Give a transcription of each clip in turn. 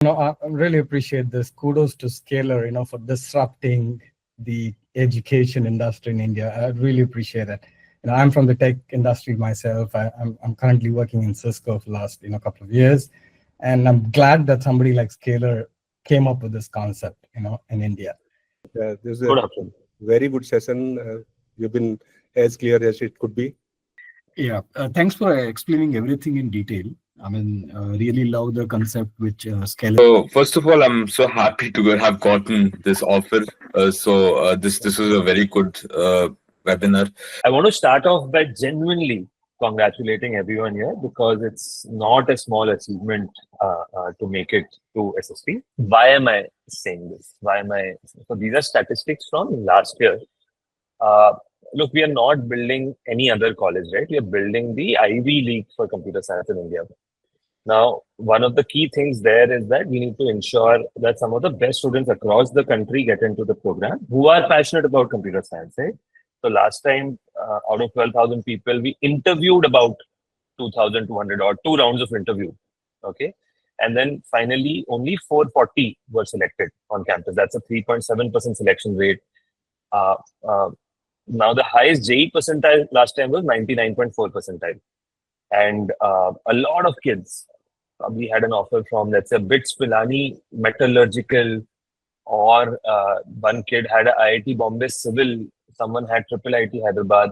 I really appreciate this. Kudos to Scalar, for disrupting the education industry in India. I really appreciate it. I'm from the tech industry myself. I'm currently working in Cisco for the last, couple of years. And I'm glad that somebody like Scalar came up with this concept, in India. This is a very good session. You've been as clear as it could be. Yeah, thanks for explaining everything in detail. I mean, really love the concept which Scalar. So first of all, I'm so happy to have gotten this offer. This was a very good webinar. I want to start off by genuinely congratulating everyone here because it's not a small achievement to make it to SST. Why am I saying this? So these are statistics from last year. Look, we are not building any other college, right? We are building the Ivy League for computer science in India. Now, one of the key things there is that we need to ensure that some of the best students across the country get into the program who are passionate about computer science, right? So last time, out of 12,000 people, we interviewed about 2,200 or 2 rounds of interview, okay? And then finally, only 440 were selected on campus. That's a 3.7% selection rate. Now, the highest JEE percentile last time was 99.4 percentile. And a lot of kids, we had an offer from, let's say, BITS Pilani Metallurgical, or one kid had a IIT Bombay Civil, someone had Triple IIT Hyderabad.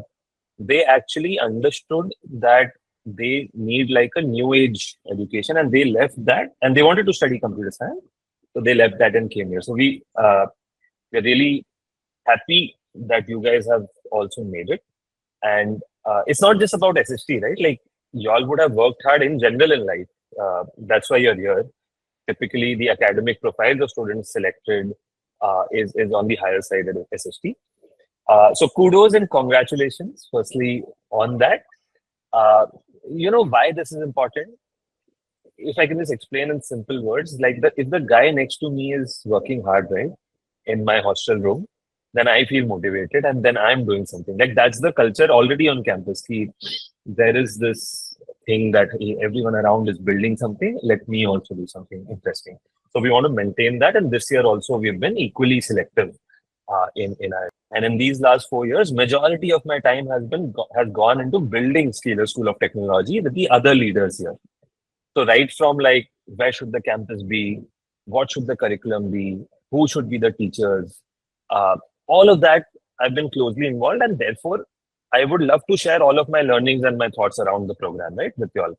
They actually understood that they need like a new age education, and they left that, and they wanted to study computer science. So they left that and came here. So we're really happy that you guys have also made it. And it's not just about SST, right? Like, y'all would have worked hard in general in life. That's why you're here. Typically, the academic profiles of students selected is on the higher side of SST. So kudos and congratulations, firstly, on that. Why this is important? If I can just explain in simple words, like if the guy next to me is working hard, right, in my hostel room, then I feel motivated and then I'm doing something. Like, that's the culture already on campus. There is this thing that everyone around is building something. Let me also do something interesting. So we want to maintain that. And this year also, we've been equally selective in our. And in these last 4 years, majority of my time has gone into building Scalar School of Technology with the other leaders here. So right from like, where should the campus be? What should the curriculum be? Who should be the teachers? All of that, I've been closely involved, and therefore, I would love to share all of my learnings and my thoughts around the program, right, with you all.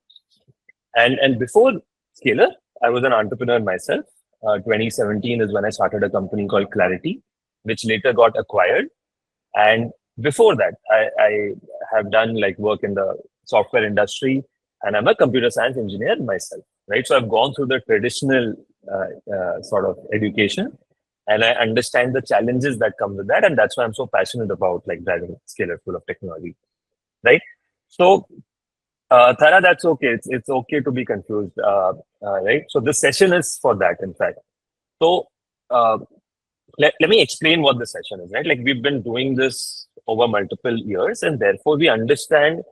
And before Scalar, I was an entrepreneur myself. 2017 is when I started a company called Clarity, which later got acquired. And before that, I have done like work in the software industry, and I'm a computer science engineer myself, right? So I've gone through the traditional sort of education, and I understand the challenges that come with that. And that's why I'm so passionate about like driving Scalar School of Technology, right? So, Thara, that's okay. It's okay to be confused, right? So this session is for that, in fact. So let me explain what the session is, right? Like, we've been doing this over multiple years, and therefore we understand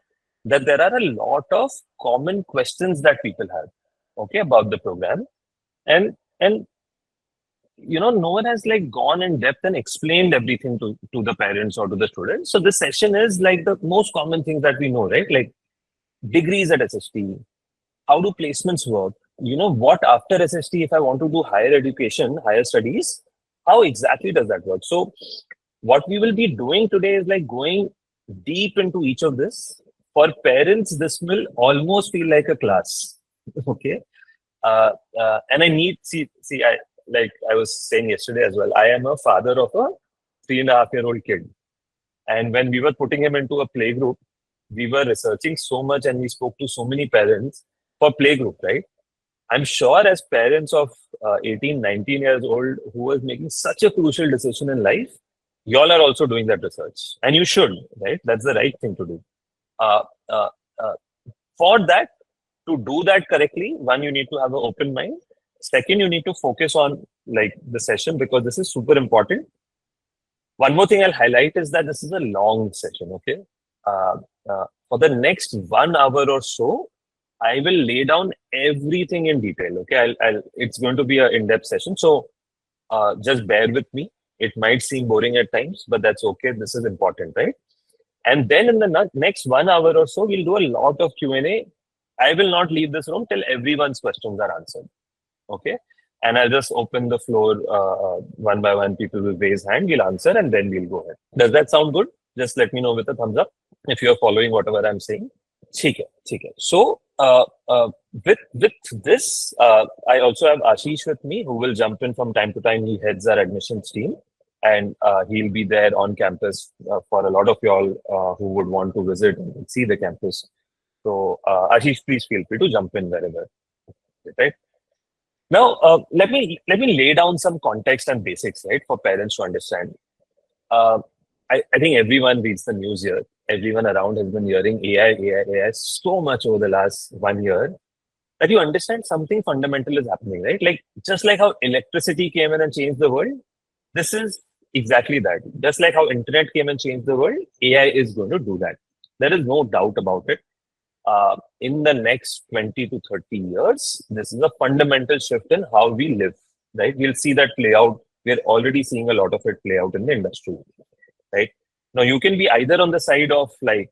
that there are a lot of common questions that people have, okay, about the program. And no one has like gone in depth and explained everything to the parents or to the students. So this session is like the most common things that we know, right? Like degrees at SST, how do placements work? What after SST, if I want to do higher education, higher studies, how exactly does that work? So what we will be doing today is like going deep into each of this. For parents, this will almost feel like a class, okay? And I need, like I was saying yesterday as well, I am a father of a 3.5-year-old kid. And when we were putting him into a playgroup, we were researching so much and we spoke to so many parents for playgroup, right? I'm sure as parents of 18, 19 years old who was making such a crucial decision in life, y'all are also doing that research. And you should, right? That's the right thing to do. For that, to do that correctly, one, you need to have an open mind. Second, you need to focus on like the session because this is super important. One more thing I'll highlight is that this is a long session, okay? For the next 1 hour or so, I will lay down everything in detail. Okay, it's going to be an in-depth session. So just bear with me. It might seem boring at times, but that's okay. This is important, right? And then in the next 1 hour or so, we'll do a lot of Q&A. I will not leave this room till everyone's questions are answered. Okay. And I'll just open the floor one by one. People will raise hand, we'll answer, and then we'll go ahead. Does that sound good? Just let me know with a thumbs up if you're following whatever I'm saying. Okay. So with this, I also have Ashish with me, who will jump in from time to time. He heads our admissions team, and he'll be there on campus for a lot of y'all who would want to visit and see the campus. So Ashish, please feel free to jump in wherever. Right. Now, let me lay down some context and basics, right, for parents to understand. I think everyone reads the news here. Everyone around has been hearing AI so much over the last 1 year that you understand something fundamental is happening, right? Like just like how electricity came in and changed the world, this is exactly that. Just like how internet came and changed the world, AI is going to do that. There is no doubt about it. In the next 20 to 30 years, this is a fundamental shift in how we live, right? We'll see that play out. We're already seeing a lot of it play out in the industry, right? Now, you can be either on the side of like,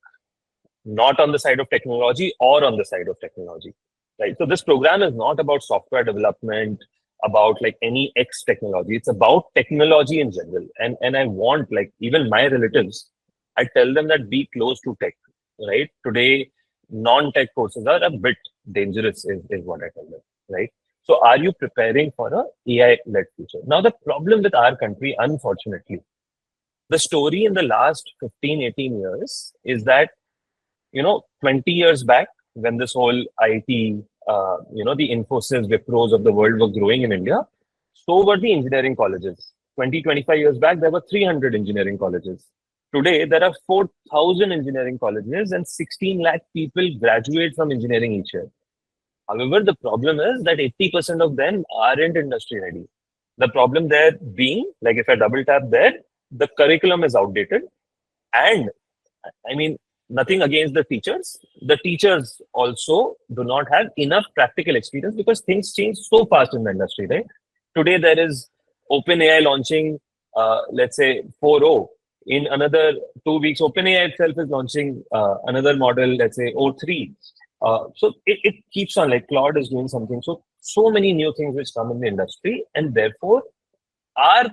not on the side of technology or on the side of technology, right? So this program is not about software development, about like any X technology. It's about technology in general. And I want, like, even my relatives, I tell them that be close to tech, right? Today, non-tech courses are a bit dangerous is what I tell them, right? So are you preparing for a AI-led future? Now, the problem with our country, unfortunately, the story in the last 15, 18 years is that, 20 years back, when this whole IT, the Infosys, Wipros of the world were growing in India, so were the engineering colleges. 20, 25 years back, there were 300 engineering colleges. Today, there are 4,000 engineering colleges and 16 lakh people graduate from engineering each year. However, the problem is that 80% of them aren't industry ready. The problem there being, like if I double tap there, the curriculum is outdated. And I mean, nothing against the teachers. The teachers also do not have enough practical experience because things change so fast in the industry, right? Today, there is OpenAI launching, let's say 4.0. In another 2 weeks, OpenAI itself is launching another model, let's say 0.3. So it keeps on, like Claude is doing something. So many new things which come in the industry, and therefore our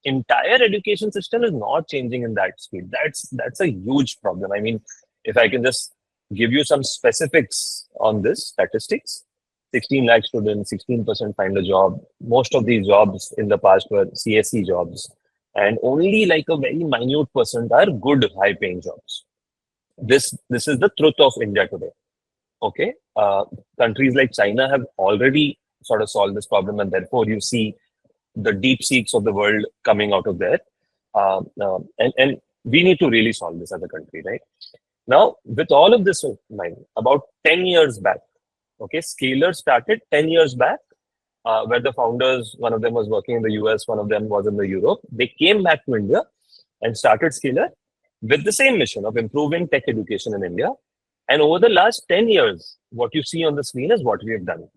entire education system is not changing in that speed. That's a huge problem. I mean, if I can just give you some specifics on this statistics, 16 lakh students, 16% find a job. Most of these jobs in the past were CSE jobs. And only like a very minute percent are good, high-paying jobs. This is the truth of India today. Okay, countries like China have already sort of solved this problem, and therefore you see the deep seeks of the world coming out of there. And we need to really solve this as a country, right? Now, with all of this in mind, about 10 years back, okay, Scalar started 10 years back. Where the founders, one of them was working in the US, one of them was in the Europe. They came back to India and started Scalar with the same mission of improving tech education in India. And over the last 10 years, what you see on the screen is what we have done.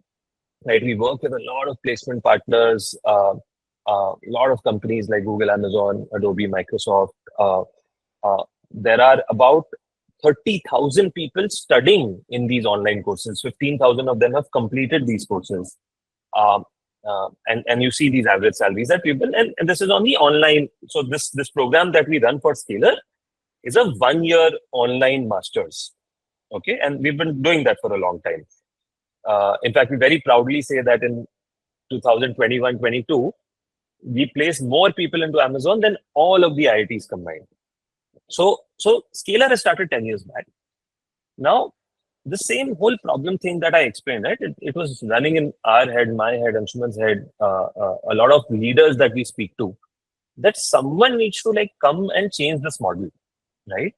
Right? We work with a lot of placement partners, a lot of companies like Google, Amazon, Adobe, Microsoft. There are about 30,000 people studying in these online courses. 15,000 of them have completed these courses. And you see these average salaries that people, and this is on the online. So this program that we run for Scalar is a 1-year online masters. Okay, and we've been doing that for a long time. In fact, we very proudly say that in 2021-22, we placed more people into Amazon than all of the IITs combined. So Scalar has started 10 years back. Now, the same whole problem thing that I explained, right? It was running in our head, my head, Anshuman's head, a lot of leaders that we speak to, that someone needs to like come and change this model, right?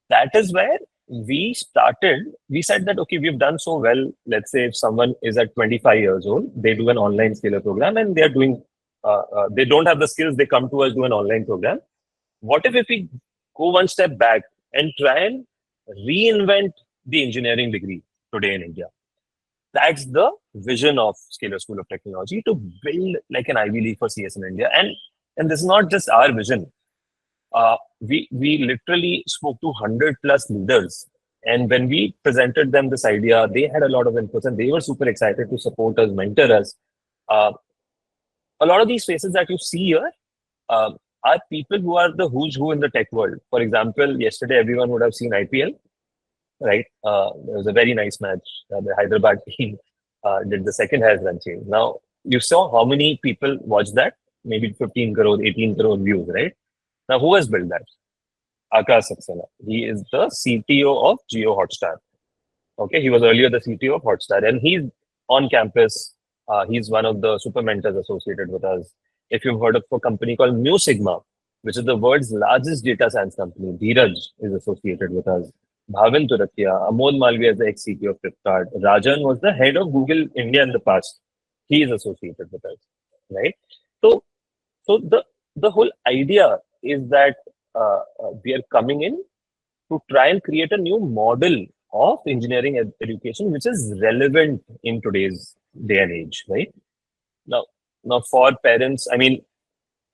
That is where we started. We said that, okay, we've done so well. Let's say if someone is at 25 years old, they do an online Scalar program and they're doing, they don't have the skills, they come to us, do an online program. What if we go one step back and try and reinvent the engineering degree, today in India. That's the vision of Scalar School of Technology, to build like an Ivy League for CS in India. And this is not just our vision. We literally spoke to 100 plus leaders. And when we presented them this idea, they had a lot of inputs and they were super excited to support us, mentor us. A lot of these faces that you see here are people who are the who's who in the tech world. For example, yesterday everyone would have seen IPL, right? There was a very nice match. The Hyderabad team did the second highest run chase. Now, you saw how many people watched that? Maybe 15 crore, 18 crore views, right? Now, who has built that? Akash Saxena. He is the CTO of Jio Hotstar. Okay, he was earlier the CTO of Hotstar, and he's on campus. He's one of the super mentors associated with us. If you've heard of a company called Mu Sigma, which is the world's largest data science company, Dheeraj is associated with us. Bhavin Turakia, Amol Malviya is the ex-CTO of Flipkart. Rajan was the head of Google India in the past. He is associated with us, right? So the whole idea is that we are coming in to try and create a new model of engineering education, which is relevant in today's day and age, right? Now for parents, I mean,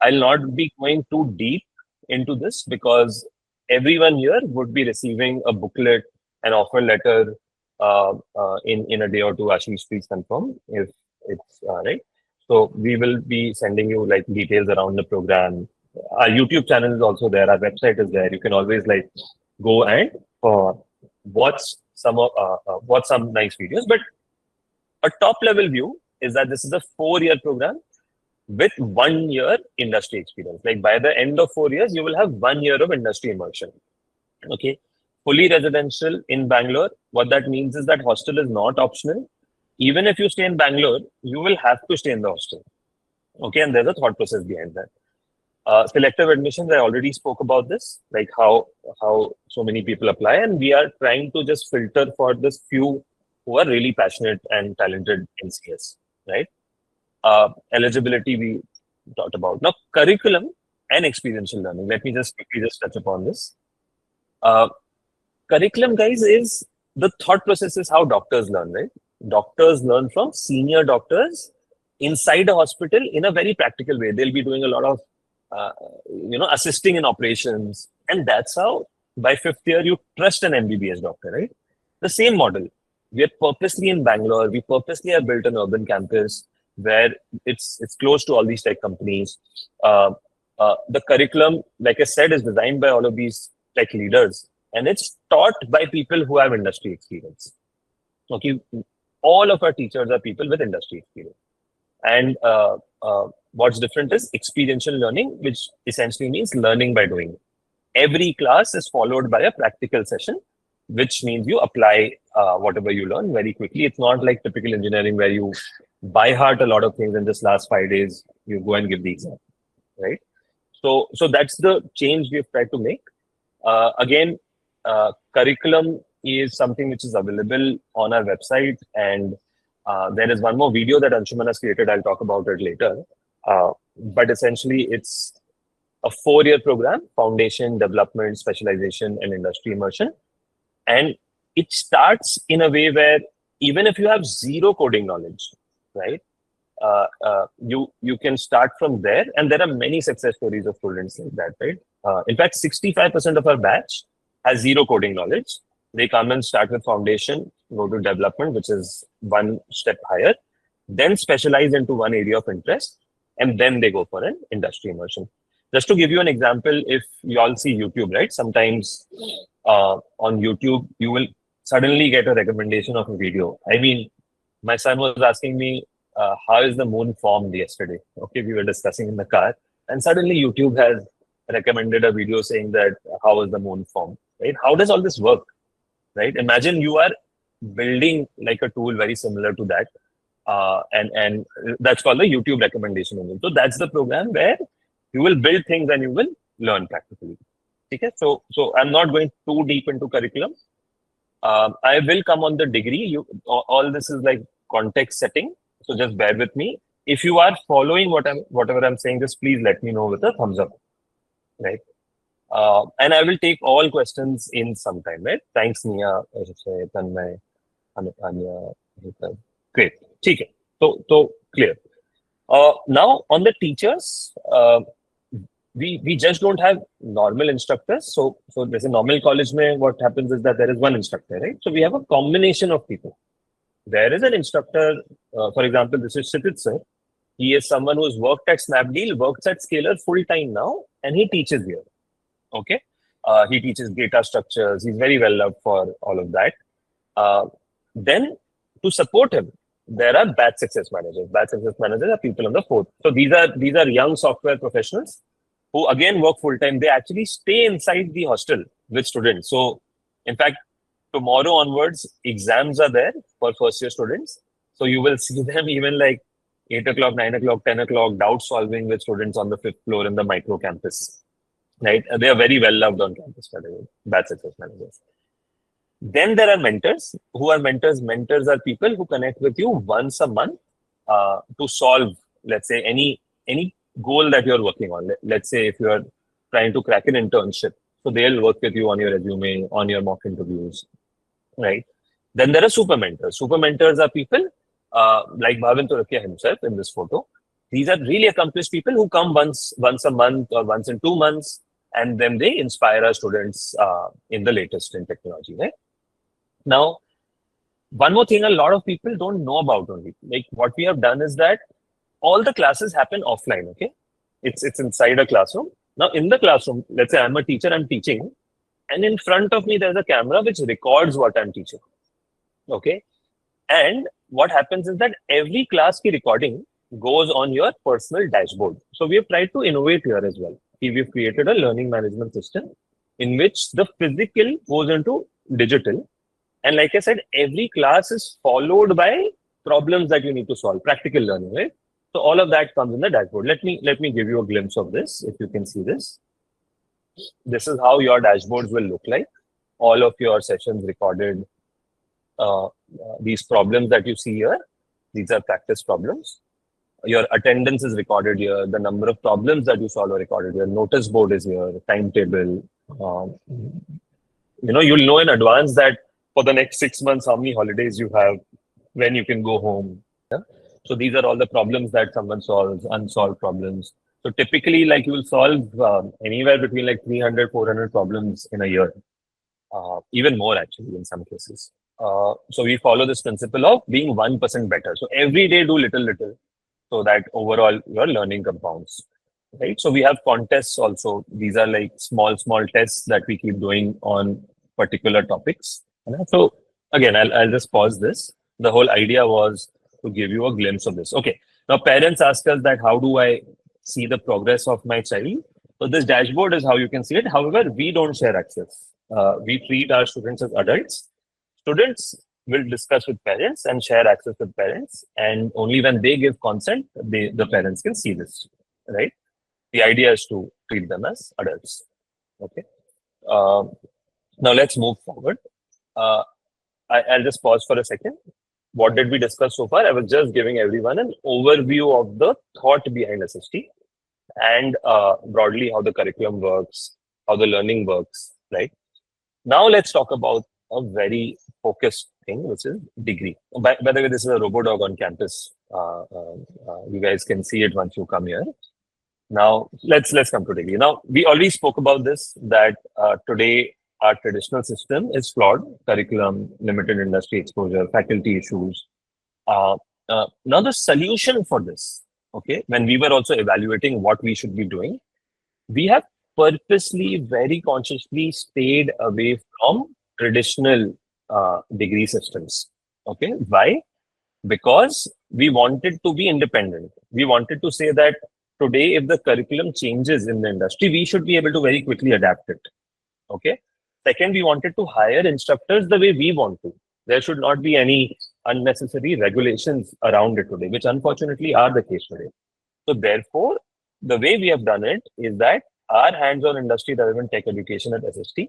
I'll not be going too deep into this because everyone here would be receiving a booklet, an offer letter in a day or two. Ashish, please confirm if it's right. So we will be sending you like details around the program. Our YouTube channel is also there. Our website is there. You can always like go and watch some nice videos. But a top level view is that this is a 4-year program with 1 year industry experience. Like by the end of 4 years, you will have 1 year of industry immersion. Okay. Fully residential in Bangalore. What that means is that hostel is not optional. Even if you stay in Bangalore, you will have to stay in the hostel. Okay. And there's a thought process behind that. Selective admissions, I already spoke about this, like how so many people apply. And we are trying to just filter for this few who are really passionate and talented in CS, right? Eligibility we talked about. Now, curriculum and experiential learning. Let me just quickly touch upon this. Curriculum, guys, is the thought process is how doctors learn, right? Doctors learn from senior doctors inside a hospital in a very practical way. They'll be doing a lot of, assisting in operations. And that's how by 5th year, you trust an MBBS doctor, right? The same model. We are purposely in Bangalore. We purposely have built an urban campus where it's close to all these tech companies. The curriculum, like I said, is designed by all of these tech leaders, and it's taught by people who have industry experience. Okay, all of our teachers are people with industry experience. And what's different is experiential learning, which essentially means learning by doing. Every class is followed by a practical session, which means you apply whatever you learn very quickly. It's not like typical engineering where you by heart a lot of things in this last 5 days, you go and give the exam, right? So that's the change we've tried to make. Again, curriculum is something which is available on our website, and there is one more video that Anshuman has created. I'll talk about it later. But essentially, it's a 4-year program: foundation, development, specialization, and industry immersion. And it starts in a way where even if you have zero coding knowledge, right, you can start from there. And there are many success stories of students like that, right? In fact, 65% of our batch has zero coding knowledge. They come and start with foundation, go to development, which is one step higher, then specialize into one area of interest, and then they go for an industry immersion. Just to give you an example, if you all see YouTube, right? Sometimes on YouTube, you will suddenly get a recommendation of a video. I mean, my son was asking me, how is the moon formed yesterday? Okay, we were discussing in the car, and suddenly YouTube has recommended a video saying that how is the moon formed, right? How does all this work, right? Imagine you are building like a tool very similar to that, and that's called the YouTube recommendation engine. So that's the program where you will build things and you will learn practically. Okay, so I'm not going too deep into curriculum. I will come on the degree. All this is like context setting, so just bear with me. If you are following whatever I'm saying, just please let me know with a thumbs up, right? And I will take all questions in some time, right? Thanks, Nia, Tanmay, Anya. Great. Okay. So clear. Now on the teachers, we just don't have normal instructors. So there's a normal college mein, what happens is that there is one instructor, right? So we have a combination of people. There is an instructor, for example, this is Kshitij sir. He is someone who's worked at Snapdeal, works at Scalar full time now, and he teaches here. Okay. He teaches data structures. He's very well loved for all of that. Then to support him, there are batch success managers. Batch success managers are people on the fourth. So these are young software professionals who again work full time. They actually stay inside the hostel with students. So in fact, tomorrow onwards, exams are there for first year students. So you will see them even like 8 o'clock, 9 o'clock, 10 o'clock, doubt solving with students on the 5th floor in the micro campus. Right? They are very well loved on campus, by the way, batch success managers. Then there are mentors. Who are mentors? Mentors are people who connect with you once a month to solve, let's say, any goal that you're working on. Let's say if you're trying to crack an internship, so they'll work with you on your resume, on your mock interviews, right? Then there are super mentors. Super mentors are people like Bhavin Turakia himself in this photo. These are really accomplished people who come once a month or once in 2 months, and then they inspire our students in the latest in technology, right? Now, one more thing a lot of people don't know about only, like what we have done is that all the classes happen offline, okay? It's inside a classroom. Now, in the classroom, let's say I'm a teacher, I'm teaching, and in front of me, there's a camera which records what I'm teaching, okay? And what happens is that every class ki recording goes on your personal dashboard. So we have tried to innovate here as well. We've created a learning management system in which the physical goes into digital. And like I said, every class is followed by problems that you need to solve, practical learning, right? So all of that comes in the dashboard. Let me give you a glimpse of this, if you can see this. This is how your dashboards will look like. All of your sessions recorded. These problems that you see here, these are practice problems. Your attendance is recorded here. The number of problems that you solve are recorded here. Notice board is here, timetable. You'll know in advance that for the next 6 months, how many holidays you have, when you can go home. Yeah? So these are all the problems that someone solves, unsolved problems. So typically, like you will solve anywhere between like 300, 400 problems in a year. Even more actually in some cases. So we follow this principle of being 1% better. So every day do little, so that overall your learning compounds. Right. So we have contests also. These are like small tests that we keep doing on particular topics. So again, I'll just pause this. The whole idea was to give you a glimpse of this. Okay. Now parents ask us that how do I see the progress of my child? So this dashboard is how you can see it. However, we don't share access. We treat our students as adults. Students will discuss with parents and share access with parents. And only when they give consent, the parents can see this, right? The idea is to treat them as adults. Okay. Now let's move forward. I'll just pause for a second. What did we discuss so far? I was just giving everyone an overview of the thought behind SST and broadly how the curriculum works, how the learning works, right? Now let's talk about a very focused thing, which is degree. By the way, this is a RoboDog on campus. You guys can see it once you come here. Now let's come to degree. Now we already spoke about this, that today our traditional system is flawed. Curriculum, limited industry exposure, faculty issues. Now the solution for this, okay, when we were also evaluating what we should be doing, we have purposely, very consciously stayed away from traditional degree systems. Okay, why? Because we wanted to be independent. We wanted to say that today, if the curriculum changes in the industry, we should be able to very quickly adapt it. Okay. Second, we wanted to hire instructors the way we want to. There should not be any unnecessary regulations around it today, which unfortunately are the case today. So therefore, the way we have done it is that our hands-on industry relevant tech education at SST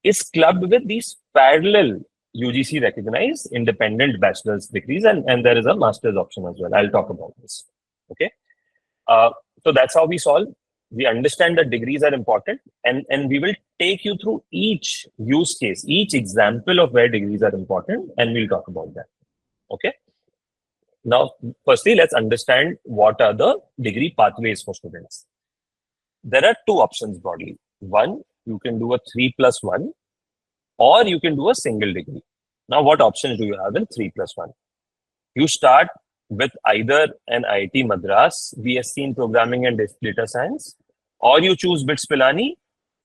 is clubbed with these parallel UGC recognized independent bachelor's degrees, and there is a master's option as well. I'll talk about this. Okay. So that's how we solve. we understand that degrees are important, and we will take you through each use case, each example of where degrees are important, and we'll talk about that. Okay. Now, firstly, let's understand what are the degree pathways for students. There are two options broadly. One, you can do a 3+1, or you can do a single degree. Now, what options do you have in 3+1? You start with either an IIT Madras BSc in Programming and Data Science, or you choose BITS Pilani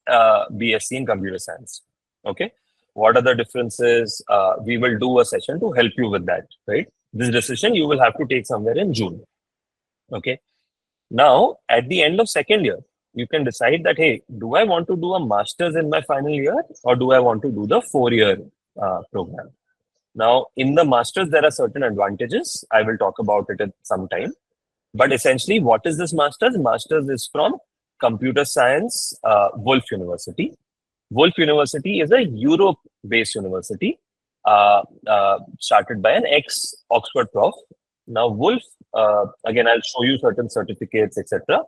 BSc in Computer Science. Okay. What are the differences? We will do a session to help you with that, right? This decision you will have to take somewhere in June. Okay. Now, at the end of second year, you can decide that, hey, do I want to do a master's in my final year, or do I want to do the 4-year program? Now, in the master's, there are certain advantages. I will talk about it at some time. But essentially, what is this master's? Master's is from Computer Science, Wolf University. Wolf University is a Europe-based university started by an ex-Oxford prof. Now, Wolf, again, I'll show you certain certificates, etc.,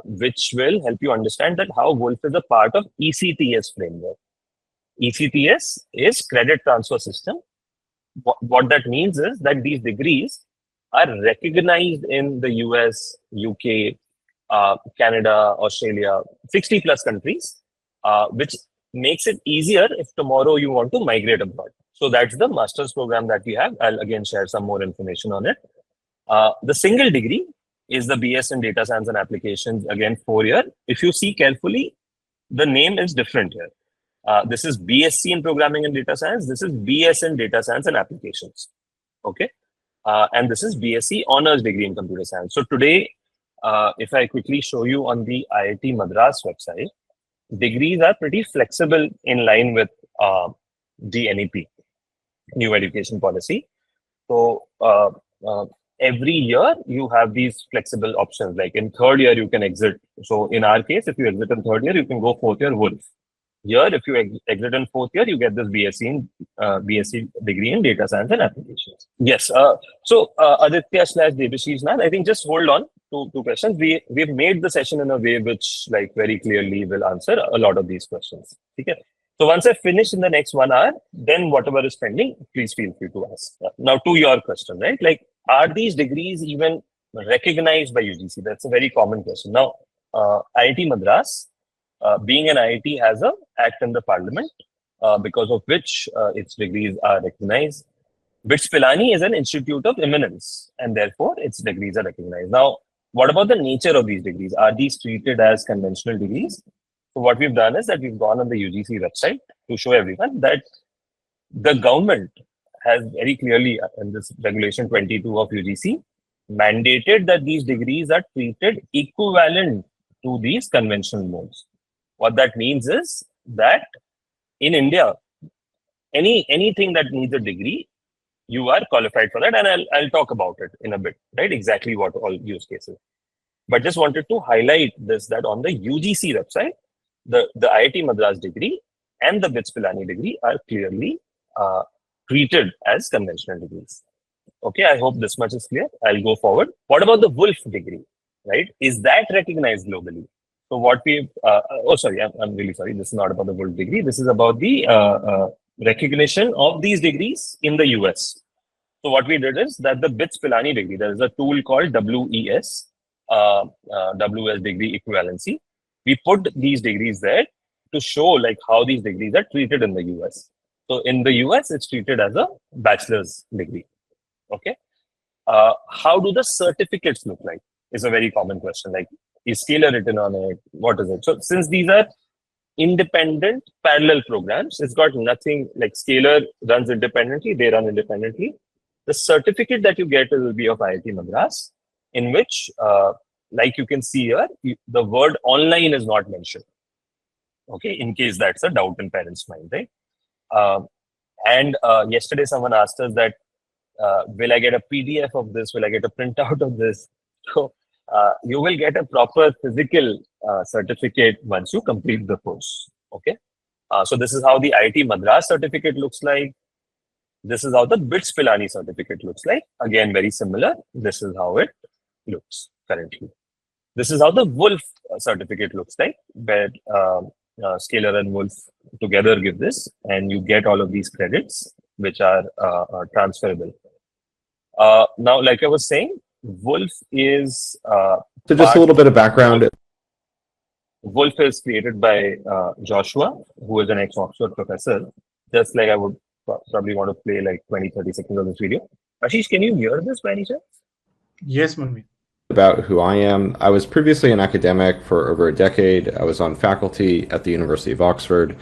which will help you understand that how Wolf is a part of ECTS framework. ECTS is Credit Transfer System. What that means is that these degrees are recognized in the US, UK, Canada, Australia, 60 plus countries, which makes it easier if tomorrow you want to migrate abroad. So that's the master's program that we have. I'll again share some more information on it. The single degree is the BS in Data Science and Applications, again, 4-year. If you see carefully, the name is different here. This is BSc in Programming and Data Science. This is BS in Data Science and Applications. Okay. And this is BSc Honors Degree in Computer Science. So today, if I quickly show you on the IIT Madras website, degrees are pretty flexible in line with the NEP, New Education Policy. So every year you have these flexible options. Like in 3rd year, you can exit. So in our case, if you exit in 3rd year, you can go 4th year Wolf. Here, if you exit in 4th year, you get this BSc degree in Data Science and Applications. Yes. So Aditya / Debashish Nath, I think just hold on to 2 questions. We've made the session in a way which like very clearly will answer a lot of these questions. Okay. So once I finish in the next 1 hour, then whatever is pending, please feel free to ask. Now to your question, right? Like, are these degrees even recognized by UGC? That's a very common question. Now, IIT Madras, being an IIT, has an act in the parliament because of which its degrees are recognized. BITS Pilani is an institute of eminence, and therefore its degrees are recognized. Now, what about the nature of these degrees? Are these treated as conventional degrees? So what we've done is that we've gone on the UGC website to show everyone that the government has very clearly, in this regulation 22 of UGC, mandated that these degrees are treated equivalent to these conventional modes. What that means is that in India, anything that needs a degree, you are qualified for that, and I'll talk about it in a bit, right? Exactly what all use cases. But just wanted to highlight this, that on the UGC website, the IIT Madras degree and the BITS Pilani degree are clearly treated as conventional degrees. Okay, I hope this much is clear. I'll go forward. What about the Wolf degree, right? Is that recognized globally? So what we've, I'm really sorry. This is not about the Wolf degree. This is about the recognition of these degrees in the US. So what we did is that the BITS Pilani degree, there is a tool called WES, WS degree equivalency. We put these degrees there to show like how these degrees are treated in the US. So in the US, it's treated as a bachelor's degree. Okay. How do the certificates look like? Is a very common question. Like, is scalar written on it? What is it? So since these are independent parallel programs, it's got nothing like scalar runs independently, they run independently. The certificate that you get will be of IIT Madras, in which, like you can see here, the word online is not mentioned. Okay, in case that's a doubt in parents' mind, right? And yesterday someone asked us that, will I get a PDF of this? Will I get a printout of this? So you will get a proper physical certificate once you complete the course. Okay. So this is how the IIT Madras certificate looks like. This is how the BITS Pilani certificate looks like. Again, very similar. This is how it looks currently. This is how the Wolf certificate looks like, where Scalar and Wolf together give this, and you get all of these credits, which are transferable. Now, like I was saying, Wolf is... So just a little bit of background. Wolf is created by Joshua, who is an ex-Oxford professor. Just like I would probably want to play like 20-30 seconds of this video. Ashish, can you hear this by any chance? Yes, Manvi. About who I am. I was previously an academic for over a decade. I was on faculty at the University of Oxford.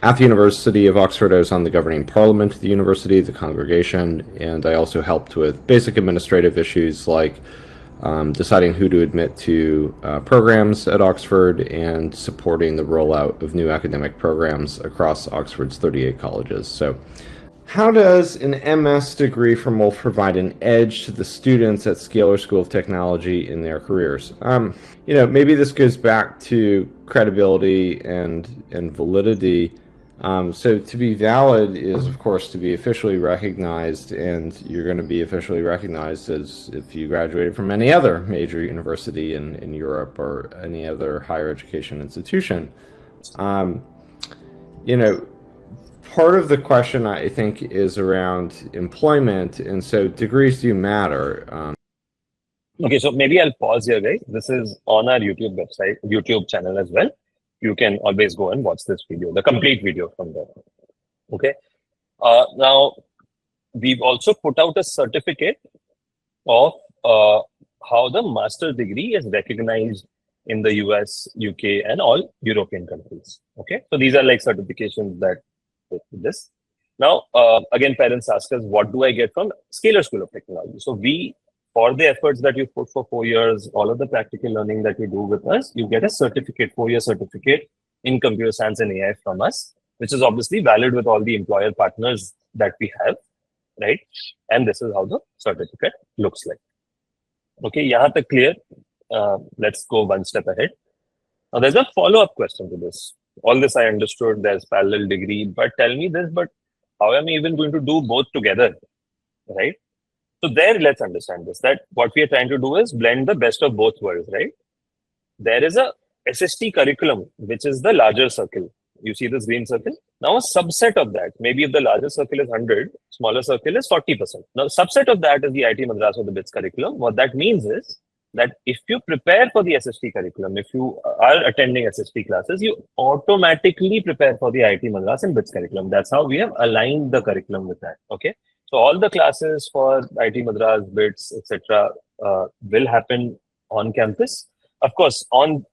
At the University of Oxford, I was on the governing parliament of the university, the congregation, and I also helped with basic administrative issues like deciding who to admit to programs at Oxford and supporting the rollout of new academic programs across Oxford's 38 colleges. So how does an MS degree from Wolf provide an edge to the students at Scalar School of Technology in their careers? Maybe this goes back to credibility and validity. So to be valid is, of course, to be officially recognized, and you're going to be officially recognized as if you graduated from any other major university in Europe or any other higher education institution. Part of the question, I think, is around employment, and so degrees do matter. Okay, so maybe I'll pause here, guys. This is on our YouTube website, YouTube channel as well. You can always go and watch this video, the complete video from there. Okay. Now, we've also put out a certificate of how the master's degree is recognized in the US, UK, and all European countries. Okay. So these are like certifications that this. Now, again, parents ask us, what do I get from Scalar School of Technology? So for the efforts that you put for 4 years, all of the practical learning that you do with us, you get a certificate, 4-year certificate in computer science and AI from us, which is obviously valid with all the employer partners that we have, right? And this is how the certificate looks like. Okay, yahan tak clear. Let's go one step ahead. Now, there's a follow-up question to this. All this I understood, there's parallel degree, but tell me this, but how am I even going to do both together, right? So there, let's understand this, that what we are trying to do is blend the best of both worlds, right? There is a SST curriculum, which is the larger circle. You see this green circle? Now a subset of that, maybe if the larger circle is 100, smaller circle is 40%. Now subset of that is the IT Madras or the BITS curriculum. What that means is that if you prepare for the SST curriculum, if you are attending SST classes, you automatically prepare for the IT Madras and BITS curriculum. That's how we have aligned the curriculum with that, okay? So all the classes for IT Madras, BITS, etc. Will happen on campus. Of course, from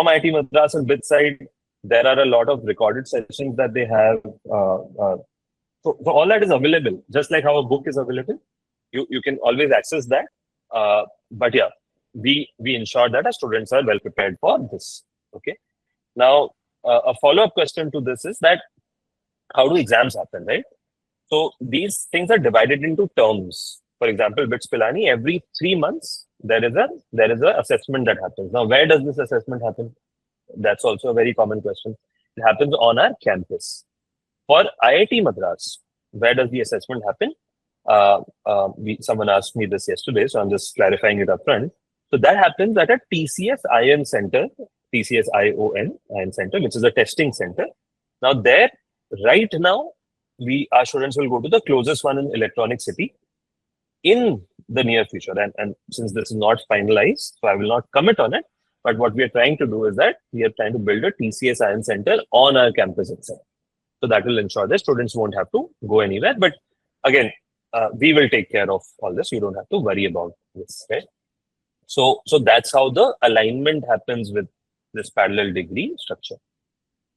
IT Madras and BITS side, there are a lot of recorded sessions that they have. So all that is available, just like how a book is available. You can always access that. But yeah, we ensure that our students are well prepared for this. Okay. Now, a follow-up question to this is that how do exams happen, right? So these things are divided into terms. For example, BITS Pilani, every 3 months there is a assessment that happens. Now, where does this assessment happen? That's also a very common question. It happens on our campus. For IIT Madras, where does the assessment happen? Someone asked me this yesterday, so I'm just clarifying it up front. So that happens at a TCS ION Center, TCS ION Center, which is a testing center. Now there, right now, our students will go to the closest one in Electronic City in the near future. And since this is not finalized, so I will not commit on it. But what we are trying to do is that we are trying to build a TCS ION Center on our campus itself. So that will ensure that students won't have to go anywhere. But again, we will take care of all this. You don't have to worry about this, right? So that's how the alignment happens with this parallel degree structure.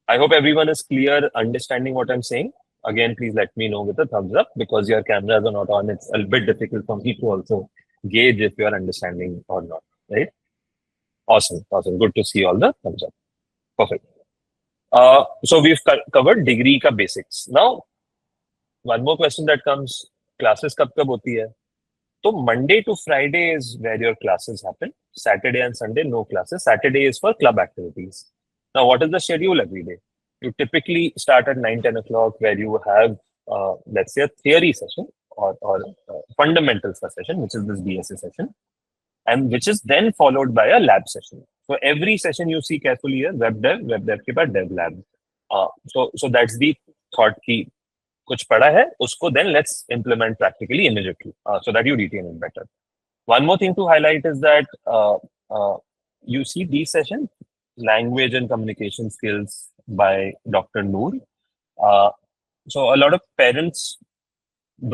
I hope everyone is clear, understanding what I'm saying. Again, please let me know with a thumbs up, because your cameras are not on. It's a bit difficult for me to also gauge if you are understanding or not, right? Awesome. Good to see all the thumbs up. Perfect. So we've covered degree ka basics. Now, one more question that comes, classes kab hoti hai? So Monday to Friday is where your classes happen. Saturday and Sunday, no classes. Saturday is for club activities. Now, what is the schedule every day? You typically start at 9-10 o'clock, where you have, let's say, a theory session or fundamentals session, which is this BSc session. and which is then followed by a lab session. So every session you see carefully here, web dev के बाद dev lab. So that's the thought key. कुछ पढ़ा है, उसको then let's implement practically immediately, so that you retain it better. One more thing to highlight is that you see these sessions, language and communication skills by Dr. Noor. So a lot of parents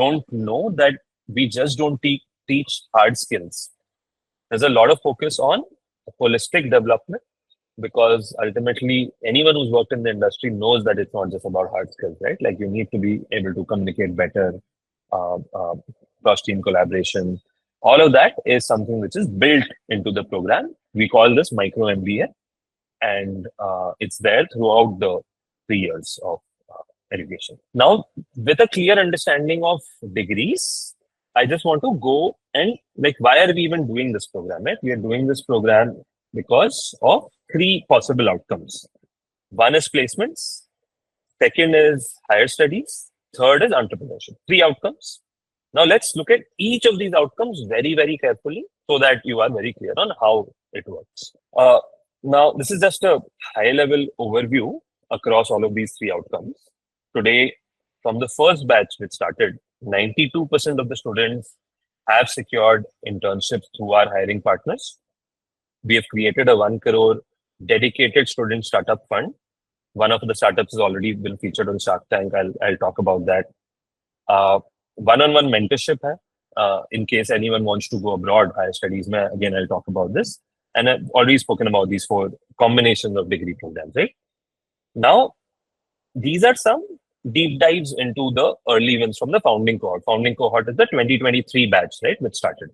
don't know that we just don't teach hard skills. There's a lot of focus on holistic development, because ultimately anyone who's worked in the industry knows that it's not just about hard skills, right? Like you need to be able to communicate better, cross-team collaboration. All of that is something which is built into the program. We call this micro MBA, and it's there throughout the 3 years of education. Now, with a clear understanding of degrees, I just want to go and like, why are we even doing this program? Right? We are doing this program because of 3 possible outcomes. One is placements, second is higher studies, third is entrepreneurship. 3 outcomes. Now let's look at each of these outcomes very, very carefully so that you are very clear on how it works. Now, this is just a high-level overview across all of these 3 outcomes. Today, from the first batch which started, 92% of the students have secured internships through our hiring partners. We have created a 1 crore dedicated student startup fund. One of the startups has already been featured on Shark Tank. I'll talk about that. One-on-one mentorship hai. In case anyone wants to go abroad, higher studies, again, I'll talk about this. And I've already spoken about these 4 combinations of degree programs, right? Now, these are some deep dives into the early wins from the founding cohort. Founding cohort is the 2023 batch, right, which started.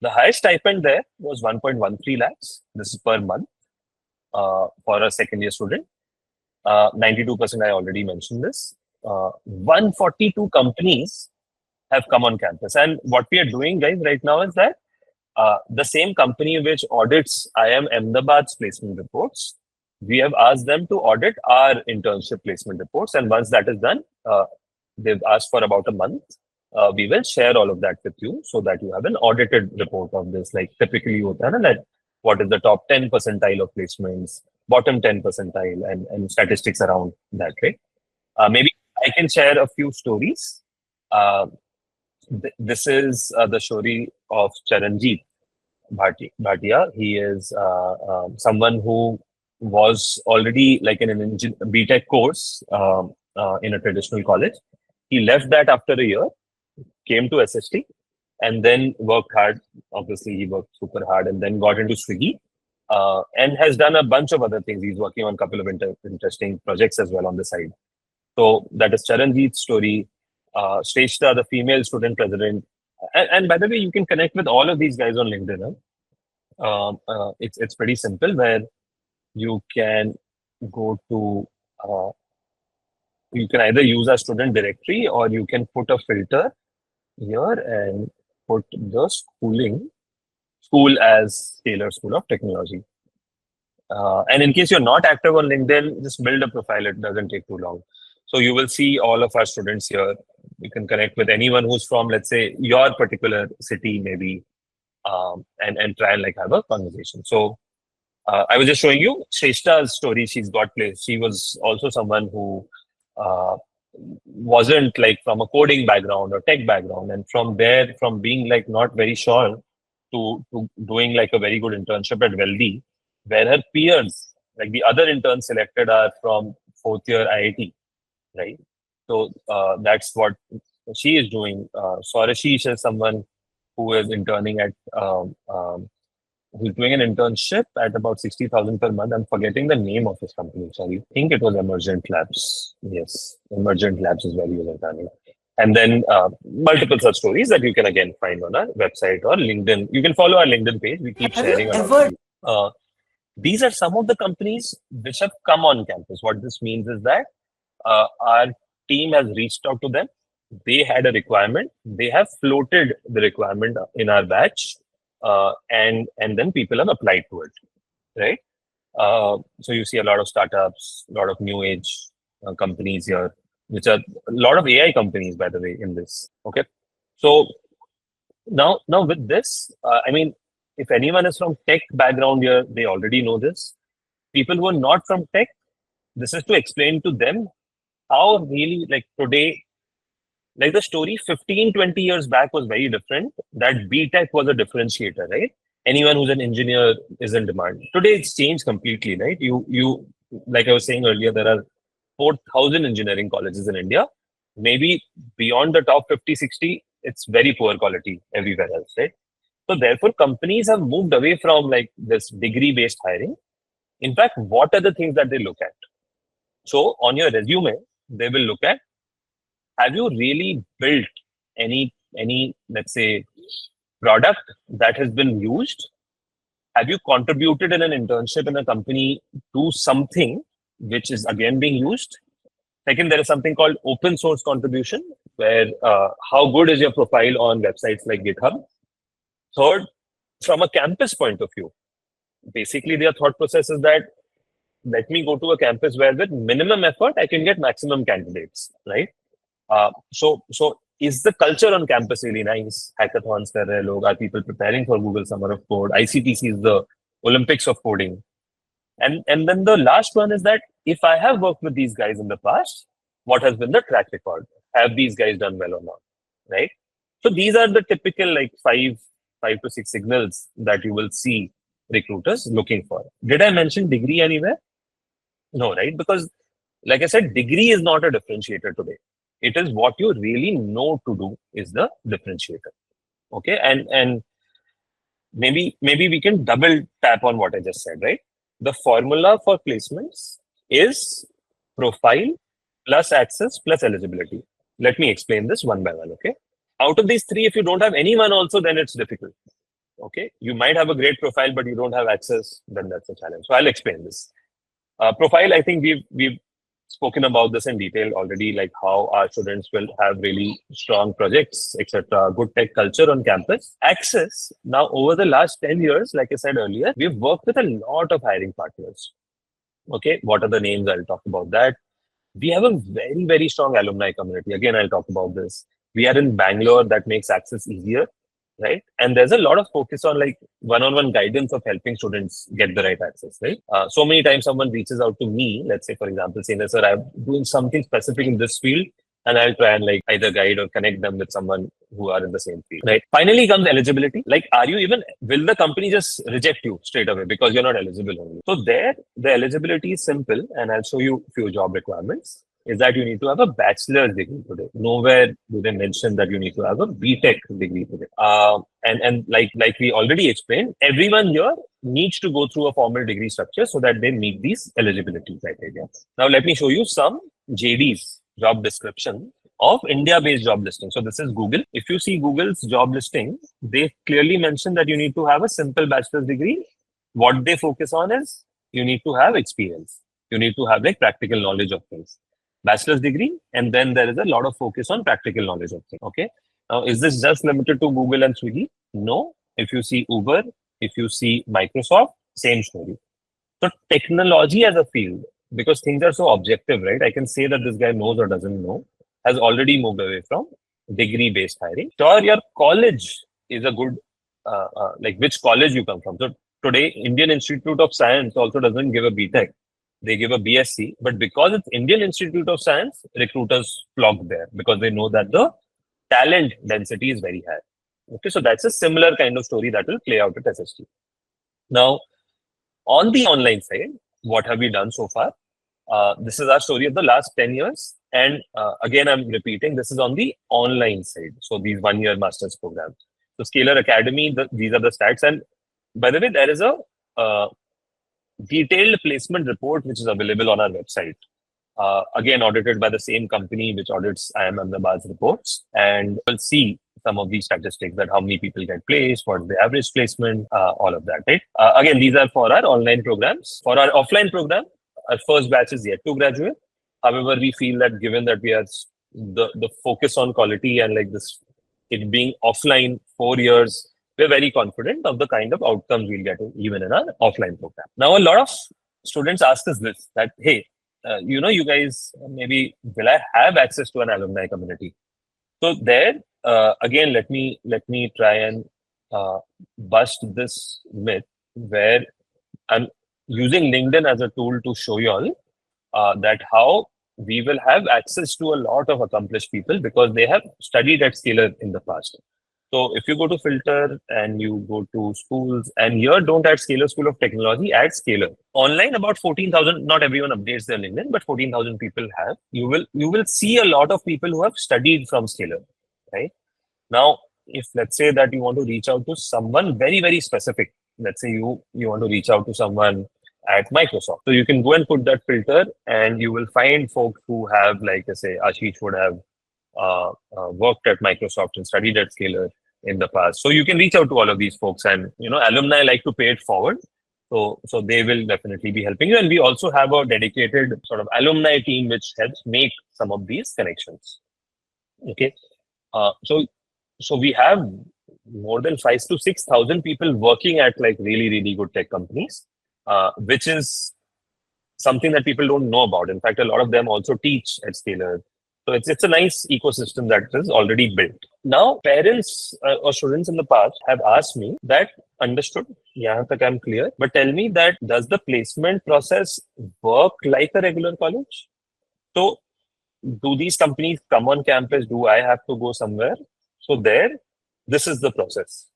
The highest stipend there was 1.13 lakhs. This is per month for a second year student. 92%, I already mentioned this. 142 companies have come on campus. And what we are doing, guys, right now is that the same company which audits IIM Ahmedabad's placement reports, we have asked them to audit our internship placement reports. And once that is done, they've asked for about a month. We will share all of that with you so that you have an audited report of this. Like typically, that what is the top 10 percentile of placements, bottom 10 percentile, and statistics around that, right? Maybe I can share a few stories. This is the story of Charanjit Bhatia. He is someone who was already like in an BTech course in a traditional college. He left that after a year, came to SST, and then worked hard. Obviously, he worked super hard and then got into Swiggy and has done a bunch of other things. He's working on a couple of interesting projects as well on the side. So that is Charanjit's story. Shrestha, the female student president. And by the way, you can connect with all of these guys on LinkedIn. It's pretty simple, where you can go to, you can either use our student directory or you can put a filter here and put the school as Taylor School of Technology. And in case you're not active on LinkedIn, just build a profile. It doesn't take too long. So you will see all of our students here. You can connect with anyone who's from, let's say, your particular city, maybe, and try and like have a conversation. So I was just showing you Shrestha's story. She's got placed. She was also someone who wasn't like from a coding background or tech background, and from there, from being like not very sure to doing like a very good internship at Wealthy, where her peers, like the other interns selected, are from 4th year IIT, right? So that's what she is doing. Saurashish is someone who is interning at, who's doing an internship at about 60,000 per month. I'm forgetting the name of his company. Sorry, I think it was Emergent Labs. Yes, Emergent Labs is where he was interning. And then multiple such stories that you can again find on our website or LinkedIn. You can follow our LinkedIn page. We keep sharing. These are some of the companies which have come on campus. What this means is that our team has reached out to them. They had a requirement. They have floated the requirement in our batch, and then people have applied to it, right? So you see a lot of startups, a lot of new age companies here, which are a lot of AI companies, by the way, in this. Okay, so now with this, I mean, if anyone is from tech background here, they already know this. People who are not from tech, this is to explain to them how really like today, like the story 15, 20 years back was very different. That B-Tech was a differentiator, right? Anyone who's an engineer is in demand. Today it's changed completely, right? You like I was saying earlier, there are 4,000 engineering colleges in India. Maybe beyond the top 50, 60, it's very poor quality everywhere else, right? So therefore, companies have moved away from like this degree-based hiring. In fact, what are the things that they look at? So on your resume, they will look at, have you really built any let's say product that has been used? Have you contributed in an internship in a company to something which is again being used? Second, there is something called open source contribution, where how good is your profile on websites like GitHub? Third, from a campus point of view, basically their thought process is that let me go to a campus where with minimum effort I can get maximum candidates, right? So is the culture on campus really nice? Hackathons kar rahe log, are people preparing for Google Summer of Code? ICTC is the Olympics of coding. And then the last one is that if I have worked with these guys in the past, what has been the track record? Have these guys done well or not, right? So these are the typical like five to six signals that you will see recruiters looking for. Did I mention degree anywhere? No, right? Because like I said, degree is not a differentiator today. It is what you really know to do is the differentiator. Okay, and maybe we can double tap on what I just said, right? The formula for placements is profile plus access plus eligibility. Let me explain this one by one, okay? Out of these three, if you don't have anyone also, then it's difficult. Okay, you might have a great profile, but you don't have access, then that's a challenge. So I'll explain this. Profile, I think we've spoken about this in detail already, like how our students will have really strong projects, etc., good tech culture on campus. Access, now over the last 10 years, like I said earlier, we've worked with a lot of hiring partners. Okay, what are the names? I'll talk about that. We have a very, very strong alumni community. Again, I'll talk about this. We are in Bangalore, that makes access easier, right? And there's a lot of focus on like one-on-one guidance of helping students get the right access, right? So many times someone reaches out to me, let's say, for example, saying, sir, I'm doing something specific in this field, and I'll try and like either guide or connect them with someone who are in the same field, right? Finally comes eligibility. Like, will the company just reject you straight away because you're not eligible only? So there, the eligibility is simple, and I'll show you a few job requirements. Is that you need to have a bachelor's degree today. Nowhere do they mention that you need to have a B.Tech degree today. And like we already explained, everyone here needs to go through a formal degree structure so that they meet these eligibility criteria. Now let me show you some JDs, job description of India-based job listing. So this is Google. If you see Google's job listing, they clearly mention that you need to have a simple bachelor's degree. What they focus on is you need to have experience. You need to have like practical knowledge of things. Bachelor's degree, and then there is a lot of focus on practical knowledge of things. Okay. Now, is this just limited to Google and Swiggy? No. If you see Uber, if you see Microsoft, same story. So technology as a field, because things are so objective, right? I can say that this guy knows or doesn't know, has already moved away from degree-based hiring. Sure, your college is a good, like which college you come from. So today, Indian Institute of Science also doesn't give a B.Tech. They give a BSc, but because it's Indian Institute of Science, recruiters flock there because they know that the talent density is very high. Okay, so that's a similar kind of story that will play out at SST. Now, on the online side, what have we done so far? This is our story of the last 10 years. And again, I'm repeating, this is on the online side. So these 1-year master's programs. So Scalar Academy, these are the stats. And by the way, there is a detailed placement report which is available on our website. Again, audited by the same company which audits IIM Ahmedabad's reports. And we'll see some of these statistics, that how many people get placed, what's the average placement, all of that, right? Again, these are for our online programs. For our offline program, our first batch is yet to graduate. However, we feel that given that we are the focus on quality and like this, it being offline 4 years, we're very confident of the kind of outcomes we'll get even in our offline program. Now, a lot of students ask us this, that, hey, you guys, maybe will I have access to an alumni community? So there, again, let me try and bust this myth where I'm using LinkedIn as a tool to show you all that how we will have access to a lot of accomplished people because they have studied at Scalar in the past. So if you go to filter and you go to schools and here don't add Scalar School of Technology, add Scalar. Online about 14,000, not everyone updates their LinkedIn, but 14,000 people have. You will see a lot of people who have studied from Scalar, right? Now, if let's say that you want to reach out to someone very, very specific, let's say you want to reach out to someone at Microsoft. So you can go and put that filter and you will find folks who have, like I say, Ashish would have worked at Microsoft and studied at Scalar in the past. So you can reach out to all of these folks and, alumni like to pay it forward. So they will definitely be helping you. And we also have a dedicated sort of alumni team, which helps make some of these connections. Okay. So we have more than 5,000 to 6,000 people working at like really, really good tech companies, which is something that people don't know about. In fact, a lot of them also teach at Scalar. So it's a nice ecosystem that is already built. Now, parents or students in the past have asked me that, understood, yahan tak I'm clear, but tell me that does the placement process work like a regular college? So do these companies come on campus? Do I have to go somewhere? So this is the process.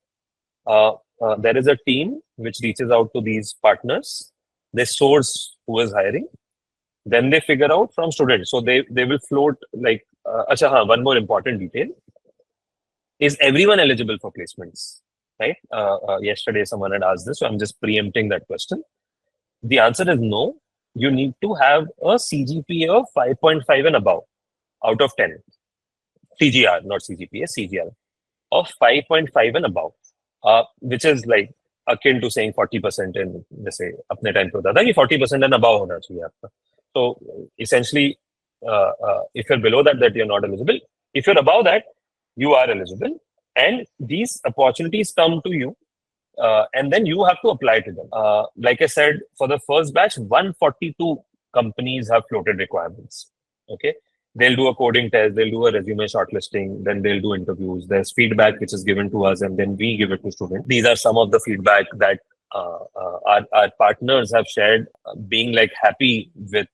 There is a team which reaches out to these partners. They source who is hiring. Then they figure out from students. So they will float like, one more important detail. Is everyone eligible for placements? Right? Yesterday someone had asked this, so I'm just preempting that question. The answer is no. You need to have a CGPA of 5.5 and above out of 10. CGR, not CGPA, CGR of 5.5 and above, which is like akin to saying 40% in, let's say, apne time pe hota tha ki 40% and above hona chahiye aapka. So essentially, if you're below that, you're not eligible. If you're above that, you are eligible, and these opportunities come to you, and then you have to apply to them. Like I said, for the first batch, 142 companies have floated requirements. Okay. They'll do a coding test, they'll do a resume shortlisting, then they'll do interviews. There's feedback which is given to us, and then we give it to students. These are some of the feedback that our partners have shared, being like happy with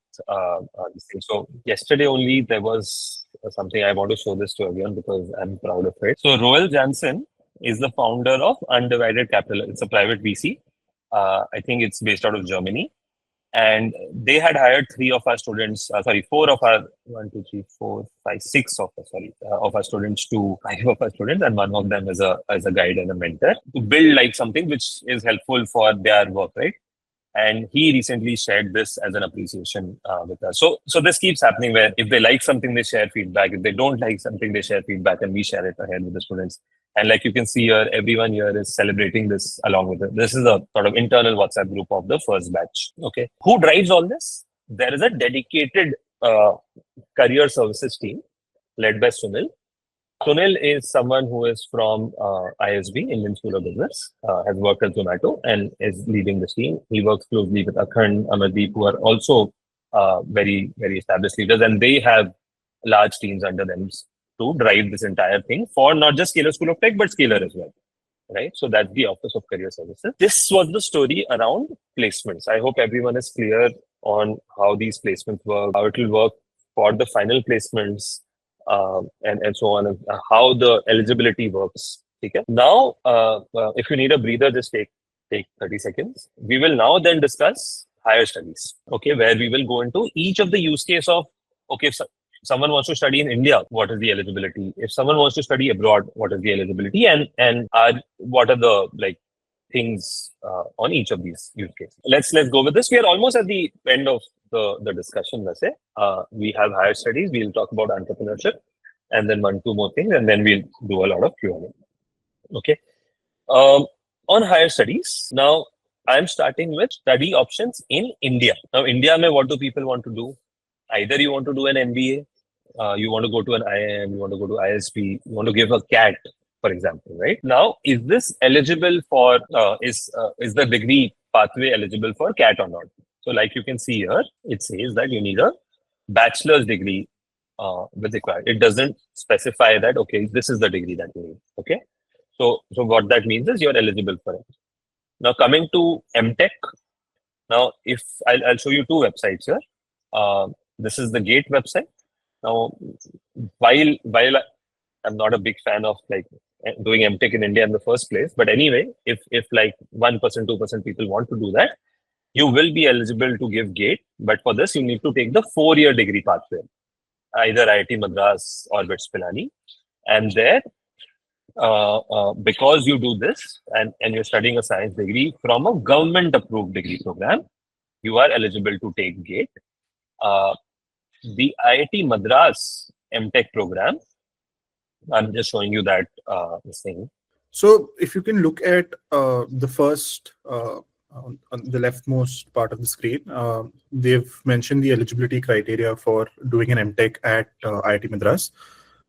this thing. So yesterday only there was something I want to show this to everyone because I'm proud of it. So Roel Jansen is the founder of Undivided Capital. It's a private VC. I think it's based out of Germany. And they had hired four of our, 6 of our students to 5 of our students, and one of them is a guide and a mentor to build like something which is helpful for their work, right? And he recently shared this as an appreciation with us. So this keeps happening where if they like something, they share feedback. If they don't like something, they share feedback, and we share it ahead with the students. And like you can see here, everyone here is celebrating this along with it. This is a sort of internal WhatsApp group of the first batch. Okay. Who drives all this? There is a dedicated career services team led by Sunil. Sunil is someone who is from ISB, Indian School of Business, has worked at Zomato and is leading this team. He works closely with Akhand, Amardeep, who are also very, very established leaders, and they have large teams under them to drive this entire thing for not just Scalar School of Tech, but Scalar as well, right? So that's the Office of Career Services. This was the story around placements. I hope everyone is clear on how these placements work, how it will work for the final placements, and so on, and how the eligibility works. Okay? Now, if you need a breather, just take 30 seconds. We will now then discuss higher studies, okay, where we will go into each of the use case of, okay, if someone wants to study in India, what is the eligibility? If someone wants to study abroad, what is the eligibility? And what are the like things on each of these use cases? Let's go with this. We are almost at the end of the discussion. Let's say we have higher studies. We'll talk about entrepreneurship, and then 1-2 more things, and then we'll do a lot of Q&A. Okay. On higher studies, now I'm starting with study options in India. Now, India, what do people want to do? Either you want to do an MBA, you want to go to an IIM, you want to go to ISP, you want to give a CAT, for example, right? Now, is this eligible for, is the degree pathway eligible for CAT or not? So like you can see here, it says that you need a bachelor's degree with required. It doesn't specify that, okay, this is the degree that you need, okay? So what that means is you're eligible for it. Now coming to MTech. Now, if I'll show you two websites here. This is the GATE website. Now, while I'm not a big fan of like doing MTech in India in the first place, but anyway, if like 1%, 2% people want to do that, you will be eligible to give GATE. But for this, you need to take the 4-year degree pathway, either IIT Madras or BITS Pilani. And there, because you do this and you're studying a science degree from a government approved degree program, you are eligible to take GATE. The IIT Madras MTech program, I'm just showing you that thing. So if you can look at the first, on the leftmost part of the screen, they've mentioned the eligibility criteria for doing an MTech at IIT Madras.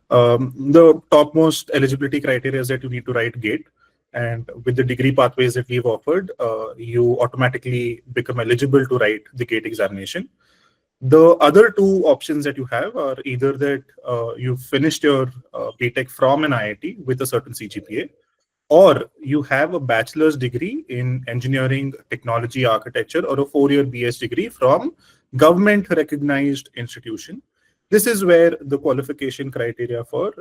The topmost eligibility criteria is that you need to write GATE. And with the degree pathways that we've offered, you automatically become eligible to write the GATE examination. The other two options that you have are either that you've finished your BTech from an IIT with a certain CGPA, or you have a bachelor's degree in engineering, technology, architecture, or a 4-year BS degree from government recognized institution. This is where the qualification criteria for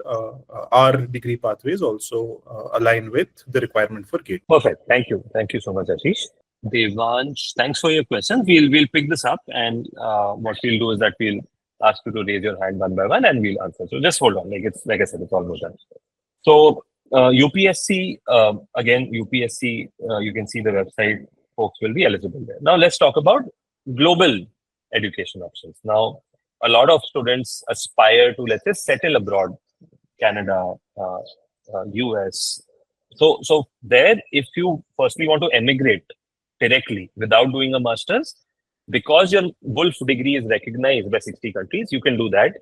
our degree pathways also align with the requirement for GATE. Perfect. Thank you. Thank you so much, Ashish. Devansh, thanks for your question. We'll pick this up, and what we'll do is that we'll ask you to raise your hand one by one, and we'll answer. So just hold on. Like I said, it's almost done. So UPSC, again, UPSC, you can see the website. Folks will be eligible there. Now let's talk about global education options. Now, a lot of students aspire to, let's say, settle abroad, Canada, US. So there, if you firstly want to emigrate directly without doing a master's, because your Wolf degree is recognized by 60 countries, you can do that.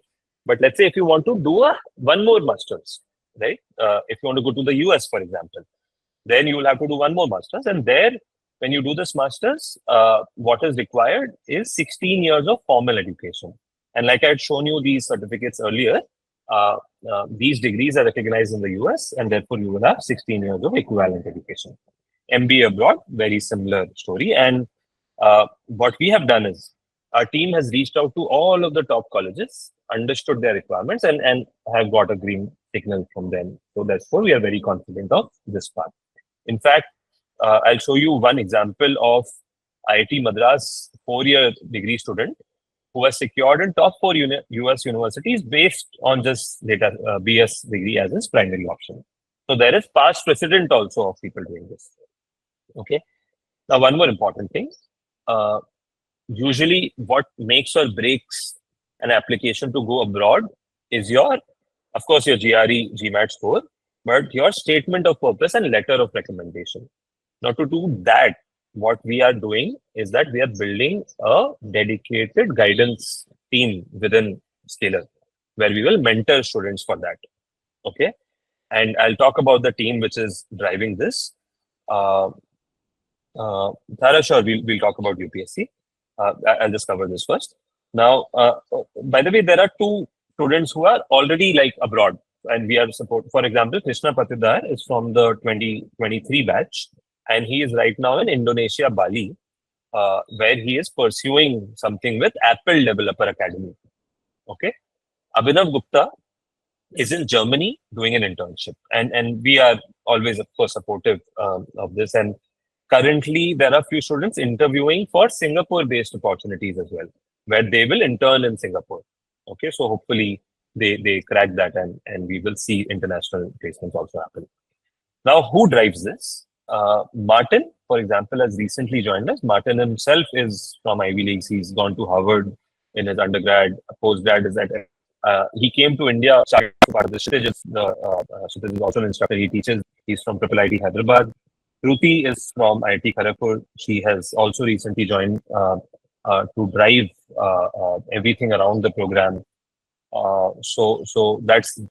But let's say if you want to do one more master's, right? If you want to go to the US, for example, then you will have to do one more master's. And there, when you do this master's, what is required is 16 years of formal education. And like I had shown you these certificates earlier, these degrees are recognized in the US, and therefore you will have 16 years of equivalent education. MBA abroad, very similar story. And what we have done is our team has reached out to all of the top colleges, understood their requirements, and have got a green signal from them. So therefore, we are very confident of this part. In fact, I'll show you one example of IIT Madras 4-year degree student who has secured in top 4 US universities based on just data BS degree as his primary option. So there is past precedent also of people doing this. Okay. Now, one more important thing. Usually what makes or breaks an application to go abroad is of course, your GRE, GMAT score, but your statement of purpose and letter of recommendation. Now, to do that, what we are doing is that we are building a dedicated guidance team within Scalar, where we will mentor students for that. Okay. And I'll talk about the team which is driving this. Thara, sure, we'll talk about UPSC. I'll just cover this first. Now, by the way, there are 2 students who are already like abroad, and we are support. For example, Krishna Patidar is from the 2023 batch, and he is right now in Indonesia, Bali, where he is pursuing something with Apple Developer Academy. Okay. Abhinav Gupta is in Germany doing an internship, and we are always, of course, supportive of this. And currently, there are few students interviewing for Singapore-based opportunities as well, where they will intern in Singapore. Okay, so hopefully they crack that, and we will see international placements also happen. Now, who drives this? Martin, for example, has recently joined us. Martin himself is from Ivy Leagues. He's gone to Harvard in his undergrad. Postgrad is at. He came to India. Started part of the Kshitij is also an instructor. He teaches. He's from IIIT Hyderabad. Ruti is from IIT Kharagpur. She has also recently joined to drive everything around the program. So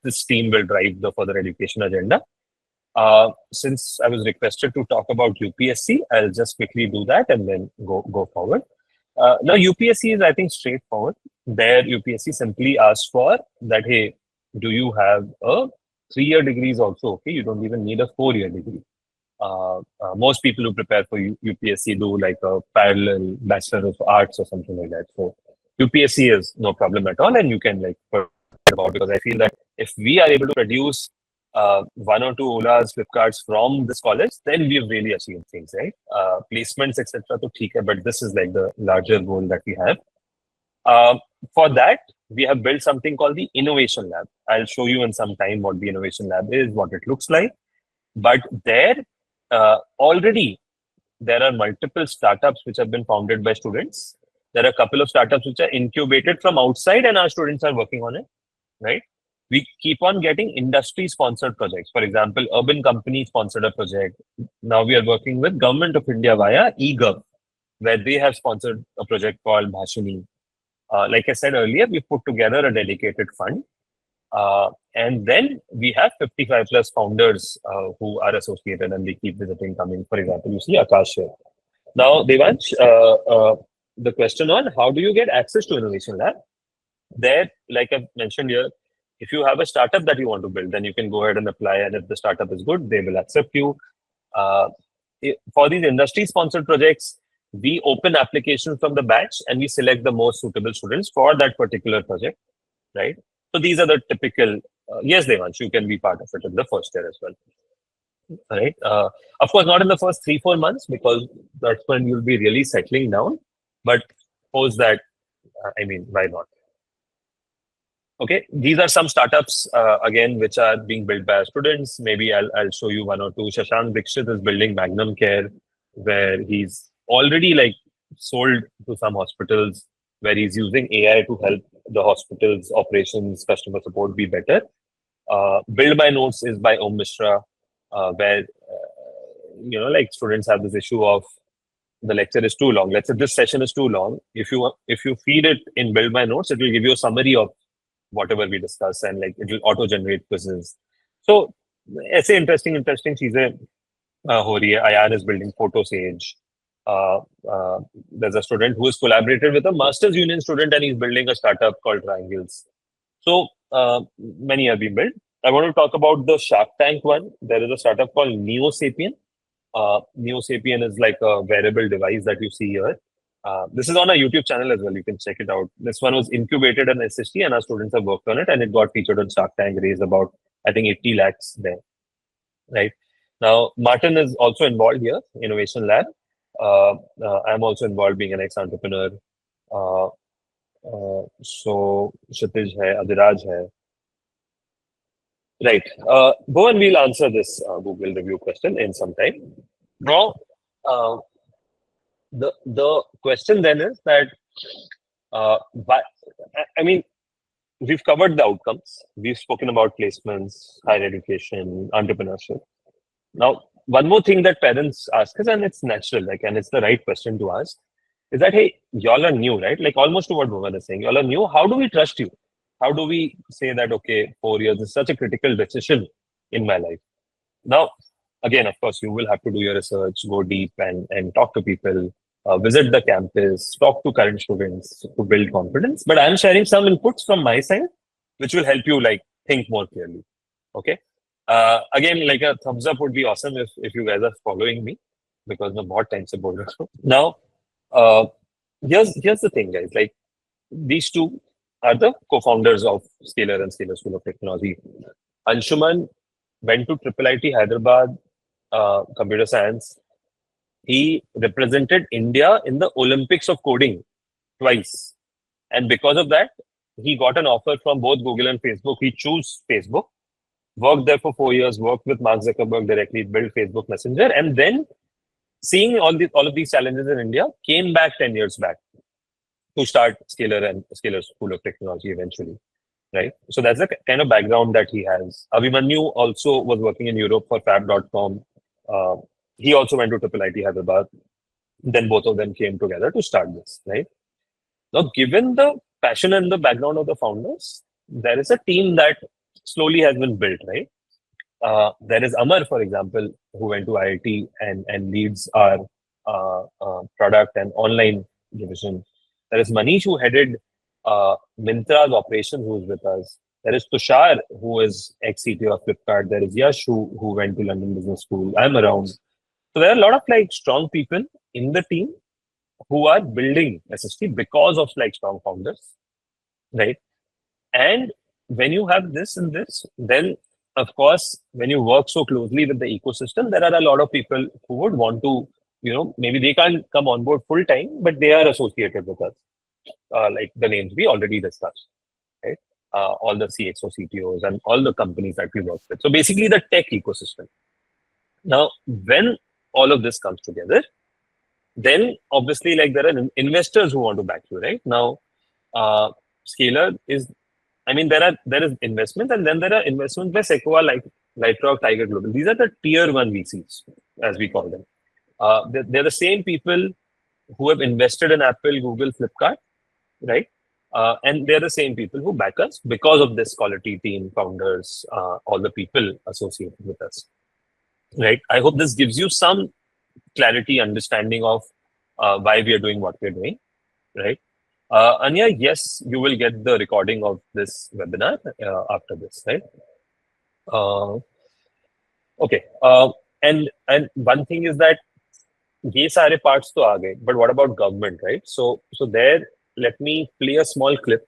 this team will drive the further education agenda. Since I was requested to talk about UPSC, I'll just quickly do that and then go forward. Now, UPSC is, I think, straightforward. There, UPSC simply asks for that, hey, do you have a 3-year degree is also okay. You don't even need a 4-year degree. Most people who prepare for UPSC do like a parallel Bachelor of Arts or something like that. So UPSC is no problem at all, and you can like forget about, because I feel that if we are able to produce 1 or 2 Olas, Flipkarts from this college, then we've really achieved things, right? Placements, etc. to theek hai, but this is like the larger goal that we have. For that, we have built something called the Innovation Lab. I'll show you in some time what the Innovation Lab is, what it looks like. But there, already, there are multiple startups which have been founded by students. There are a couple of startups which are incubated from outside, and our students are working on it, right? We keep on getting industry-sponsored projects. For example, Urban Company sponsored a project. Now we are working with Government of India via eGov, where they have sponsored a project called Bhashini. Like I said earlier, we put together a dedicated fund. And then we have 55 plus founders who are associated, and they keep visiting, coming. For example, you see Akash here. Now, Devansh, the question on how do you get access to Innovation Lab? There, like I mentioned here, if you have a startup that you want to build, then you can go ahead and apply. And if the startup is good, they will accept you. For these industry-sponsored projects, we open applications from the batch and we select the most suitable students for that particular project, right? So these are the typical, yes, Devansh, you can be part of it in the first year as well, right? Of course, not in the first 3-4 months, because that's when you'll be really settling down. But post that, I mean, why not? Okay, these are some startups, again, which are being built by our students. Maybe I'll show you 1 or 2. Shashank Dikshit is building Magnum Care, where he's already like sold to some hospitals, where he's using AI to help the hospital's operations, customer support be better. Build by Notes is by Om Mishra, where, like students have this issue of the lecture is too long. Let's say this session is too long. If you feed it in Build by Notes, it will give you a summary of whatever we discuss, and like it will auto-generate quizzes. So, ऐसे interesting चीजें हो रही है. Ayan is building Photo Sage. There's a student who has collaborated with a Masters Union student, and he's building a startup called Triangles. So many have been built. I want to talk about the Shark Tank one. There is a startup called Neo Sapien. Neo Sapien is like a wearable device that you see here. This is on our YouTube channel as well. You can check it out. This one was incubated in SST, and our students have worked on it, and it got featured on Shark Tank, raised about, I think, 80 lakhs there. Right now, Martin is also involved here, Innovation Lab. I'm also involved, being an ex-entrepreneur. So Kshitij hai, Adiraj hai. Right. Bhuvan, we'll answer this Google review question in some time. Now, the question then is that, I mean, we've covered the outcomes. We've spoken about placements, higher education, entrepreneurship. Now, one more thing that parents ask us, and it's natural, like, and it's the right question to ask, is that, hey, y'all are new, right? Like almost to what Bhuvan is saying, y'all are new. How do we trust you? How do we say that, okay, 4 years is such a critical decision in my life? Now, again, of course, you will have to do your research, go deep and talk to people, visit the campus, talk to current students to build confidence. But I'm sharing some inputs from my side, which will help you like think more clearly. Okay. Again, like a thumbs up would be awesome if you guys are following me, because I'm more time se bol raha hu. Now, here's the thing, guys. Like, these two are the co-founders of Scalar and Scalar School of Technology. Anshuman went to IIIT Hyderabad, computer science. He represented India in the Olympics of coding twice. And because of that, he got an offer from both Google and Facebook. He chose Facebook, worked there for 4 years, worked with Mark Zuckerberg directly, built Facebook Messenger, and then seeing all of these challenges in India, came back 10 years back to start Scalar and Scalar School of Technology eventually, right? So that's the kind of background that he has. Abhimanyu also was working in Europe for Fab.com. He also went to IIIT Hyderabad. Then both of them came together to start this, right? Now, given the passion and the background of the founders, there is a team that slowly has been built, right? There is Amar, for example, who went to IIT and leads our product and online division. There is Manish, who headed Myntra's operations, who's with us. There is Tushar, who is ex-CTO of Flipkart. There is Yash, who went to London Business School. I'm around. So there are a lot of like strong people in the team who are building SST because of like strong founders, right? And when you have this and this, then of course, when you work so closely with the ecosystem, there are a lot of people who would want to, maybe they can't come on board full time, but they are associated with us, like the names we already discussed, right? All the CXO, CTOs, and all the companies that we work with. So basically, the tech ecosystem. Now, when all of this comes together, then obviously, like there are investors who want to back you, right? Now, Scalar is, there is investment, and then there are investments by Sequoia, like Lightrock, Tiger Global. These are the tier 1 VCs, as we call them. They're the same people who have invested in Apple, Google, Flipkart, right? And they're the same people who back us because of this quality team, founders, all the people associated with us, right? I hope this gives you some clarity, understanding of why we are doing what we're doing, right? Anya, yes, you will get the recording of this webinar after this, right? Okay. And one thing is that ye sare parts to aa gaye, but what about government, right? So there, let me play a small clip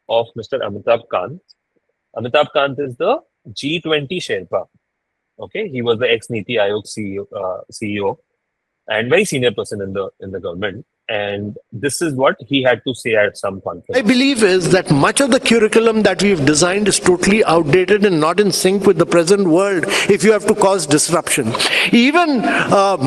of Mr. Amitabh Kant. Amitabh Kant is the G20 Sherpa. Okay, he was the ex-Niti Aayog CEO and very senior person in the government. And this is what he had to say at some conference. I believe is that much of the curriculum that we've designed is totally outdated and not in sync with the present world if you have to cause disruption. Even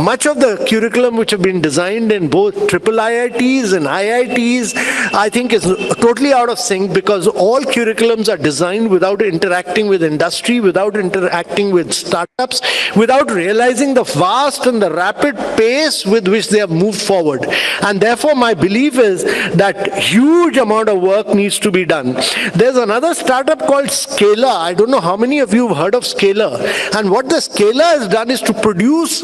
much of the curriculum which have been designed in both triple IITs and IITs, I think is totally out of sync because all curriculums are designed without interacting with industry, without interacting with startups, without realizing the vast and the rapid pace with which they have moved forward. And therefore, my belief is that huge amount of work needs to be done. There's another startup called Scalar. I don't know how many of you have heard of Scalar. And what the Scalar has done is to produce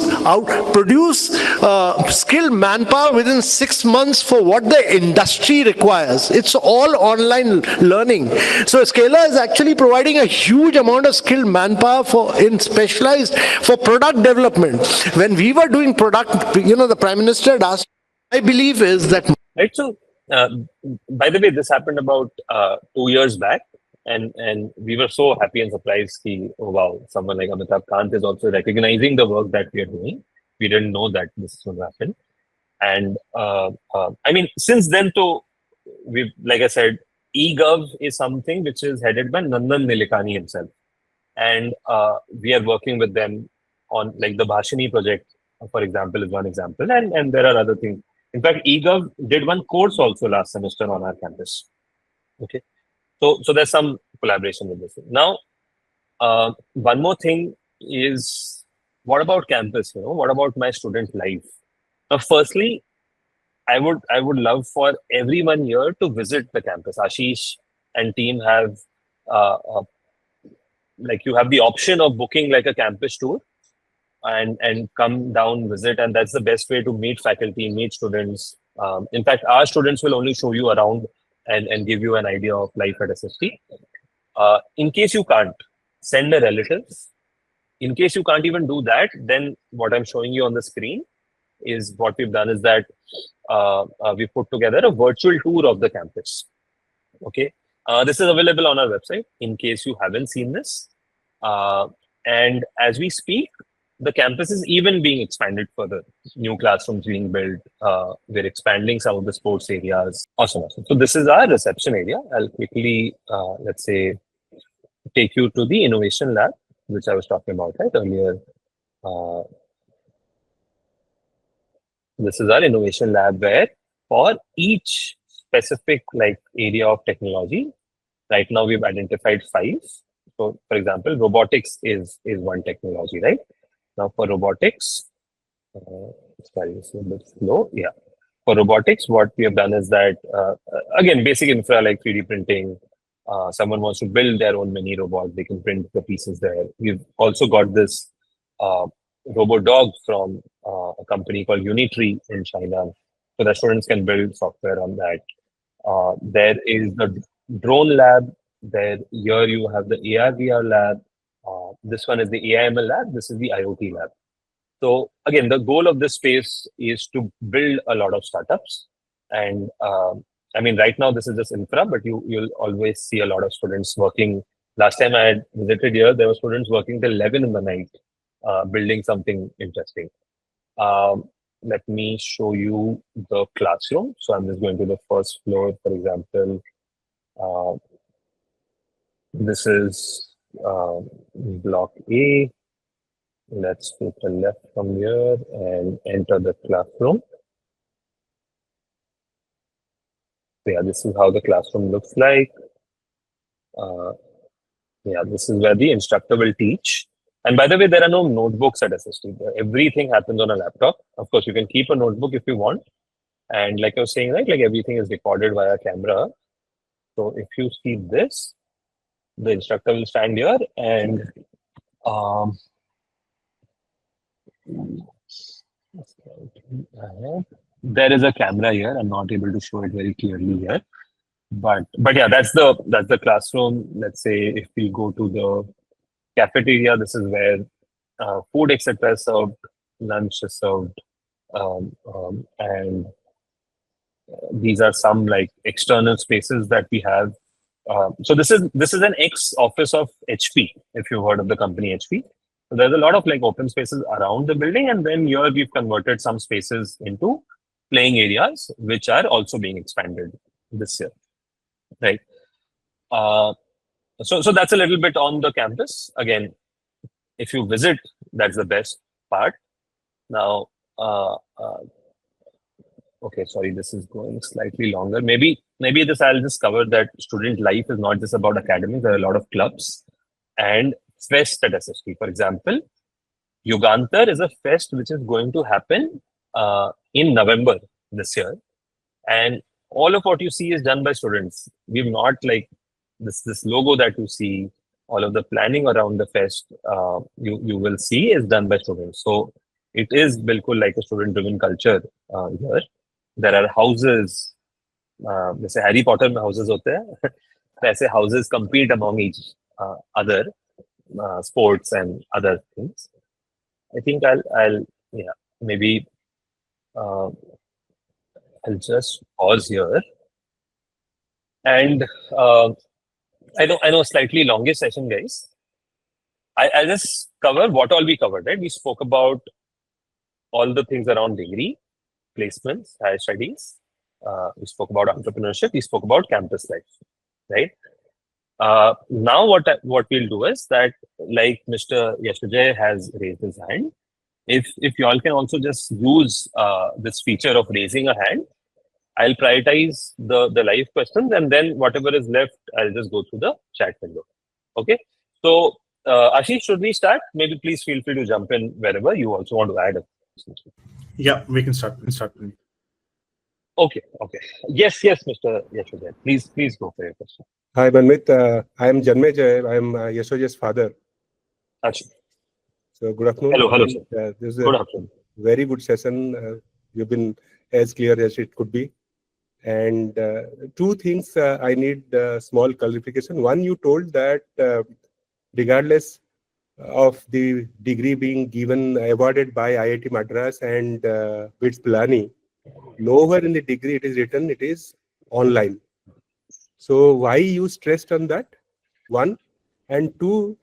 skilled manpower within 6 months for what the industry requires. It's all online learning. So Scalar is actually providing a huge amount of skilled manpower specialized for product development. When we were doing product, the Prime Minister had asked, I believe is that. Right. So, by the way, this happened about 2 years back, and we were so happy and surprised. Oh wow, someone like Amitabh Kant is also recognizing the work that we are doing. We didn't know that this would happen, and since then, like I said, eGov is something which is headed by Nandan Nilekani himself, and we are working with them on like the Bhashini project, for example, is one example, and there are other things. In fact, eGov did one course also last semester on our campus. Okay, so there's some collaboration with this. Now, one more thing is, what about campus? What about my student life? Now, firstly, I would love for everyone here to visit the campus. Ashish and team have you have the option of booking like a campus tour. And come down, visit, and that's the best way to meet faculty, meet students. In fact, our students will only show you around and give you an idea of life at SST. In case you can't, send a relative. In case you can't even do that, then what I'm showing you on the screen is what we've done is that we put together a virtual tour of the campus. Okay, this is available on our website in case you haven't seen this. And as we speak, the campus is even being expanded further. New classrooms being built. We're expanding some of the sports areas. Awesome. So this is our reception area. I'll quickly, let's say, take you to the innovation lab, which I was talking about right earlier. This is our innovation lab where for each specific area of technology, right now we've identified 5. So for example, robotics is one technology, right? Now for robotics, sorry, it's a bit slow. Yeah. For robotics, what we have done is that, again, basic infra like 3D printing. Someone wants to build their own mini robot, they can print the pieces there. We've also got this robot dog from a company called Unitree in China. So the students can build software on that. There is the drone lab There, here you have the AR/VR lab. This one is the AI/ML lab. This is the IoT lab. So again, the goal of this space is to build a lot of startups. And I mean, right now this is just infra, but you'll always see a lot of students working. Last time I had visited here, there were students working till 11 in the night, building something interesting. Let me show you the classroom. So I'm just going to the first floor, for example. This is block A. Let's take a left from here and enter the classroom. So yeah, this is how the classroom looks like. Yeah, this is where the instructor will teach. And by the way, there are no notebooks at SST. Everything happens on a laptop. Of course, you can keep a notebook if you want. And like I was saying, right, like everything is recorded via camera. So if you see this, the instructor will stand here and there is a camera here. I'm not able to show it very clearly here. But yeah, that's the classroom. Let's say if we go to the cafeteria, this is where food, etc. is served, lunch is served, and these are some like external spaces that we have. So this is an ex-office of HP, if you've heard of the company HP. So there's a lot of like open spaces around the building, and then here we've converted some spaces into playing areas, which are also being expanded this year, right? So that's a little bit on the campus. Again, if you visit, that's the best part. Now, okay, sorry, this is going slightly longer. Maybe this I'll just cover that student life is not just about academics. There are a lot of clubs and fest at SST. For example, Yugantar is a fest which is going to happen in November this year, and all of what you see is done by students. We've not like this logo that you see, all of the planning around the fest you will see is done by students. So it is bilkul like a student-driven culture here. There are houses, जैसे Harry Potter में houses होते हैं, वैसे houses compete among each other sports and other things. I think I'll yeah, maybe I'll just pause here. And I know slightly longer session, guys. I'll just cover what all we covered, right? We spoke about all the things around degree, placements, higher studies. We spoke about entrepreneurship. We spoke about campus life, right? Now what we'll do is that, like Mr. Yashujay has raised his hand, if you all can also just use this feature of raising a hand, I'll prioritize the live questions, and then whatever is left, I'll just go through the chat window. Okay. So Ashish, should we start? Maybe please feel free to jump in wherever you also want to add a question. Yeah, we can start. Okay. Yes, Mr. Yashujay. Please go for your question. Hi, Manmit. I am Janmejay. I am Yashojay's father. Achha. So good afternoon. Hello, sir. This is Good a afternoon. very good session. You've been as clear as it could be. And two things I need small clarification. One, you told that regardless of the degree being given, awarded by IIT Madras and BITS Pilani, nowhere in the degree it is written it is online. So why you stressed on that? One. And two,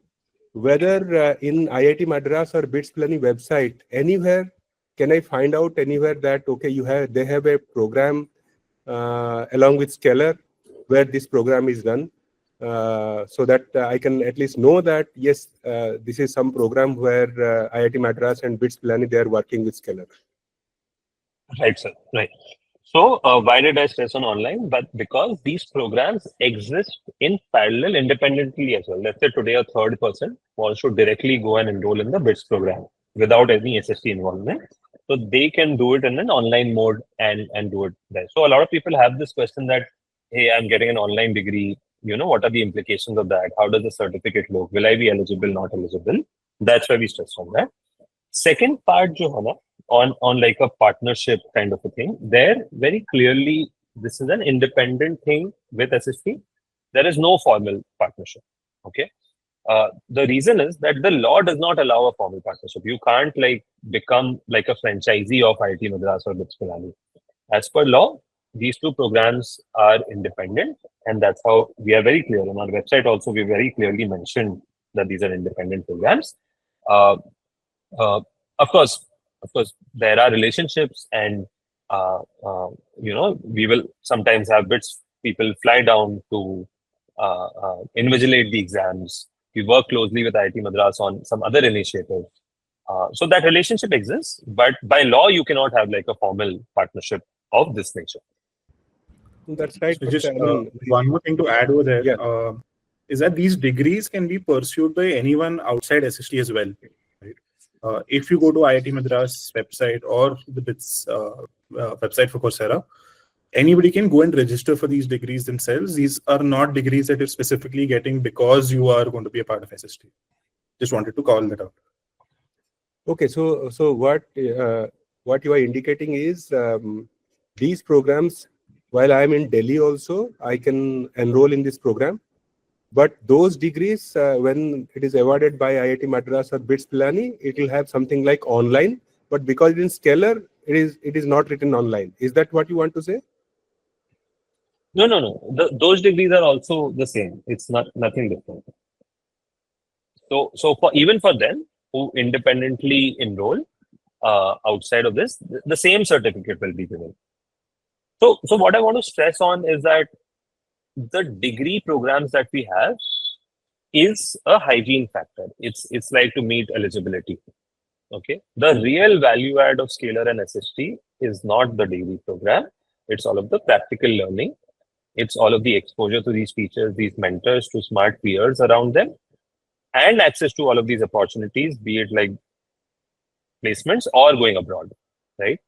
whether in IIT Madras or BITS Pilani website, anywhere, can I find out anywhere that, okay, they have a program along with Scalar where this program is done, so that I can at least know that, yes, this is some program where IIT Madras and BITS Pilani, they are working with Scalar. Right, sir. Right. So why did I stress on online? But because these programs exist in parallel independently as well. Let's say today a third person wants to directly go and enroll in the BITS program without any SST involvement. So they can do it in an online mode and do it there. So a lot of people have this question that, hey, I'm getting an online degree. What are the implications of that? How does the certificate look? Will I be eligible, not eligible? That's why we stress on that. Second part, jo on like a partnership kind of a thing, there very clearly, this is an independent thing with SST. there is no formal partnership. Okay. The reason is that the law does not allow a formal partnership. You can't like become like a franchisee of IIT Madras or BITS Pilani. As per law, these two programs are independent, and that's how we are very clear. On our website also, we very clearly mentioned that these are independent programs. Uh, of course, there are relationships, and we will sometimes have BITS people fly down to invigilate the exams. We work closely with IIT Madras on some other initiatives. So that relationship exists, but by law, you cannot have like a formal partnership of this nature. That's right. So just one more thing to add over there is that these degrees can be pursued by anyone outside SST as well. Right? If you go to IIT Madras website or the BITS website for Coursera, anybody can go and register for these degrees themselves. These are not degrees that you're specifically getting because you are going to be a part of SST. Just wanted to call that out. Okay, so what you are indicating is these programs, while I'm in Delhi also, I can enroll in this program. But those degrees, when it is awarded by IIT Madras or BITS Pilani, it will have something like online. But because it is scalar, it is not written online. Is that what you want to say? No. Those degrees are also the same. It's nothing different. So even for them who independently enroll outside of this, the same certificate will be given. So what I want to stress on is that the degree programs that we have is a hygiene factor. It's like to meet eligibility. Okay. The real value add of Scalar and SST is not the degree program. It's all of the practical learning. It's all of the exposure to these teachers, these mentors, to smart peers around them, and access to all of these opportunities, be it like placements or going abroad, right?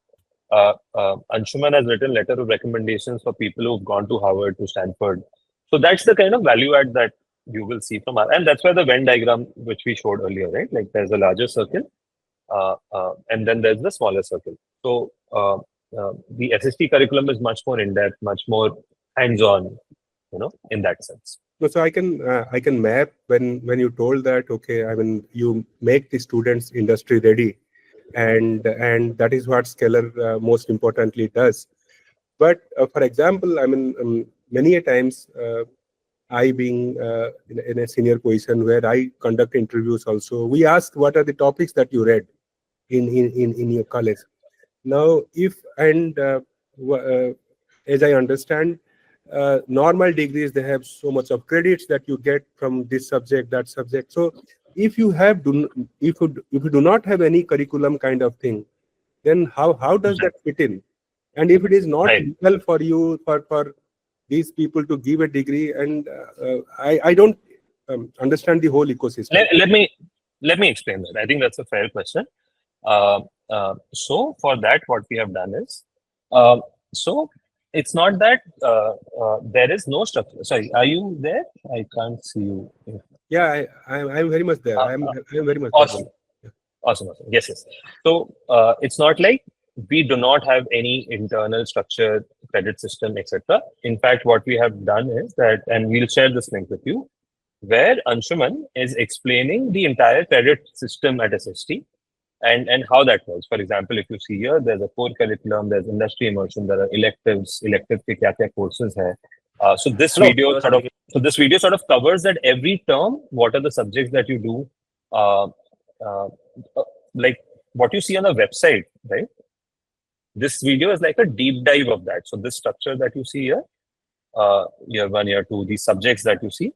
Anshuman has written letter of recommendations for people who've gone to Harvard, to Stanford. So that's the kind of value add that you will see from our, and that's why the Venn diagram which we showed earlier, right? Like there's a larger circle, and then there's the smaller circle. So the SST curriculum is much more in depth, much more hands-on, in that sense. So I can map when you told that, okay, I mean, you make the students industry ready, and that is what Scalar most importantly does. But for example, I mean, many a times I being in a senior position where I conduct interviews also, we ask what are the topics that you read in your college. Now, as I understand, normal degrees, they have so much of credits that you get from this subject, that subject. So if you do not have any curriculum kind of thing, then how does that fit in? And if it is not legal for you, for these people to give a degree, and I don't understand the whole ecosystem. Let me explain that. I think that's a fair question. So for that, what we have done is, so it's not that there is no structure. Sorry, are you there? I can't see you. Yeah, I'm very much there. I'm very much awesome. there. Awesome. Yes. So it's not like we do not have any internal structure, credit system, etc. In fact, what we have done is that, and we'll share this link with you, where Anshuman is explaining the entire credit system at SST and how that works. For example, if you see here, there's a core curriculum, there's industry immersion, there are electives ke kya courses hai. So this video sort of covers that every term, what are the subjects that you do, like what you see on the website, right? This video is like a deep dive of that. So this structure that you see here, year 1, year 2, these subjects that you see,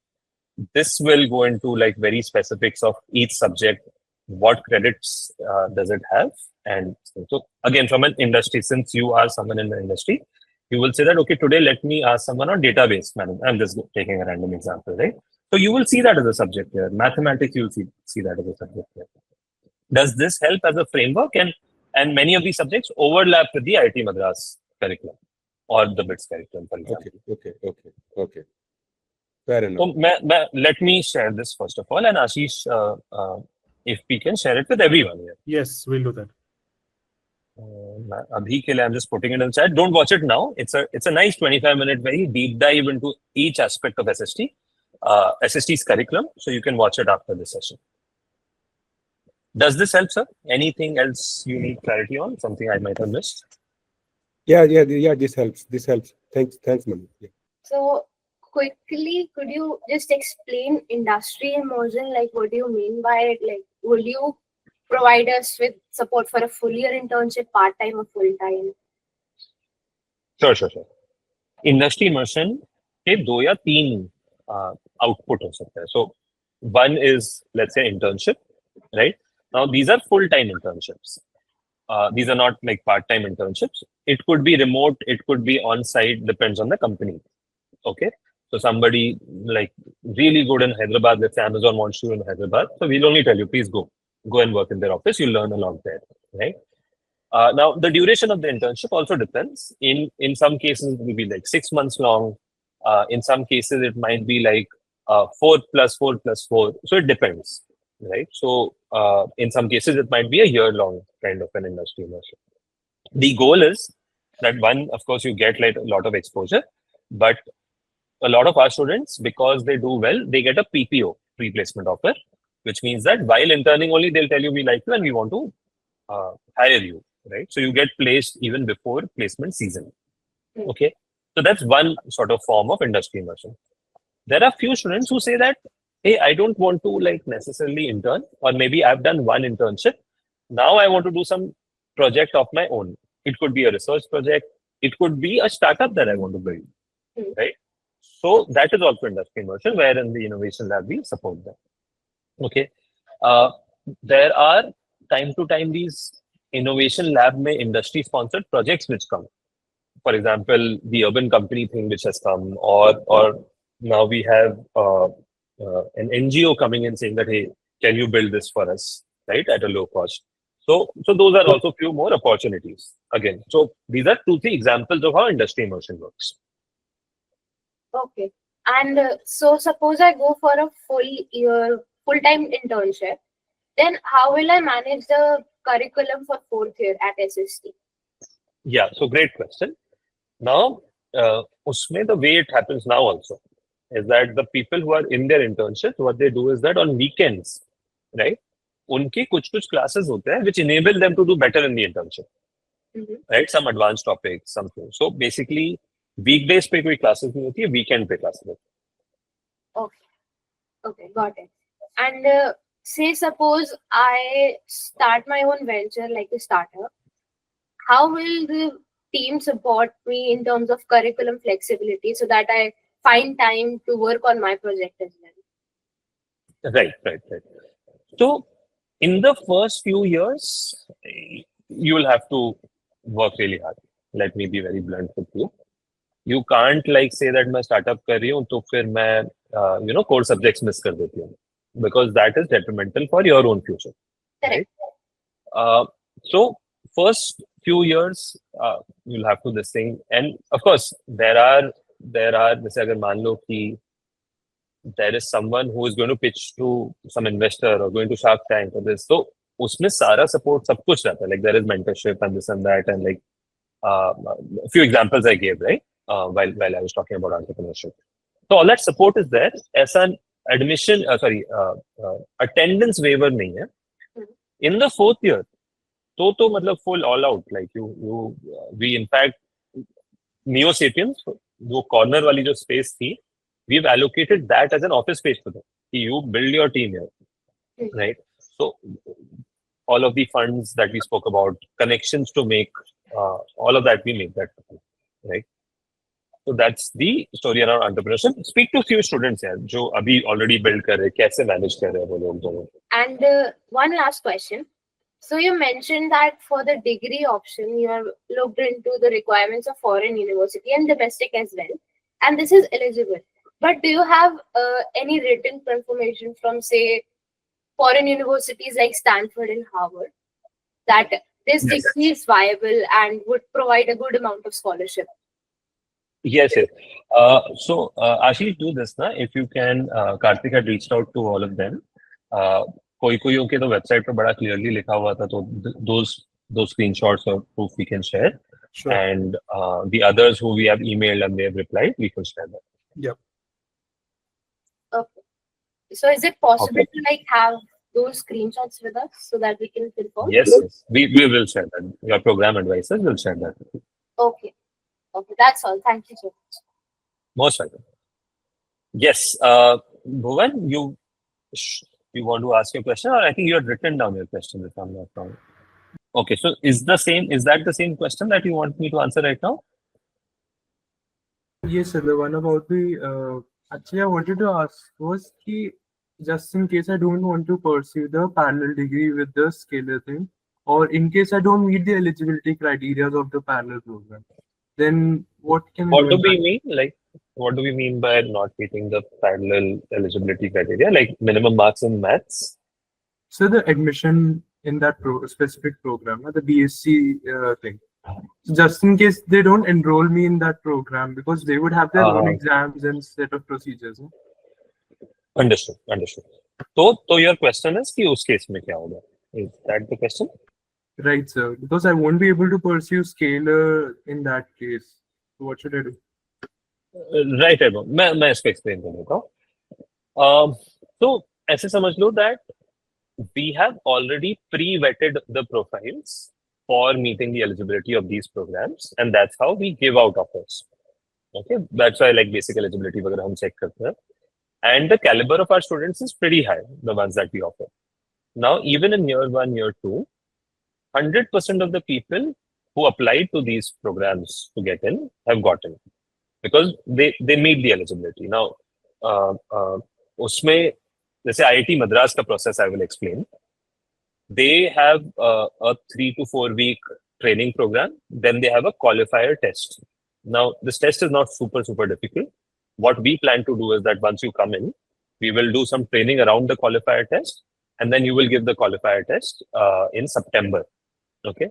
this will go into like very specifics of each subject, what credits does it have. And so again, from an industry, since you are someone in the industry, you will say that, okay, today let me ask someone on database management. I'm just taking a random example, right? So you will see that as a subject here. Mathematics, you'll see that as a subject here. Does this help as a framework? And many of these subjects overlap with the IIT Madras curriculum or the BITS curriculum, for example. Okay. Fair enough. So let me share this first of all, and Ashish, if we can share it with everyone here. Yes, we'll do that. Abhi ke liye, I'm just putting it in the chat. Don't watch it now. It's a nice 25-minute, very deep dive into each aspect of SST, SST's curriculum. So you can watch it after this session. Does this help, sir? Anything else you need clarity on? Something I might have missed? Yeah. This helps. Thanks, Manu. Yeah. So quickly, could you just explain industry immersion? Like, what do you mean by it? Like, will you provide us with support for a full year internship, part-time or full-time? Sure. Industry immersion के 2 या 3 output हो सकता है. So one is, let's say, internship, right? Now these are full-time internships. These are not like part-time internships. It could be remote, it could be on-site, depends on the company. Okay. So somebody like really good in Hyderabad, let's say Amazon wants you in Hyderabad. So we'll only tell you, please go and work in their office. You'll learn a lot there, right? Now the duration of the internship also depends. In some cases, it will be like 6 months long. In some cases, it might be like 4 + 4 + 4. So it depends, right? So in some cases, it might be a year-long kind of an industry immersion. The goal is that one, of course, you get like a lot of exposure, but a lot of our students, because they do well, they get a PPO, pre-placement offer, which means that while interning only, they'll tell you we like you and we want to hire you, right? So you get placed even before placement season. Okay, so that's one sort of form of industry immersion. There are few students who say that, hey, I don't want to like necessarily intern, or maybe I've done one internship. Now I want to do some project of my own. It could be a research project. It could be a startup that I want to build, right? So that is also industry immersion, where in the innovation lab we support them. Okay, there are time to time these innovation lab में industry sponsored projects which come. For example, the urban company thing which has come, or now we have an NGO coming in saying that, hey, can you build this for us, right, at a low cost? So those are also few more opportunities again. So these are 2-3 examples of how industry immersion works. Okay. And so suppose I go for a full-time internship, then how will I manage the curriculum for 4th year at SST? Yeah, so great question. Now, usme the way it happens now also is that the people who are in their internships, what they do is that on weekends, right, उनके कुछ classes होते हैं which enable them to do better in the internship, right? Some advanced topics, something. So basically, weekdays पे कोई classes नहीं होती है, weekend पे classes होती है. Okay, got it. And say suppose I start my own venture like a startup, how will the team support me in terms of curriculum flexibility so that I find time to work on my project as well? Right. So in the first few years, you will have to work really hard. Let me be very blunt with you. You can't like say that मैं startup कर रही हूँ तो फिर मैं core subjects miss कर देती हूँ, because that is detrimental for your own future. Right? So first few years you'll have to this thing, and of course there are जैसे अगर मान लो कि there is someone who is going to pitch to some investor or going to Shark Tank or this, so उसमें सारा support सब कुछ रहता है, like there is mentorship and this and that, and like a few examples I gave, right, while I was talking about entrepreneurship. So all that support is there. ऐसा admission attendance waiver नहीं है. In the 4th year तो मतलब full all out, like we in fact Neo Sapiens, वो corner वाली जो space थी, we've allocated that as an office space for them. You build your team here, right? So all of the funds that we spoke about, connections to make, all of that, we make that happen, right? So that's the story around entrepreneurship. Speak to few students here, जो अभी already build कर रहे, कैसे manage कर रहे वो लोग दोनों. And one last question. So you mentioned that for the degree option, you have looked into the requirements of foreign university and domestic as well, and this is eligible. But do you have any written confirmation from, say, foreign universities like Stanford and Harvard that this degree is viable and would provide a good amount of scholarship? Yes. So Ashish, do this na. If you can, Karthik had reached out to all of them. कोई उनके तो website पर बड़ा clearly लिखा हुआ था, तो those those screenshots or proof we can share. Sure. And the others who we have emailed and they have replied, we can share that. Yep. Okay. So is it possible Okay. to like have those screenshots with us so that we can confirm? Yes, yes. We will share that. Your program advisors will share that. Okay. Okay, that's all. Thank you so much. Most welcome. Yes, Bhuvan, you want to ask your question, or I think you had written down your question if I'm not wrong. Okay, so is that the same question that you want me to answer right now? Yes, sir. The one about the actually I wanted to ask was just in case I don't want to pursue the parallel degree with the scalar thing, or in case I don't meet the eligibility criteria of the parallel program, then what can I What do? do we mean? Like, what do we mean by not meeting the parallel eligibility criteria? Like minimum marks in maths? So the admission in that specific program, the BSc thing. So just in case they don't enroll me in that program, because they would have their own exams and set of procedures. No? Understood. So your question is कि उस case में क्या होगा? Is that the question? Right, sir. Because I won't be able to pursue scalar in that case. So what should I do? Right, मैं इसको explain कर देता हूँ. So ऐसे समझ लो that we have already pre-vetted the profiles for meeting the eligibility of these programs, and that's how we give out offers. Okay, that's why like basic eligibility वगैरह हम check करते हैं. And the caliber of our students is pretty high, the ones that we offer. Now, even in year 1, year 2, 100% of the people who applied to these programs to get in have gotten, because they meet the eligibility. Now, उसमें जैसे IIT Madras का process I will explain. They have a 3 to 4 week training program. Then they have a qualifier test. Now, this test is not super difficult. What we plan to do is that once you come in, we will do some training around the qualifier test, and then you will give the qualifier test in September. Okay.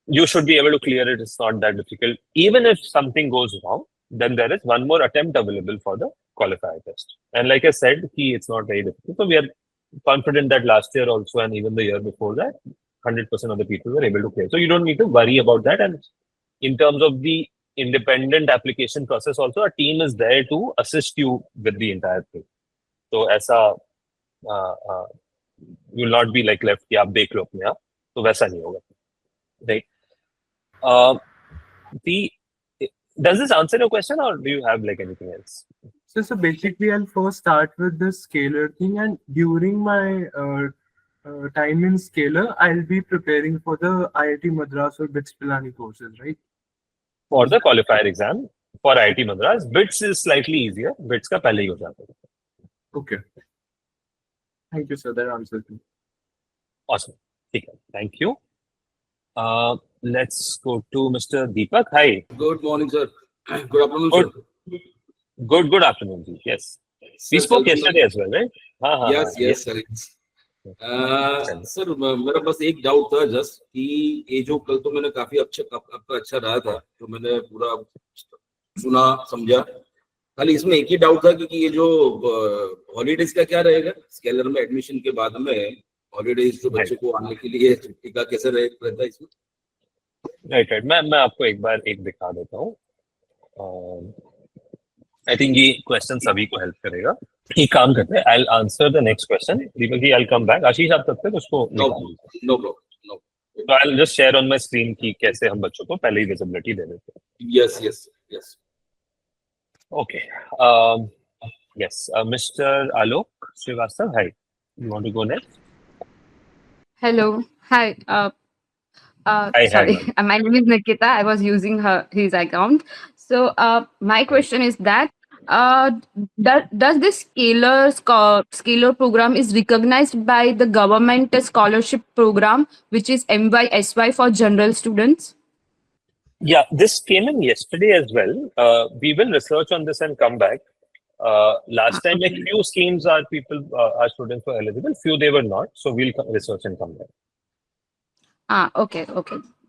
You should be able to clear it. It's not that difficult. Even if something goes wrong, then there is one more attempt available for the qualifier test. And like I said, it's not very difficult. So we are confident that last year also, and even the year before that, 100% of the people were able to clear. So you don't need to worry about that. And in terms of the independent application process also, a team is there to assist you with the entire thing. So ऐसा you will not be like left कि आप देख लो अपने आप, तो वैसा नहीं होगा, right? Does this answer your question, or do you have like anything else? So basically, I'll first start with the scalar thing, and during my time in scalar, I'll be preparing for the IIT Madras or BITS Pilani courses, right? For the qualifier exam for IIT Madras, BITS is slightly easier. BITS का पहले ही हो जाता है. Okay. Thank you, sir. That answers me. Awesome. Thank you. Let's go to Mr. Deepak. Hi. Good morning, sir. Good afternoon, sir. Good afternoon, ji. Yes. We spoke yesterday as well, right? Yes, sir. Sir मेरा बस एक doubt था just कि ये जो कल तो मैंने काफी आपका अच्छा रहा था, तो मैंने पूरा सुना समझा. खाली इसमें एक ही डाउट था कि ये जो हॉलीडेज का क्या रहेगा स्केलर में एडमिशन के बाद में, हॉलीडेज जो बच्चों को आने के लिए छुट्टी का कैसे रहता है इसमें? राइट. मैं आपको एक बार दिखा देता हूँ. आई थिंक ये क्वेश्चन सभी को हेल्प करेगा. एक काम करते हैं, I'll answer the next question. Deepak ji, I'll come back. आशीष, आप तब तक उसको No problem. So I'll just share on my screen कि कैसे हम बच्चों को पहले ही विजिबिलिटी दे देते हैं. Yes. Okay. Yes. Mr. Alok Srivastav, hi. You want to go next? Hello. Hi. Sorry. My name is Nikita. I was using his account. So my question is that does this scalar program is recognized by the government scholarship program, which is MYSY for general students? Yeah, this came in yesterday as well. We will research on this and come back. Last time, like few schemes our students were eligible, few they were not. So we'll research and come back. Okay.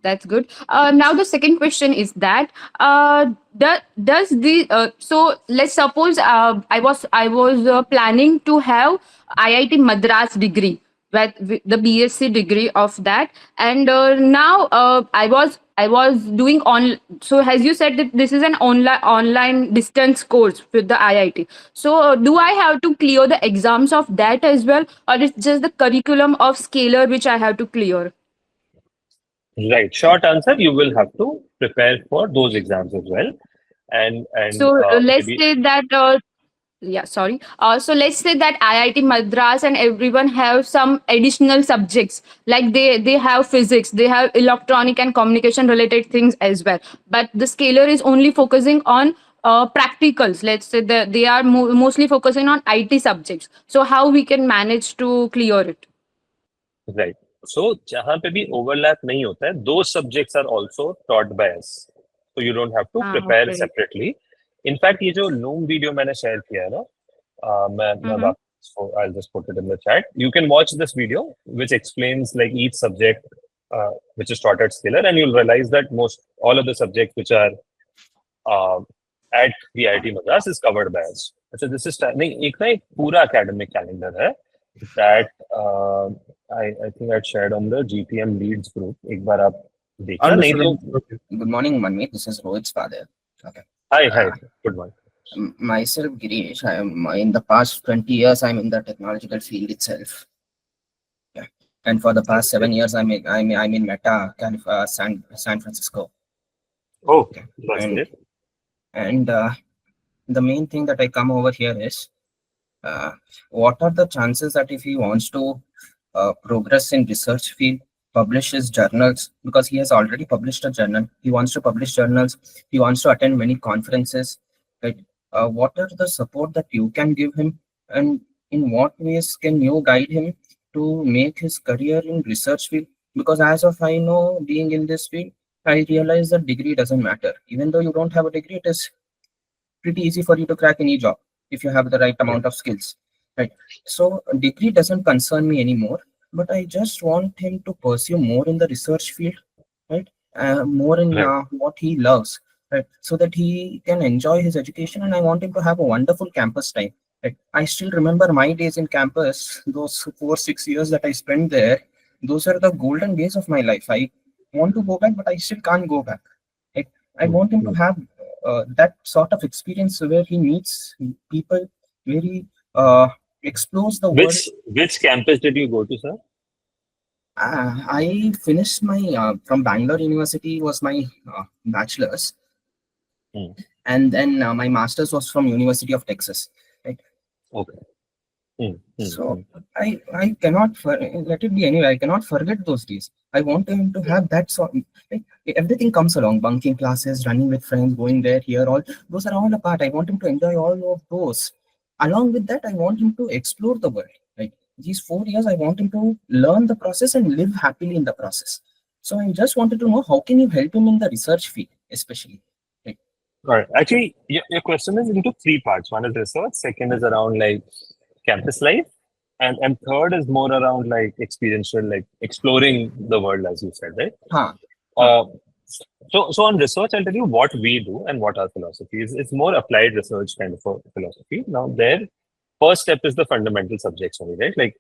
That's good. Now the second question is that does the so let's suppose I was planning to have IIT Madras degree with the BSc degree of that. And now I was doing on. So as you said that this is an online distance course with the IIT. So do I have to clear the exams of that as well, or it's just the curriculum of Scalar which I have to clear? Right. Short answer, you will have to prepare for those exams as well. And So let's maybe say that yeah, sorry. So let's say that IIT Madras and everyone have some additional subjects, like they have physics, they have electronic and communication related things as well. But the Scalar is only focusing on practicals. Let's say that they are mostly focusing on IT subjects. So how we can manage to clear it? right. So जहाँ पे भी overlap नहीं होता है, those subjects are also taught by us. So you don't have to prepare Okay. separately. In fact, ये जो Loom video मैंने share किया है ना, मैं I'll just put it in the chat. You can watch this video, which explains like each subject which is taught at Scalar, and you'll realize that all of the subjects which are at the IIT Madras is covered by us. So this is एक पूरा academic calendar है that I think I shared on the GPM leads group. एक बार आप देखिए नहीं तो. Good morning, Manmeet. This is Rohit's father. Okay. Hi. Good morning. Myself, Girish. I am in the past 20 years. I'm in the technological field itself. Yeah. And for the past 7 years, I'm in Meta, San Francisco. Oh, okay. That's great. And the main thing that I come over here is, what are the chances that if he wants to progress in research field, publish his journals, because he has already published a journal, he wants to publish journals, he wants to attend many conferences, right? What are the support that you can give him, and in what ways can you guide him to make his career in research field? Because as of I know, being in this field, I realize that degree doesn't matter. Even though you don't have a degree, it is pretty easy for you to crack any job if you have the right amount of skills, right? So degree doesn't concern me anymore, but I just want him to pursue more in the research field, right? More in what he loves, right? So that he can enjoy his education, and I want him to have a wonderful campus time. Right? I still remember my days in campus, those 4-6 years that I spent there. Those are the golden days of my life. I want to go back, but I still can't go back. Right? I want him to have that sort of experience where he meets people, where he explores the world. Which campus did you go to, sir? I finished my from Bangalore University was my bachelor's, and then my master's was from University of Texas. Right? Okay. So I cannot let it be anyway. I cannot forget those days. I want him to have that sort. Everything comes along: bunking classes, running with friends, going there, here. All those are all a part. I want him to enjoy all of those. Along with that, I want him to explore the world. Right? These 4 years, I want him to learn the process and live happily in the process. So I just wanted to know, how can you help him in the research field, especially? Right? All right. Actually, your question is into 3 parts. One is research. Second is around like campus life, and third is more around like experiential, like exploring the world, as you said, right? So on research, I'll tell you what we do and what our philosophy is. It's more applied research kind of a philosophy. Now, their first step is the fundamental subjects only, right? Like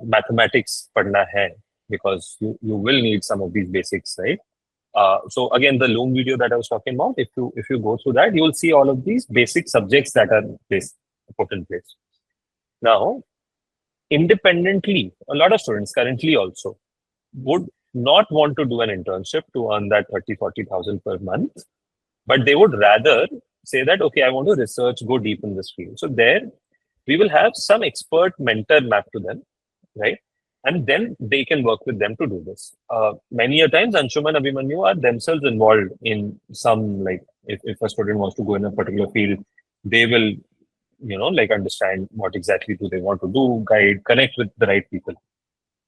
mathematics padna hai, because you will need some of these basics, right? So again, the Loom video that I was talking about, if you go through that, you will see all of these basic subjects that are put in place. Now, independently, a lot of students currently also would not want to do an internship to earn that 30,000-40,000 per month, but they would rather say that, okay, I want to research, go deep in this field. So there, we will have some expert mentor map to them, right? And then they can work with them to do this. Many a times, Anshuman, Abhimanyu are themselves involved in some, like, if a student wants to go in a particular field, they will, like understand what exactly do they want to do, guide, connect with the right people.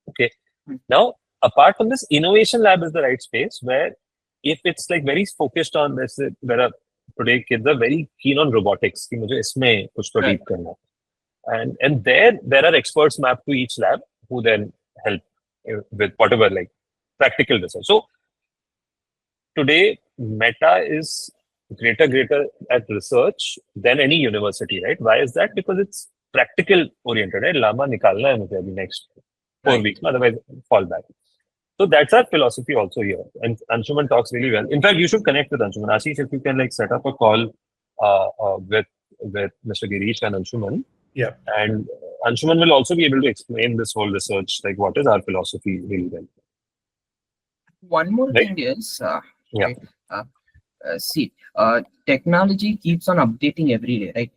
Okay. Now, apart from this, innovation lab is the right space where if it's like very focused on this, today kids are very keen on robotics. Ki mujhe isme kuch to deep karna. And there are experts mapped to each lab who then help with whatever like practical research. So today, Meta is greater at research than any university, right? Why is that? Because it's practical oriented, right? Llama nikalna hai mujhe abhi next 4 weeks, otherwise fall back. So that's our philosophy also here. And Anshuman talks really well. In fact, you should connect with Anshuman. Ashish, if you can like set up a call with Mr. Girish and Anshuman. Yeah. And Anshuman will also be able to explain this whole research, like what is our philosophy really well. One more Right? thing is, Yeah. technology keeps on updating every day, right?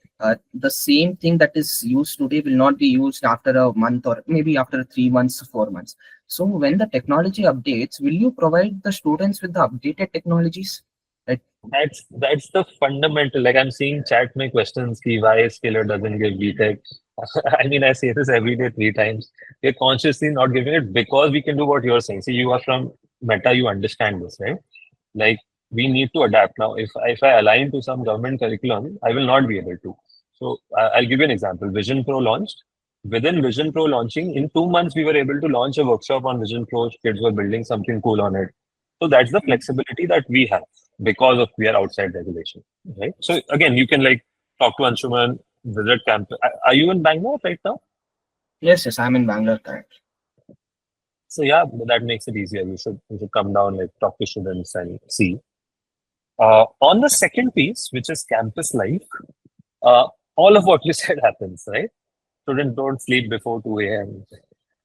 The same thing that is used today will not be used after a month or maybe after 3 months, 4 months. So when the technology updates, will you provide the students with the updated technologies? Right? That's the fundamental. Like I'm seeing chat my questions, ki why Scalar doesn't give BTech. I mean, I say this every day 3 times. We're consciously not giving it because we can do what you're saying. See, you are from Meta, you understand this, right? Like we need to adapt now. If I align to some government curriculum, I will not be able to. So I'll give you an example. Vision Pro launched. Within Vision Pro launching, in 2 months, we were able to launch a workshop on Vision Pro. Kids were building something cool on it. So that's the flexibility that we have because of we are outside regulation, right? So again, you can like talk to Anshuman, visit campus. Are you in Bangalore right now? Yes, I'm in Bangalore currently. So yeah, that makes it easier. You should come down, like talk to students and see. On the second piece, which is campus life, all of what you said happens, right? Students don't sleep before 2 a.m.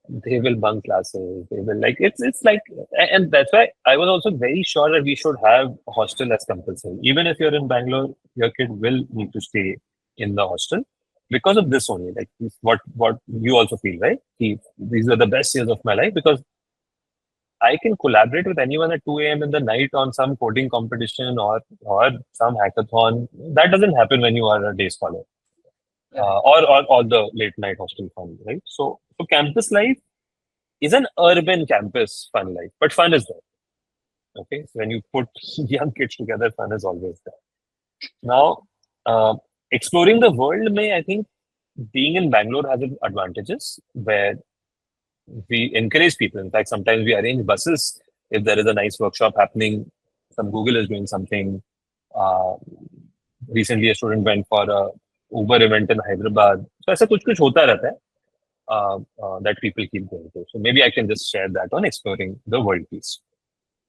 They will bunk classes. They will like it's like, and that's why I was also very sure that we should have a hostel as compulsory. Even if you're in Bangalore, your kid will need to stay in the hostel because of this only. Like what you also feel, right? These are the best years of my life because I can collaborate with anyone at 2 a.m. in the night on some coding competition or some hackathon. That doesn't happen when you are a day scholar. Or the late night hostel fun, right? So campus life is an urban campus fun life, but fun is there. Okay, so when you put young kids together, fun is always there. Now, exploring the world may, I think, being in Bangalore has its advantages where we encourage people. In fact, sometimes we arrange buses if there is a nice workshop happening. Some Google is doing something. Recently, a student went for a Uber event in Hyderabad. So ऐसा कुछ होता रहता है that people keep going to. So maybe I can just share that on exploring the world piece.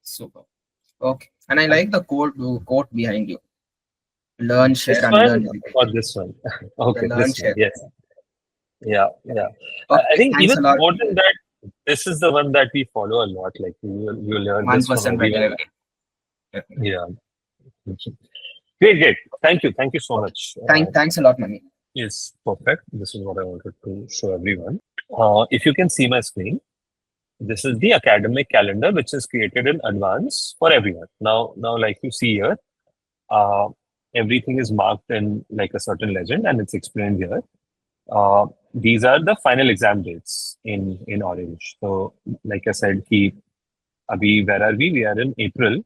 Super. Okay. And I like the quote behind you. Learn, share, This and one learn. or this one? Okay, Learn, this share. one. Yes. Yeah. Okay, I think thanks even a lot. more than that, this is the one that we follow a lot. Like you learn this from 1% everyone. regularly. Yeah. Great. Thank you so much. Thanks a lot, Mani. Yes, perfect. This is what I wanted to show everyone. If you can see my screen, this is the academic calendar, which is created in advance for everyone. Now, like you see here, everything is marked in like a certain legend, and it's explained here. These are the final exam dates in orange. So, like I said, where are we? We are in April,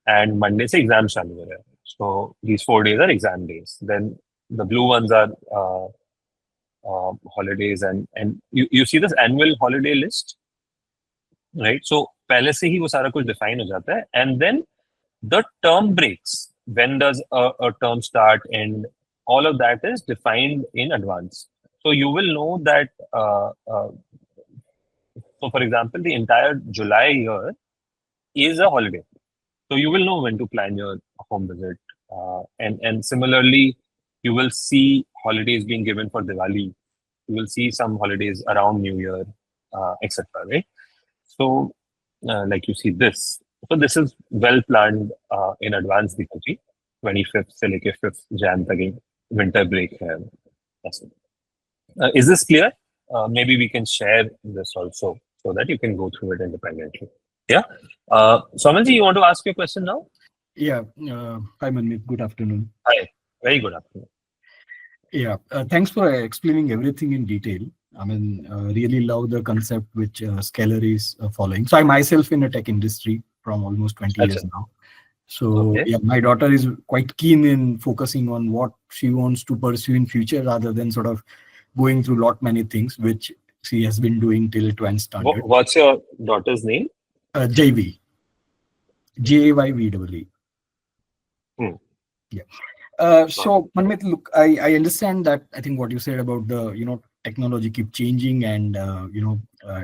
and Monday se exam chalu ho raha hai. So these 4 days are exam days. Then the blue ones are holidays, and you see this annual holiday list, right? So पहले से ही वो सारा कुछ define हो जाता है, and then the term breaks. When does a term start, and all of that is defined in advance. So you will know that. So for example, the entire July year is a holiday. So you will know when to plan your home visit. And similarly, you will see holidays being given for Diwali. You will see some holidays around New Year, etc. Right? So, like you see this. So this is well planned in advance. The 25th से लेके 5th Jan तक winter break है. Is this clear? Maybe we can share this also so that you can go through it independently. Yeah. Somanji, you want to ask your question now? Yeah. Hi, Manmeet. Good afternoon. Hi. Very good afternoon. Yeah. Thanks for explaining everything in detail. I mean, really love the concept which Scalar is following. So I myself in a tech industry from almost 20 years now. So yeah, my daughter is quite keen in focusing on what she wants to pursue in future rather than sort of going through many things, which she has been doing till 12th standard. What's your daughter's name? JV. JAYVEE. Yeah. So Manmeet, look, I understand that. I think what you said about the technology keep changing, and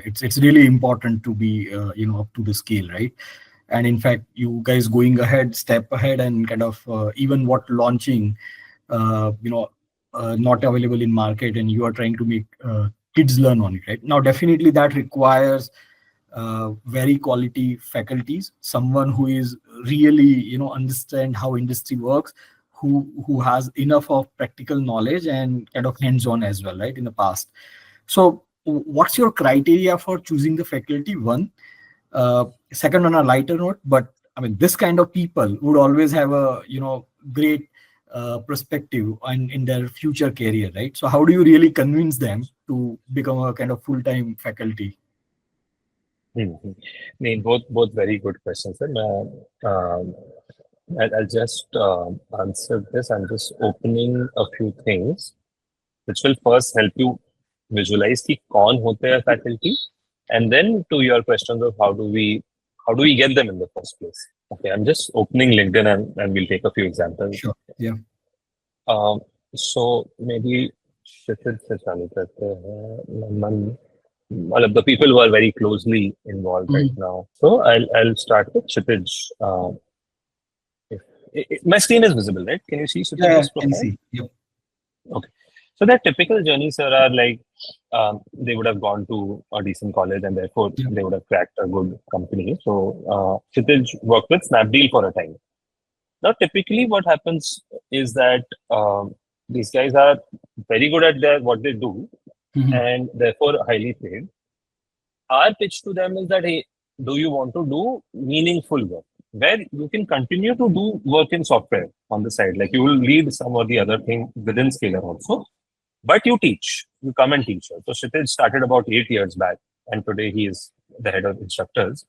it's really important to be up to the scale, right? And in fact, you guys going ahead, step ahead, and kind of even what launching, not available in market, and you are trying to make kids learn on it, right? Now, definitely that requires very quality faculties, someone who is really understand how industry works, who has enough of practical knowledge and kind of hands-on as well, right, in the past. So what's your criteria for choosing the faculty? One, second, on a lighter note, but I mean, this kind of people would always have a great perspective in their future career, right? So how do you really convince them to become a kind of full-time faculty? Both very good questions. I'll just answer this. I'm just opening a few things, which will first help you visualize ki kaun hote hai faculty, and then to your questions of how do we get them in the first place. Okay, I'm just opening LinkedIn and we'll take a few examples. Sure. Yeah. So maybe Kshitij se chalu karte hain. All of the people who are very closely involved right now. So I'll start with Kshitij. My screen is visible, right? Can you see Kshitij's Yeah, profile? can see. Yep. Okay. So their typical journeys, sir, are like they would have gone to a decent college and therefore they would have cracked a good company. So Kshitij worked with Snapdeal for a time. Now, typically what happens is that these guys are very good at what they do and therefore highly paid. Our pitch to them is that, hey, do you want to do meaningful work where you can continue to do work in software on the side? Like you will lead some or the other thing within Scalar also, but you teach, you come and teach. So Kshitij started about 8 years back and today he is the head of instructors.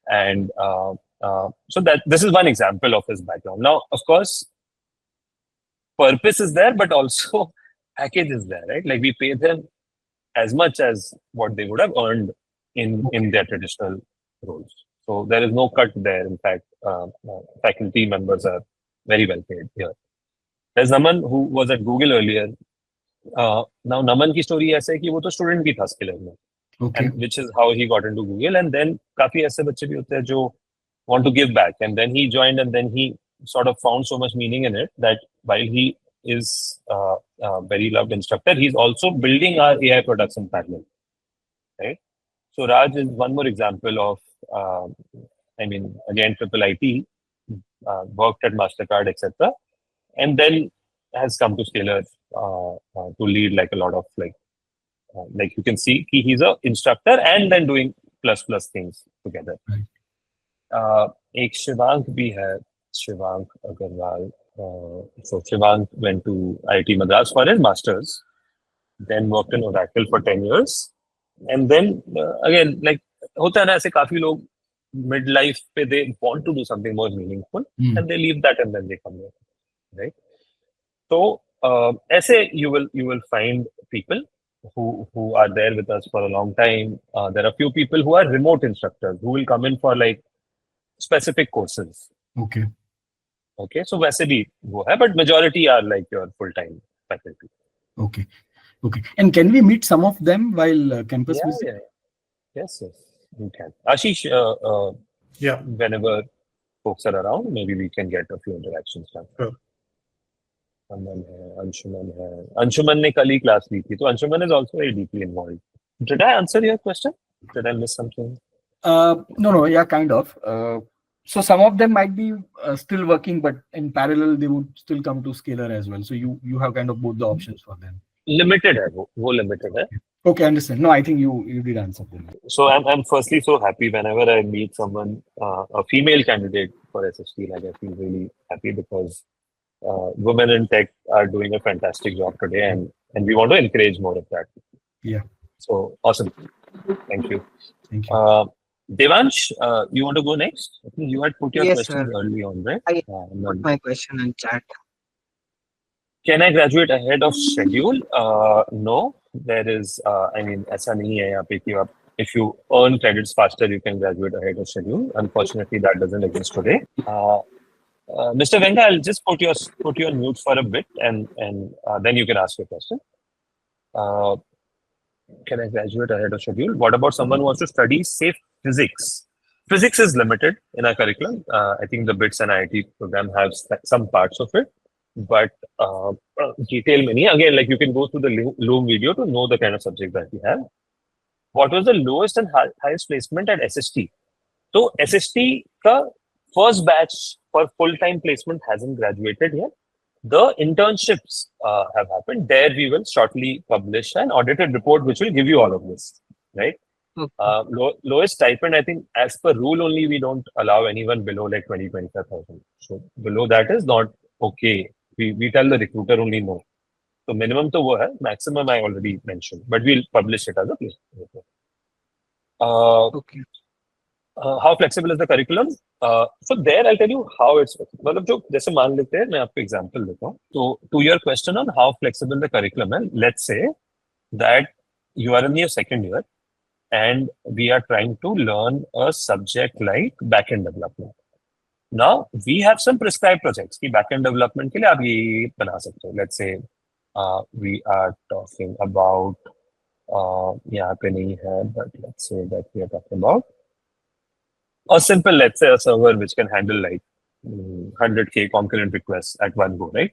And so that this is one example of his background. Now, of course, purpose is there, but also package is there, right? Like we pay them as much as what they would have earned in their traditional roles. So there is no cut there. In fact, faculty members are very well paid here. There's Naman who was at Google earlier. Now Naman ki story aisa hai ki wo to student bhi tha Scalar mein. Okay. And which is how he got into Google. And then काफी ऐसे बच्चे भी होते हैं जो want to give back. And then he joined and then he sort of found so much meaning in it that while he is a very loved instructor, he's also building our AI products in parallel. Right? So Raj is one more example of, again, triple IT, worked at MasterCard, etc. And then has come to Scalar to lead like a lot of like you can see he's an instructor and then doing plus things together. Ek Shivank bhi hai, Shivank Agarwal. So Shivank went to IIT Madras for his masters, then worked in Oracle for 10 years. And then again, like hota hai na aise kafi log midlife pe they want to do something more meaningful and they leave that and then they come here, right? So aise you will find people who are there with us for a long time. There are few people who are remote instructors who will come in for like specific courses. Okay. Okay, so वैसे भी वो है, but majority are like your full-time faculty. Okay. Okay. And can we meet some of them while campus visit? Yeah. Yes, we can. Ashish, whenever folks are around, maybe we can get a few interactions done. Sure. Anshuman ने कल ही class ली थी, तो Anshuman is also very deeply involved. Did I answer your question? Did I miss something? No, yeah, kind of. So some of them might be still working, but in parallel they would still come to Scalar as well. So you have kind of both the options for them. Limited है वो limited है. Okay, understand. No, I think you did answer them. So I'm firstly so happy whenever I meet someone, a female candidate for SST, like I feel really happy because women in tech are doing a fantastic job today and we want to encourage more of that. Yeah. So awesome. Thank you. Thank you. Devansh, you want to go next? I think you had put your Yes, question sir. early on, right? I put my question in chat. Can I graduate ahead of schedule? No, there is, ऐसा नहीं है यहाँ पे कि आप if you earn credits faster, you can graduate ahead of schedule. Unfortunately, that doesn't exist today. Mr. Venga, I'll just put you on mute for a bit and then you can ask your question. can I graduate ahead of schedule? What about someone who wants to study, say, physics? Physics is limited in our curriculum. I think the BITS and IIT program has some parts of it, but detail many. Again, like you can go through the Loom video to know the kind of subject that we have. What was the lowest and highest placement at SST? So SST ka first batch for full-time placement hasn't graduated yet. The internships have happened. There we will shortly publish an audited report which will give you all of this, right? Okay. Lowest stipend, I think as per rule only, we don't allow anyone below like 25,000. So below that is not okay. We tell the recruiter only no. So minimum to wo hai, maximum I already mentioned, but we'll publish it as a placement. Okay. How flexible is the curriculum? So there I'll tell you how it's मतलब जो जैसे मान लेते हैं मैं आपको example देता हूँ. So to your question on how flexible the curriculum is, let's say that you are in your second year and we are trying to learn a subject like backend development. Now we have some prescribed projects कि backend development के लिए आप ये बना सकते हो. Let's say we are talking about यहाँ पे नहीं है, but let's say that we are talking about or simple, let's say a server which can handle like 100K concurrent requests at one go, right?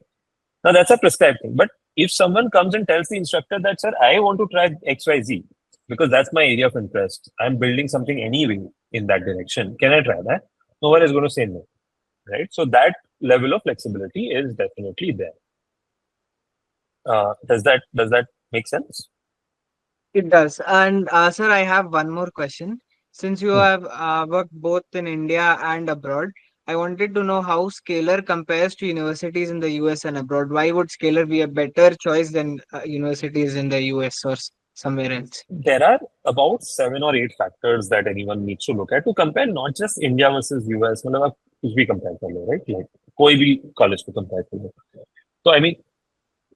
Now that's a prescribed thing. But if someone comes and tells the instructor that, sir, I want to try XYZ because that's my area of interest. I'm building something anyway in that direction. Can I try that? No one is going to say no, right? So that level of flexibility is definitely there. Does that make sense? It does. And sir, I have one more question. Since you have worked both in India and abroad, I wanted to know how Scalar compares to universities in the US and abroad. Why would Scalar be a better choice than universities in the US or somewhere else? There are about 7 or 8 factors that anyone needs to look at to compare not just India versus US. मतलब आप कुछ भी compare कर लो, right? Like कोई भी college को compare कर लो. So I mean,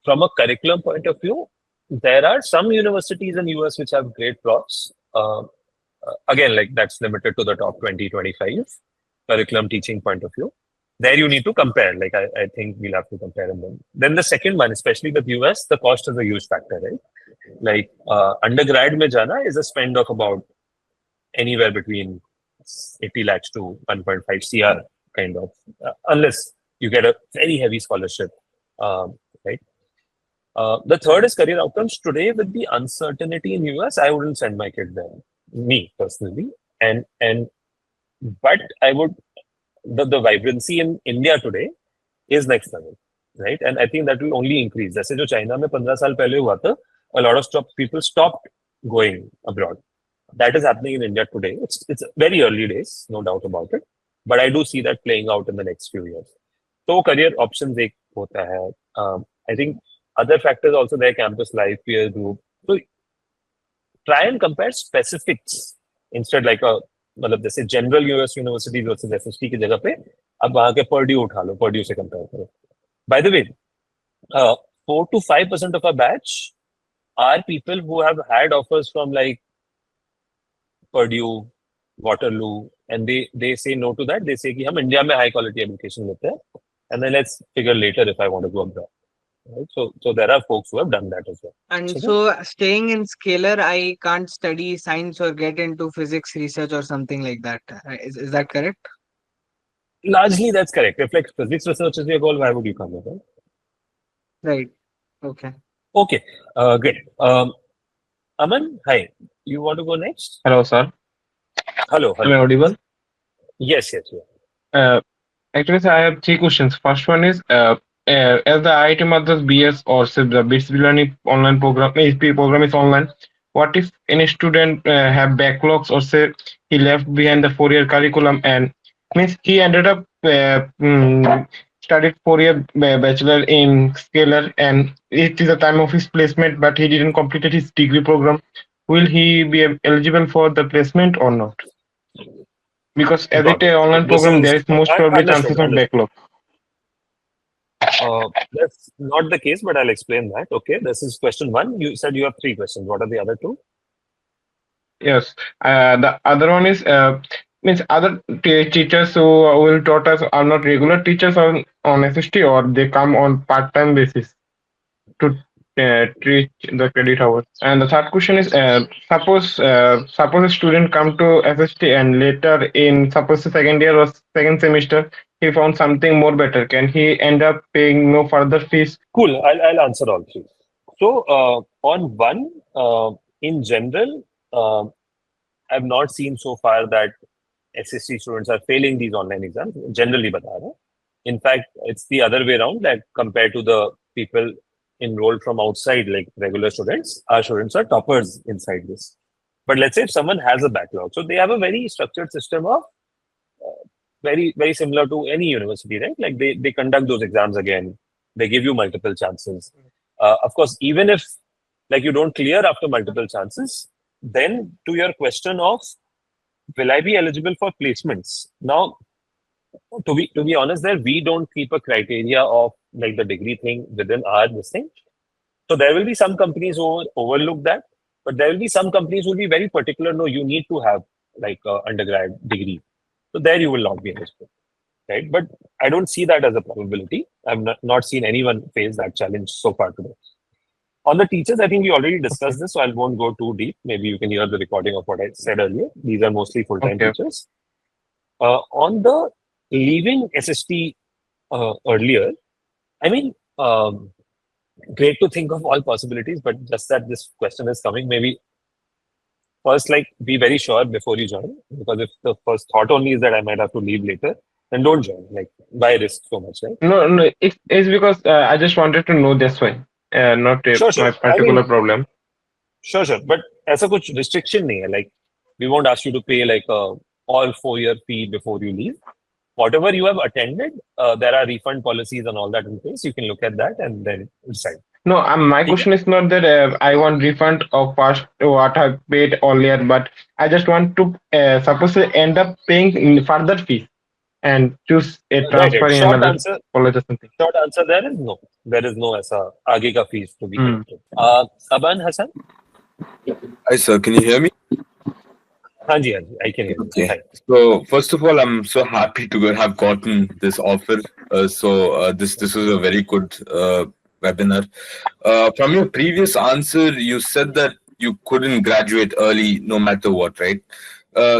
from a curriculum point of view, there are some universities in US which have great profs. Again, like that's limited to the top 20, 25 curriculum teaching point of view. There you need to compare. Like I think we'll have to compare them. Then the second one, especially with US, the cost is a huge factor, right? Like undergrad mein jana is a spend of about anywhere between 80 lakhs to 1.5 CR kind of, unless you get a very heavy scholarship, right? The third is career outcomes. Today, with the uncertainty in US, I wouldn't send my kid there. Me personally, but I would. The vibrancy in India today is next level, right? And I think that will only increase. जैसे जो China में 15 साल पहले हुआ था, a lot of people stopped going abroad. That is happening in India today. It's very early days, no doubt about it. But I do see that playing out in the next few years. So career options एक होता है. I think other factors also there, campus life, peer group. So try and compare specifics instead like a मतलब जैसे general US university versus SST की जगह पे अब वहां के पर्ड्यू उठा लो, पर्ड्यू से कंपेयर करो. By the way 4 to 5% of our batch are people who have had offers from like Purdue, Waterloo, and they say no to that. They say कि हम इंडिया में high quality education लेते हैं, and then let's figure later if I want to go abroad. Right? So there are folks who have done that as well. And so staying in Scalar, I can't study science or get into physics research or something like that. Is that correct? Largely, that's correct. If like physics research is your goal, why would you come here? Right. Okay. Okay. Great. Aman, hi. You want to go next? Hello, sir. Hello. Am I audible? Yes. Actually, sir, I have 3 questions. First one is, as the IIT Madras BS or the BITS learning online program, HP program is online, what if any student have backlogs or say he left behind the 4-year curriculum and means he ended up studied 4-year bachelor in Scalar and it is the time of his placement but he didn't complete his degree program. Will he be eligible for the placement or not? Because as it is online program, there is most probably chances of backlog. That's not the case, but I'll explain that. Okay, this is question 1. You said you have 3 questions. What are the other 2? Yes, the other one is means other teachers who will taught us are not regular teachers on SST or they come on part-time basis to treat the credit hours? And the third question is, suppose a student come to SST and later in suppose the second year or second semester he found something more better. Can he end up paying no further fees? Cool. I'll answer all three. So on one, in general, I've not seen so far that SST students are failing these online exams. Generally, bata raha. In fact, it's the other way around. That compared to the people enrolled from outside, like regular students, our students are toppers inside this. But let's say if someone has a backlog, so they have a very structured system of very similar to any university, right? Like they conduct those exams again. They give you multiple chances. Of course, even if like you don't clear after multiple chances, then to your question of will I be eligible for placements? Now, to be honest, there we don't keep a criteria of like the degree thing within our this thing. So there will be some companies who overlook that, but there will be some companies who will be very particular. No, you need to have like an undergrad degree. So there you will not be eligible, right? But I don't see that as a probability. I've not seen anyone face that challenge so far today. On the teachers, I think we already discussed this, so I won't go too deep. Maybe you can hear the recording of what I said earlier. These are mostly full-time teachers. On the leaving SST earlier, I mean, great to think of all possibilities, but just that this question is coming, maybe first, like, be very sure before you join, because if the first thought only is that I might have to leave later, then don't join. Like, why risk so much, right? No, it's because I just wanted to know this way, not my particular problem. Sure. But ऐसा कुछ restriction नहीं है. Like, we won't ask you to pay like a all 4-year fee before you leave. Whatever you have attended, there are refund policies and all that in place. You can look at that and then decide. No, my question is not that I want refund of past what I paid earlier, but I just want to suppose I end up paying further fees and choose a transfer in another college or something. Short answer there is no. There is no ऐसा आगे का fees to be collected. Aban Hassan? Hi sir, can you hear me? Haan, I can hear you. Okay. So first of all, I'm so happy to have gotten this offer. This was a very good webinar. From your previous answer, you said that you couldn't graduate early no matter what, right?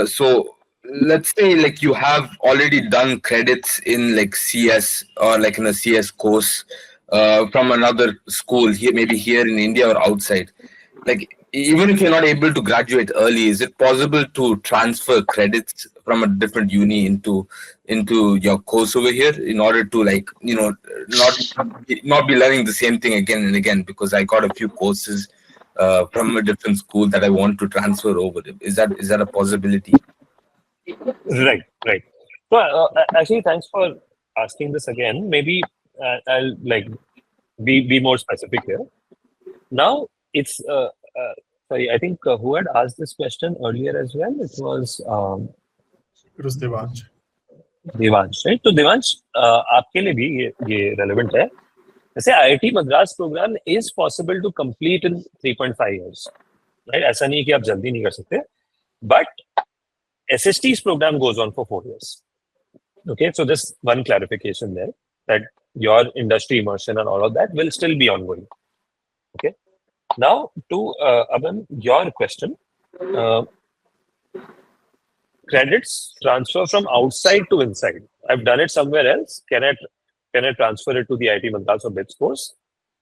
So let's say like you have already done credits in like CS or like in a CS course from another school here, maybe here in India or outside. Like even if you're not able to graduate early, is it possible to transfer credits from a different uni into your course over here in order to like not be learning the same thing again and again? Because I got a few courses from a different school that I want to transfer over. Is that a possibility? Right. So actually, thanks for asking this again. Maybe I'll like be more specific here. Now it's sorry, I think who had asked this question earlier as well? It was Devansh. Devansh, right? So Devansh, आपके लिए भी ये relevant है. जैसे IIT Madras program is possible to complete in 3.5 years, right? ऐसा नहीं है कि आप जल्दी नहीं कर सकते, but SST's program goes on for 4 years. Okay, so just one clarification there that your industry immersion and all of that will still be ongoing. Okay. Now to Aban, your question. Credits transfer from outside to inside. I've done it somewhere else. Can I transfer it to the IIT Madras or BITS course?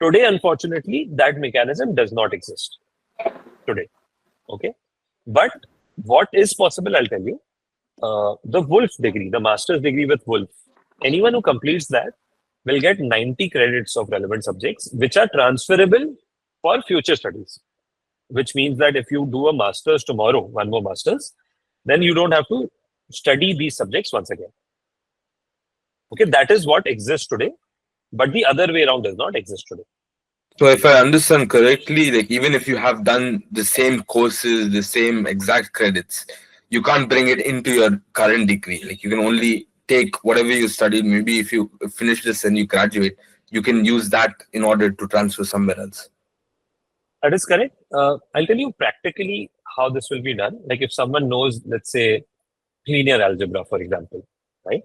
Today, unfortunately, that mechanism does not exist. Today. Okay. But what is possible, I'll tell you. The Wolf degree, the master's degree with Wolf, anyone who completes that will get 90 credits of relevant subjects, which are transferable for future studies. Which means that if you do a master's tomorrow, one more master's, then you don't have to study these subjects once again. Okay, that is what exists today, but the other way around does not exist today. So if I understand correctly, like even if you have done the same courses, the same exact credits, you can't bring it into your current degree. Like you can only take whatever you studied. Maybe if you finish this and you graduate, you can use that in order to transfer somewhere else. That is correct. I'll tell you practically how this will be done. Like if someone knows, let's say, linear algebra, for example, right?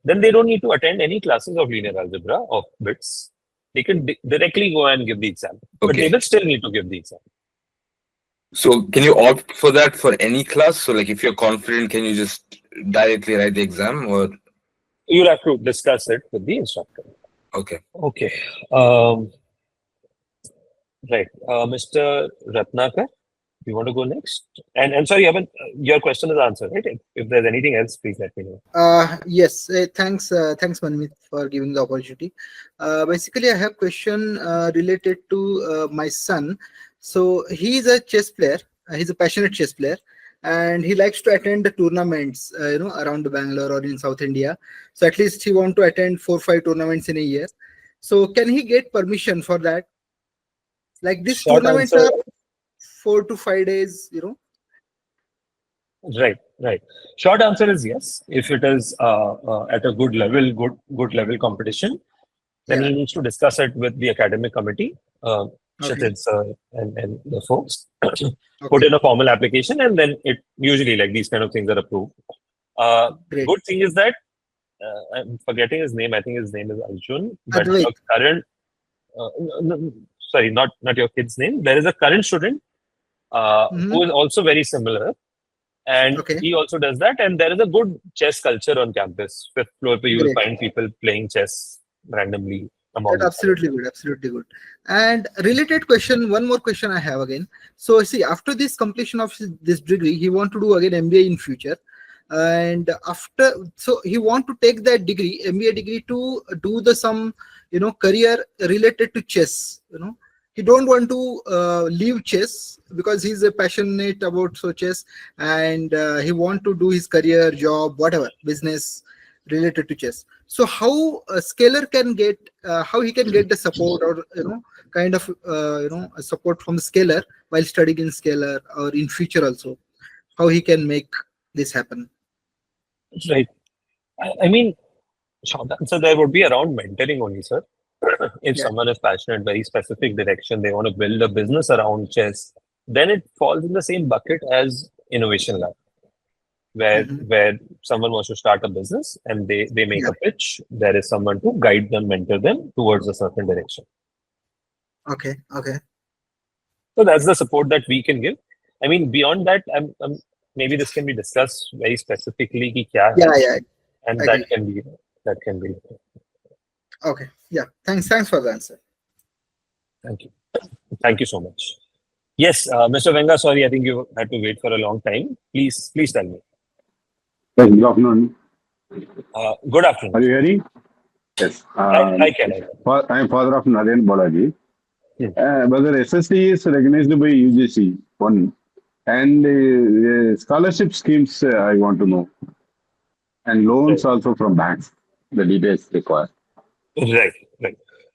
Then they don't need to attend any classes of linear algebra of BITS. they can directly go and give the exam, but Okay. they will still need to give the exam. So can you opt for that for any class? So like if you're confident, can you just directly write the exam or? You'll have to discuss it with the instructor. Okay. Okay. Right. Mr. Ratnakar, you want to go next? And sorry, Avan, your question is answered, right? If there's anything else, please let me know. Yes, thanks, Manmeet, for giving the opportunity. Basically, I have question related to my son. So he's a chess player. He's a passionate chess player, and he likes to attend the tournaments, around Bangalore or in South India. So at least he want to attend 4 or 5 tournaments in a year. So can he get permission for that? Like these Short tournaments answer. are 4 to 5 days, Right. Short answer is yes. If it is at a good level, good level competition, then he needs to discuss it with the academic committee, Kshitij sir and the folks. Put in a formal application, and then it usually like these kind of things are approved. Good thing is that I'm forgetting his name. I think his name is Arjun. But your current, sorry, not your kid's name. There is a current student who is also very similar. And he also does that. And there is a good chess culture on campus. Fifth floor, where you will find people playing chess randomly among That's absolutely good. And related question, one more question I have again. So see, after this completion of this degree, he want to do again MBA in future. And after, so he want to take that degree, MBA degree, to do the some, career related to chess, He don't want to leave chess because he's a passionate about chess, and he want to do his career, job, whatever, business related to chess. So how a scaler can get, how he can get the support, or kind of a support from the scaler while studying in scaler, or in future also, how he can make this happen? Right. I mean, short answer there would be around mentoring only, sir. If someone is passionate, very specific direction, they want to build a business around chess, then it falls in the same bucket as innovation lab, where someone wants to start a business and they make a pitch. There is someone to guide them, mentor them towards a certain direction. Okay. So that's the support that we can give. I mean, beyond that, maybe this can be discussed very specifically. Ki kya hai, and that can be. Okay. Yeah. Thanks for the answer. Thank you so much. Yes, Mr. Venga, sorry, I think you had to wait for a long time. Please tell me. Yes, good afternoon. Good afternoon. Are you hearing? Yes. I can. I am father of Naren Balaji. Whether SST is recognized by UGC, one, and scholarship schemes, I want to know, and loans also from banks, the details required. Right.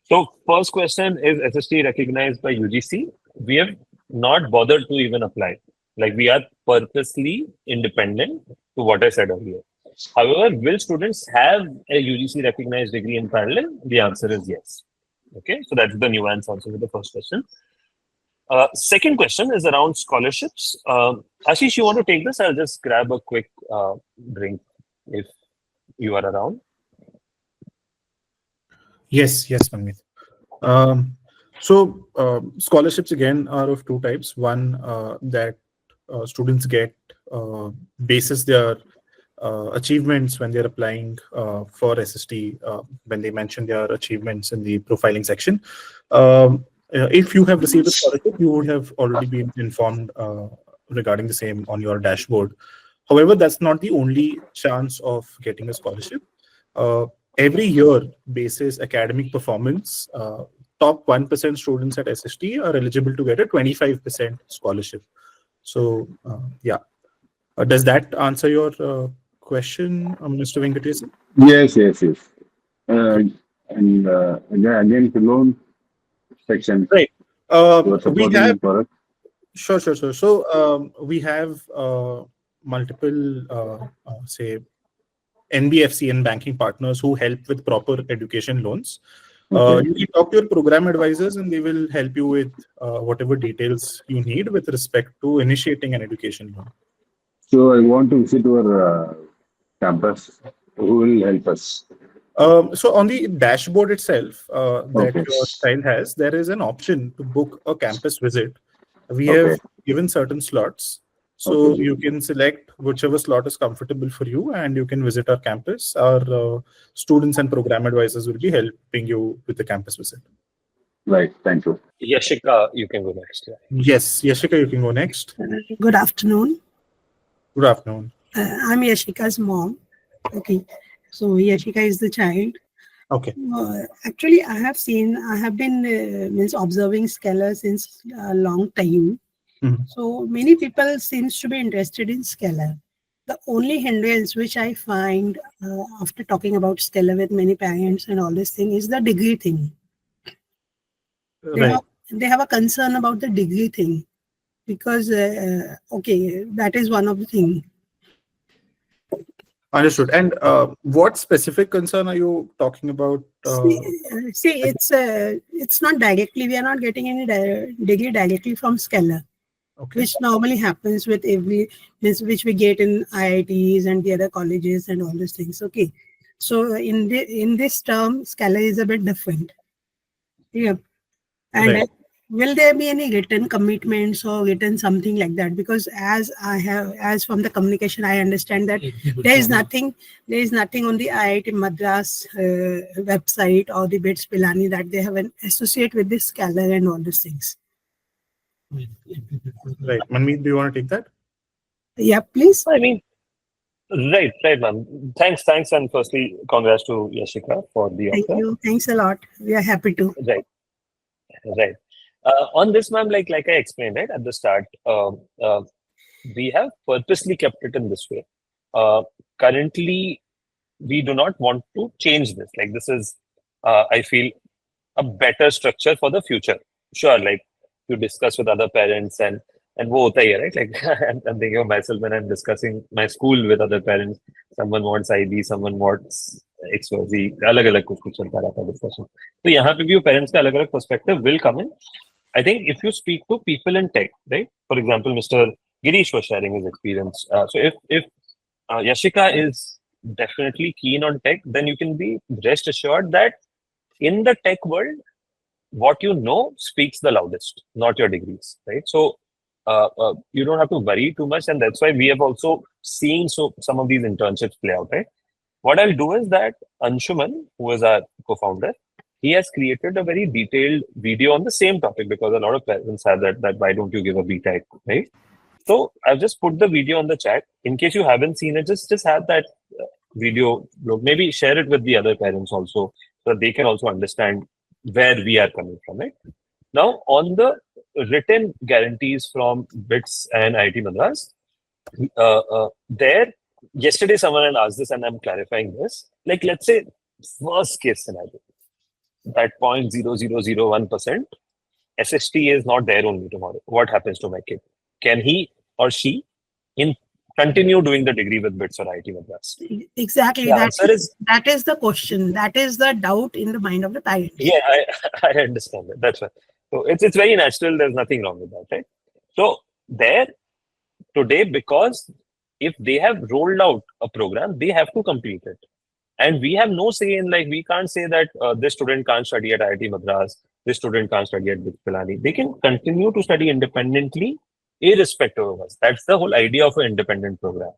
So first question, is SST recognized by UGC? We have not bothered to even apply. Like, we are purposely independent to what I said earlier. However, will students have a UGC recognized degree in parallel? The answer is yes. Okay, so that's the nuance answer to the first question. Second question is around scholarships. Ashish, you want to take this? I'll just grab a quick drink if you are around. Yes, Manmeet. Scholarships again are of two types. One that students get basis their achievements when they're applying for SST, when they mention their achievements in the profiling section. If you have received a scholarship, you would have already been informed regarding the same on your dashboard. However, that's not the only chance of getting a scholarship. Every year, basis academic performance, top 1% students at SST are eligible to get a 25% scholarship. So, does that answer your question, Mr. Venkatesan? Yes. And again, the loan section. Right. We have. Sure. So we have multiple, say, NBFC and banking partners who help with proper education loans. You can talk to your program advisors and they will help you with whatever details you need with respect to initiating an education loan. So I want to visit your campus. Who will help us? So on the dashboard itself that your child has, there is an option to book a campus visit. We have given certain slots. So you can select whichever slot is comfortable for you and you can visit our campus. Our students and program advisors will be helping you with the campus visit. Right, thank you. Yashika, you can go next. Yes, Yashika, you can go next. Good afternoon. Good afternoon. I'm Yashika's mom. Okay, so Yashika is the child. Okay. Actually, I have been means observing Scalar since a long time. So many people seems to be interested in Scalar. The only hindrance which I find after talking about Scalar with many parents and all this thing is the degree thing. They have a concern about the degree thing because okay, that is one of the things. Understood. And what specific concern are you talking about? See, it's not directly. We are not getting any degree directly from Scalar, which normally happens with which we get in IITs and the other colleges and all these things. Okay, so in this term, Scalar is a bit different. Yeah, and will there be any written commitments or written something like that? Because as from the communication, I understand that there is nothing on the IIT Madras website or the BITS Pilani that they have an associate with this Scalar and all these things. Right. Manmeet, do you want to take that? Yeah, please. I mean, right, ma'am. Thanks. And firstly, congrats to Yashika for the offer. Thank you. Thanks a lot. We are happy to. Right. On this, ma'am, like I explained right at the start, we have purposely kept it in this way. Currently, we do not want to change this. Like this is, I feel, a better structure for the future. Sure, like you discuss with other parents and wo hota hai, right? Like I'm thinking of myself when I'm discussing my school with other parents. Someone wants IB, someone wants XYZ, alag kuch chalta rehta discussion. So यहाँ पे भी parents का अलग perspective will come in. I think if you speak to people in tech, right? For example, Mr. Girish was sharing his experience. So if Yashika is definitely keen on tech, then you can be rest assured that in the tech world, what you know speaks the loudest, not your degrees, right? So you don't have to worry too much, and that's why we have also seen some of these internships play out, right? What I'll do is that Anshuman, who is our co-founder, he has created a very detailed video on the same topic because a lot of parents have that why don't you give a BTech, right? So I've just put the video on the chat. In case you haven't seen it, just have that video. Maybe share it with the other parents also so they can also understand where we are coming from, right? Now, on the written guarantees from BITS and IIT Madras, yesterday someone had asked this and I'm clarifying this. Like, let's say, worst case scenario, that 0.0001%, SST is not there only tomorrow. What happens to my kid? Can he or she continue doing the degree with BITS or IIT Madras? Exactly. That is the question. That is the doubt in the mind of the parents. Yeah, I understand that. That's right. So it's very natural. There's nothing wrong with that, right? So there today, because if they have rolled out a program, they have to complete it. And we have no say in, like, we can't say that this student can't study at IIT Madras, this student can't study at BITS Pilani. They can continue to study independently, irrespective of us. That's the whole idea of an independent program,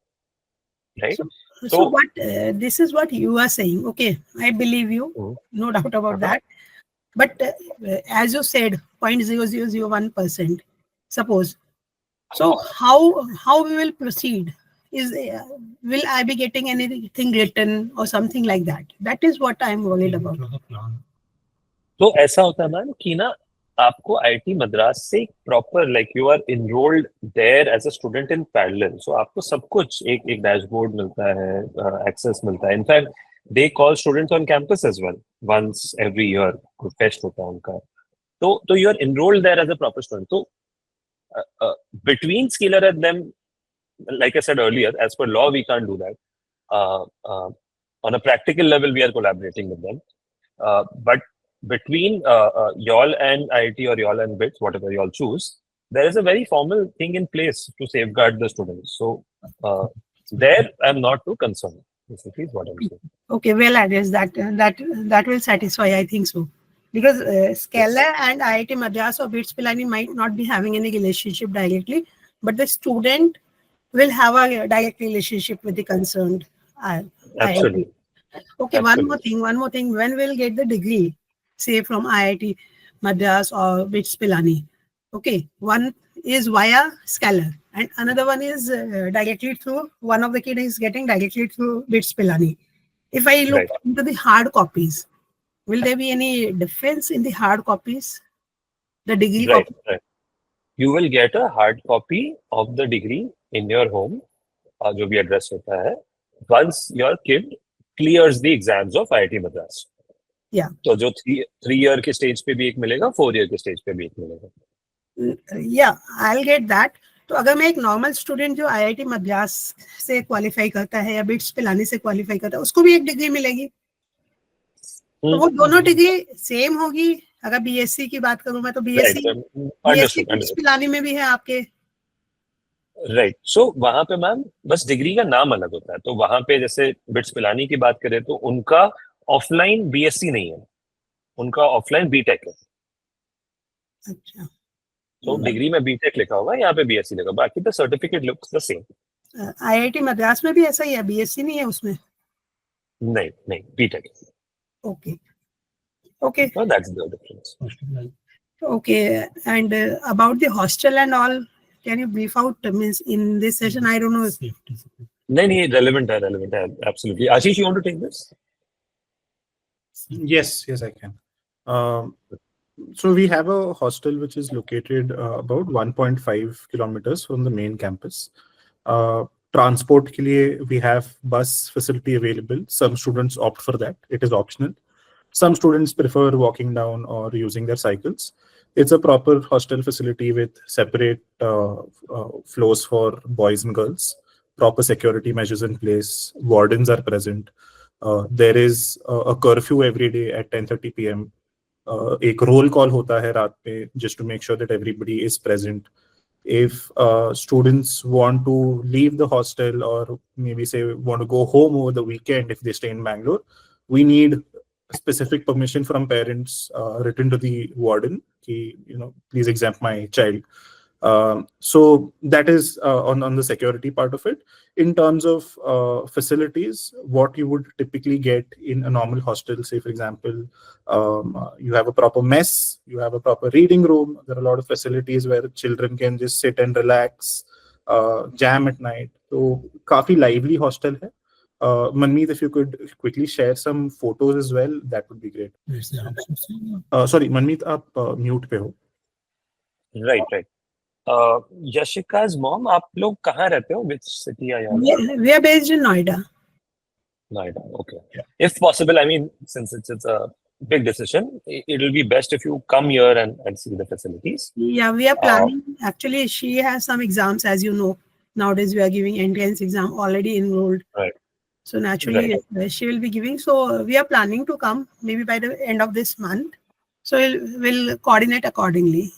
right? So what this is what you are saying. Okay, I believe you, no doubt about that. But as you said, 0.0001%, suppose. So how we will proceed? Will I be getting anything written or something like that? That is what I'm worried about. So ऐसा होता है ma'am कि ना आपको IIT Madras से proper, like you are enrolled there as a student in parallel. So आपको सब कुछ एक dashboard मिलता है, access मिलता है. In fact, they call students on campus as well once every year. कोई fest होता है उनका. So you are enrolled there as a proper student. So between Scalar and them, like I said earlier, as per law, we can't do that. On a practical level, we are collaborating with them. But between y'all and IIT or y'all and BITS, whatever y'all choose, there is a very formal thing in place to safeguard the students. So there, I'm not too concerned. Please, what I'm saying. Okay, well addressed. That will satisfy. I think so, because Scalar and IIT Madras or BITS Pilani might not be having any relationship directly, but the student will have a direct relationship with the concerned Absolutely. IIT. Okay, Absolutely. one more thing. When we'll get the degree, say from IIT Madras or BITS Pilani? Okay, one is via Scalar, and another one is directly through. One of the kid is getting directly through BITS Pilani. If I look into the hard copies, will there be any difference in the hard copies? The degree copy? Right. You will get a hard copy of the degree in your home, जो भी address होता है, once your kid clears the exams of IIT Madras. Yeah. तो जो 3 year के stage पे भी एक मिलेगा, 4 year के stage पे भी एक मिलेगा. Yeah, I'll get that. तो अगर मैं एक नॉर्मल स्टूडेंट जो IIT मद्रास से क्वालिफाई करता है या बिट्स पिलानी से क्वालिफाई करता है, उसको भी एक डिग्री मिलेगी? तो वो दोनों डिग्री सेम होगी? अगर बीएससी की बात करूं मैं, तो बीएससी बिट्स पिलानी में भी है आपके? राइट. सो वहां पे मैम बस डिग्री का नाम अलग होता है. तो वहां पे जैसे बिट्स पिलानी की बात करें तो उनका ऑफलाइन बीएससी नहीं है, उनका ऑफलाइन बीटेक है. अच्छा. तो डिग्री में बीटेक लिखा होगा, यहाँ पे बीएससी लिखा, बाकी the certificate looks the same. IIT Madras में भी ऐसा ही है, बीएससी नहीं है उसमें? नहीं, B Tech. Okay. So that's the difference. Okay, and about the hostel and all, can you brief out? Means in this session, I don't know. नहीं, relevant है, absolutely. Ashish, you want to take this? Yes, I can. So we have a hostel which is located about 1.5 kilometers from the main campus. Transport के लिए we have bus facility available. Some students opt for that. It is optional. Some students prefer walking down or using their cycles. It's a proper hostel facility with separate floors for boys and girls. Proper security measures in place. Wardens are present. There is a curfew every day at 10:30 p.m. एक roll call होता है रात पे just to make sure that everybody is present. If students want to leave the hostel or maybe say want to go home over the weekend if they stay in Bangalore, we need specific permission from parents written to the warden, please exempt my child. So that is on the security part of it. In terms of facilities, what you would typically get in a normal hostel, say for example, you have a proper mess, you have a proper reading room, there are a lot of facilities where children can just sit and relax, jam at night. So काफी lively hostel है. Manmeet, if you could quickly share some photos as well, that would be great. Sorry, Manmeet, आप mute पे हो. Right. Yashika's mom, आप लोग कहाँ रहते हो? Which city are you? We are based in Noida. Noida, okay. Yeah. If possible, I mean, since it's a big decision, it will be best if you come here and see the facilities. Yeah, we are planning. Actually, she has some exams, as you know. Nowadays, we are giving entrance exam, already enrolled. Right. So naturally, she will be giving. So we are planning to come maybe by the end of this month. So we'll coordinate accordingly.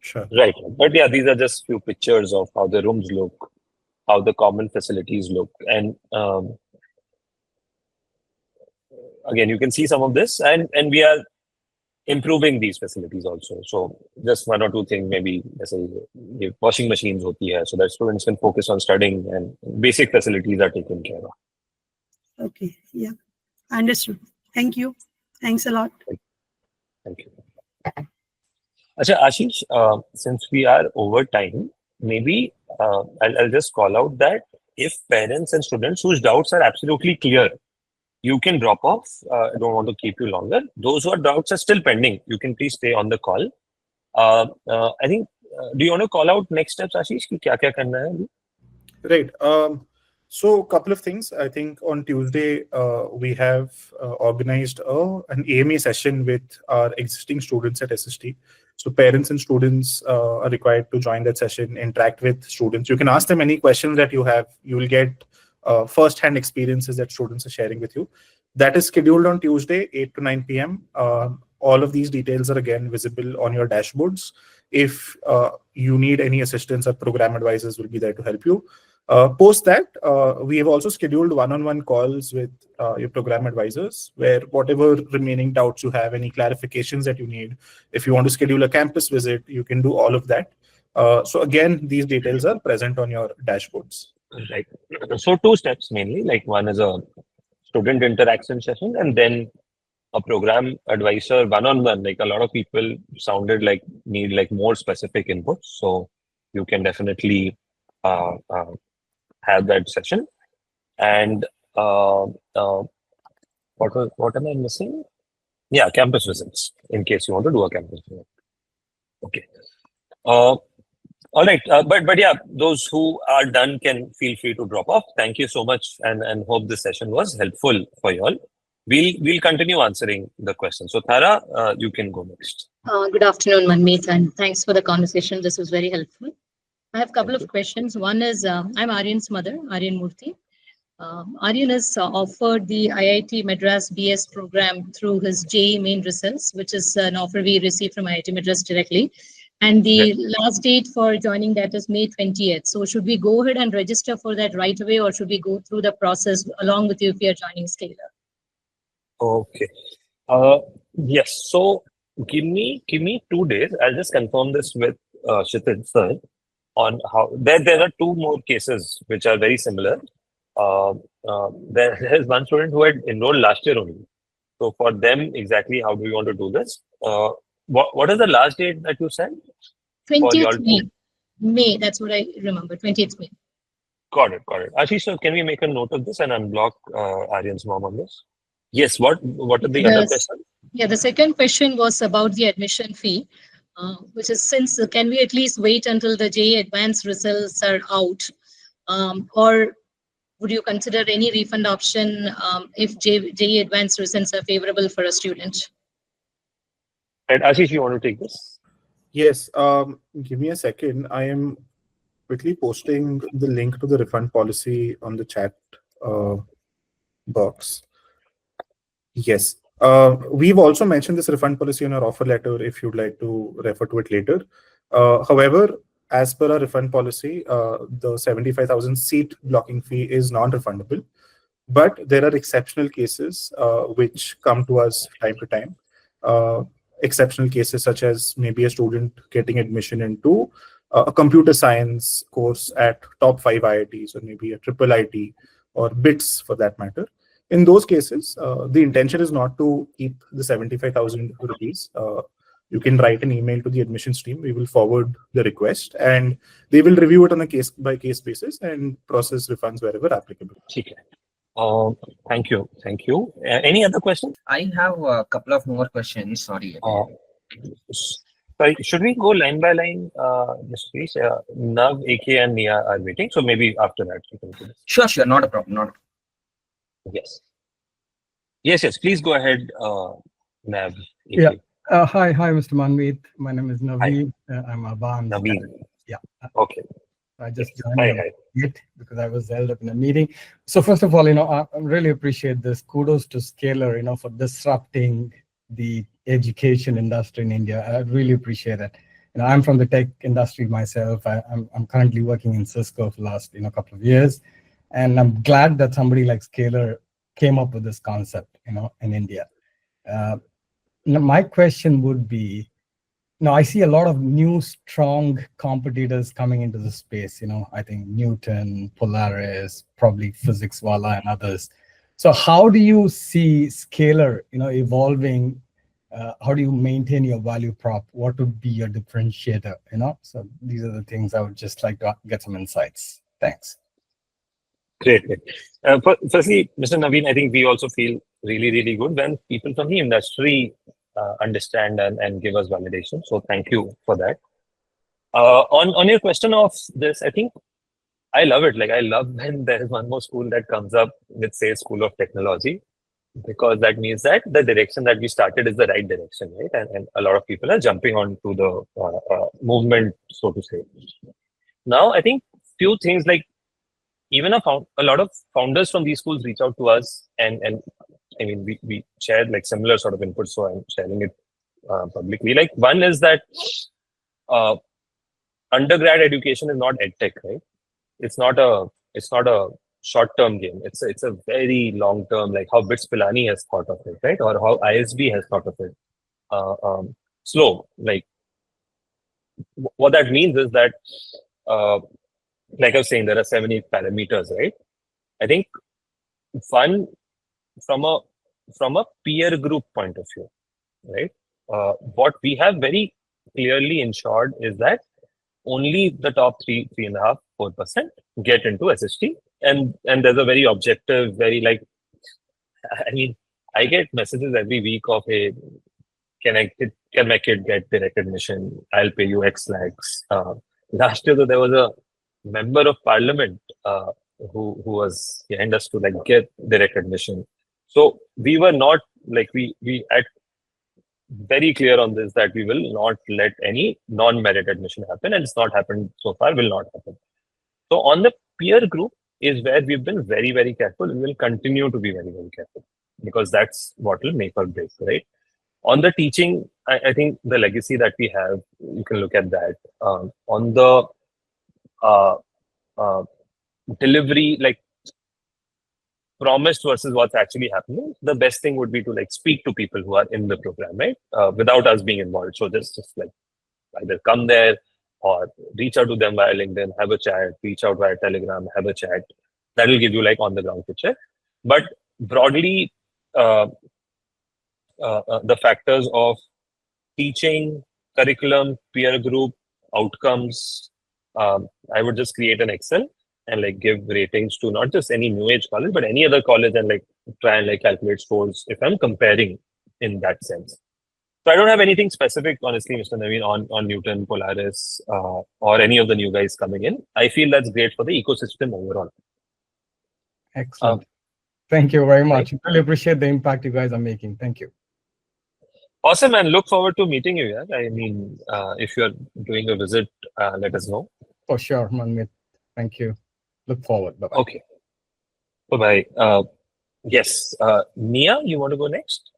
Sure. Right. But yeah, these are just few pictures of how the rooms look, how the common facilities look. And again, you can see some of this, and we are improving these facilities also. So just one or two things, maybe let's say washing machines hoti hai, so that students can focus on studying and basic facilities are taken care of. Okay. Yeah. Understood. Thank you. Thanks a lot. Thank you. Achha, Ashish, since we are over time, maybe I'll just call out that if parents and students whose doubts are absolutely clear, you can drop off. I don't want to keep you longer. Those who are doubts are still pending, you can please stay on the call. I think, do you want to call out next steps, Ashish? Ki kya karna hai? Right. So a couple of things. I think on Tuesday, we have organized an AMA session with our existing students at SST. So parents and students are required to join that session, interact with students. You can ask them any questions that you have. You will get first-hand experiences that students are sharing with you. That is scheduled on Tuesday, 8 to 9 p.m. All of these details are again visible on your dashboards. If you need any assistance, our program advisors will be there to help you. Post that, we have also scheduled one-on-one calls with your program advisors, where whatever remaining doubts you have, any clarifications that you need, if you want to schedule a campus visit, you can do all of that. So again, these details are present on your dashboards. Right. So 2 steps mainly, like one is a student interaction session, and then a program advisor one-on-one. Like a lot of people sounded like need like more specific input, so you can definitely have that session. And what am I missing? Yeah, campus visits, in case you want to do a campus visit. Okay. All right, but yeah, those who are done can feel free to drop off. Thank you so much, and hope this session was helpful for you all. We'll continue answering the questions. So Tara, you can go next. Good afternoon, Manmeet, and thanks for the conversation. This was very helpful. I have a couple of questions. One is, I'm Aryan's mother, Aryan Murthy. Aryan is offered the IIT Madras BS program through his JEE main results, which is an offer we received from IIT Madras directly. And the last date for joining that is May 20th. So should we go ahead and register for that right away, or should we go through the process along with you if we are joining Scalar? Okay. Yes. So give me 2 days. I'll just confirm this with Kshitij sir on how there are 2 more cases which are very similar. There's one student who had enrolled last year only. So for them, exactly how do we want to do this? What is the last date that you said? 20th May. May, that's what I remember. 20th May. Got it. Ashish, so can we make a note of this and unblock Aryan's mom on this? Yes. What are the other questions? Yeah, the second question was about the admission fee, which is can we at least wait until the JEE advanced results are out, or would you consider any refund option if JEE advanced results are favorable for a student? And Ashish, you want to take this? Yes. Give me a second. I am quickly posting the link to the refund policy on the chat box. Yes. We've also mentioned this refund policy in our offer letter if you'd like to refer to it later. However, as per our refund policy, the 75,000 seat blocking fee is non-refundable. But there are exceptional cases which come to us time to time. Exceptional cases such as maybe a student getting admission into a computer science course at top 5 IITs, or maybe a triple IT or BITS for that matter. In those cases, the intention is not to keep the 75,000 rupees. You can write an email to the admissions team. We will forward the request and they will review it on a case-by-case basis and process refunds wherever applicable. Okay. Thank you. Any other questions? I have a couple of more questions. Sorry. Sorry, should we go line by line, Mr. Please? Nav, AK, and Nia are waiting, so maybe after that we can do this. Sure. Not a problem. Yes. Please go ahead, Nav. AK. Yeah. Hi, Mr. Manmeet. My name is Naveen. I'm Aban. Naveen. Yeah. Okay. I just joined late because I was held up in a meeting. So first of all, I really appreciate this. Kudos to Scalar, for disrupting the education industry in India. I really appreciate it. I'm from the tech industry myself. I'm currently working in Cisco for the last couple of years, and I'm glad that somebody like Scalar came up with this concept, in India. My question would be, I see a lot of new strong competitors coming into the space. I think Newton, Polaris, probably Physics Wala, and others. So how do you see Scalar, evolving? How do you maintain your value prop? What would be your differentiator? So these are the things I would just like to get some insights. Thanks. Great. Firstly, Mr. Naveen, I think we also feel really, really good when people from the industry understand and give us validation. So thank you for that. On your question of this, I think I love it. Like I love when there is one more school that comes up with, say, School of Technology, because that means that the direction that we started is the right direction, right? And a lot of people are jumping onto the movement, so to say. Now, I think few things like even a lot of founders from these schools reach out to us, and I mean, we shared like similar sort of input, so I'm sharing it publicly. Like one is that undergrad education is not edtech, right? It's not a It's not a short-term game. It's a very long-term, like how BITS Pilani has thought of it, right? Or how ISB has thought of it. Slow. Like what that means is that, like I was saying, there are 70 parameters, right? I think one from a peer group point of view, right? What we have very clearly ensured is that only the top 3.5%, 4% get into SST, and there's a very objective, very like, I mean, I get messages every week of, hey, can my kid get the recognition? I'll pay you X lakhs. Last year, there was a member of parliament who was behind us to like get the recognition. So we were not like we at very clear on this that we will not let any non-merit admission happen, and it's not happened so far, will not happen. So on the peer group is where we've been very, very careful. We will continue to be very, very careful because that's what will make or break, right? On the teaching, I think the legacy that we have, you can look at that. On the delivery, like promised versus what's actually happening, the best thing would be to like speak to people who are in the program, right? Without us being involved. So just like either come there or reach out to them via LinkedIn, have a chat, reach out via Telegram, have a chat. That will give you like on the ground picture. But broadly, the factors of teaching, curriculum, peer group, outcomes, I would just create an Excel and like give ratings to not just any new age college, but any other college, and like try and like calculate scores if I'm comparing in that sense. So I don't have anything specific, honestly, Mr. Naveen, on Newton, Polaris, or any of the new guys coming in. I feel that's great for the ecosystem overall. Excellent. Thank you very much. I really appreciate the impact you guys are making. Thank you. Awesome, and look forward to meeting you. Yeah, I mean, if you're doing a visit, let us know. For sure, Manmeet. Thank you. Look forward. Bye-bye. Okay. Bye-bye. Yes. Nia, you want to go next?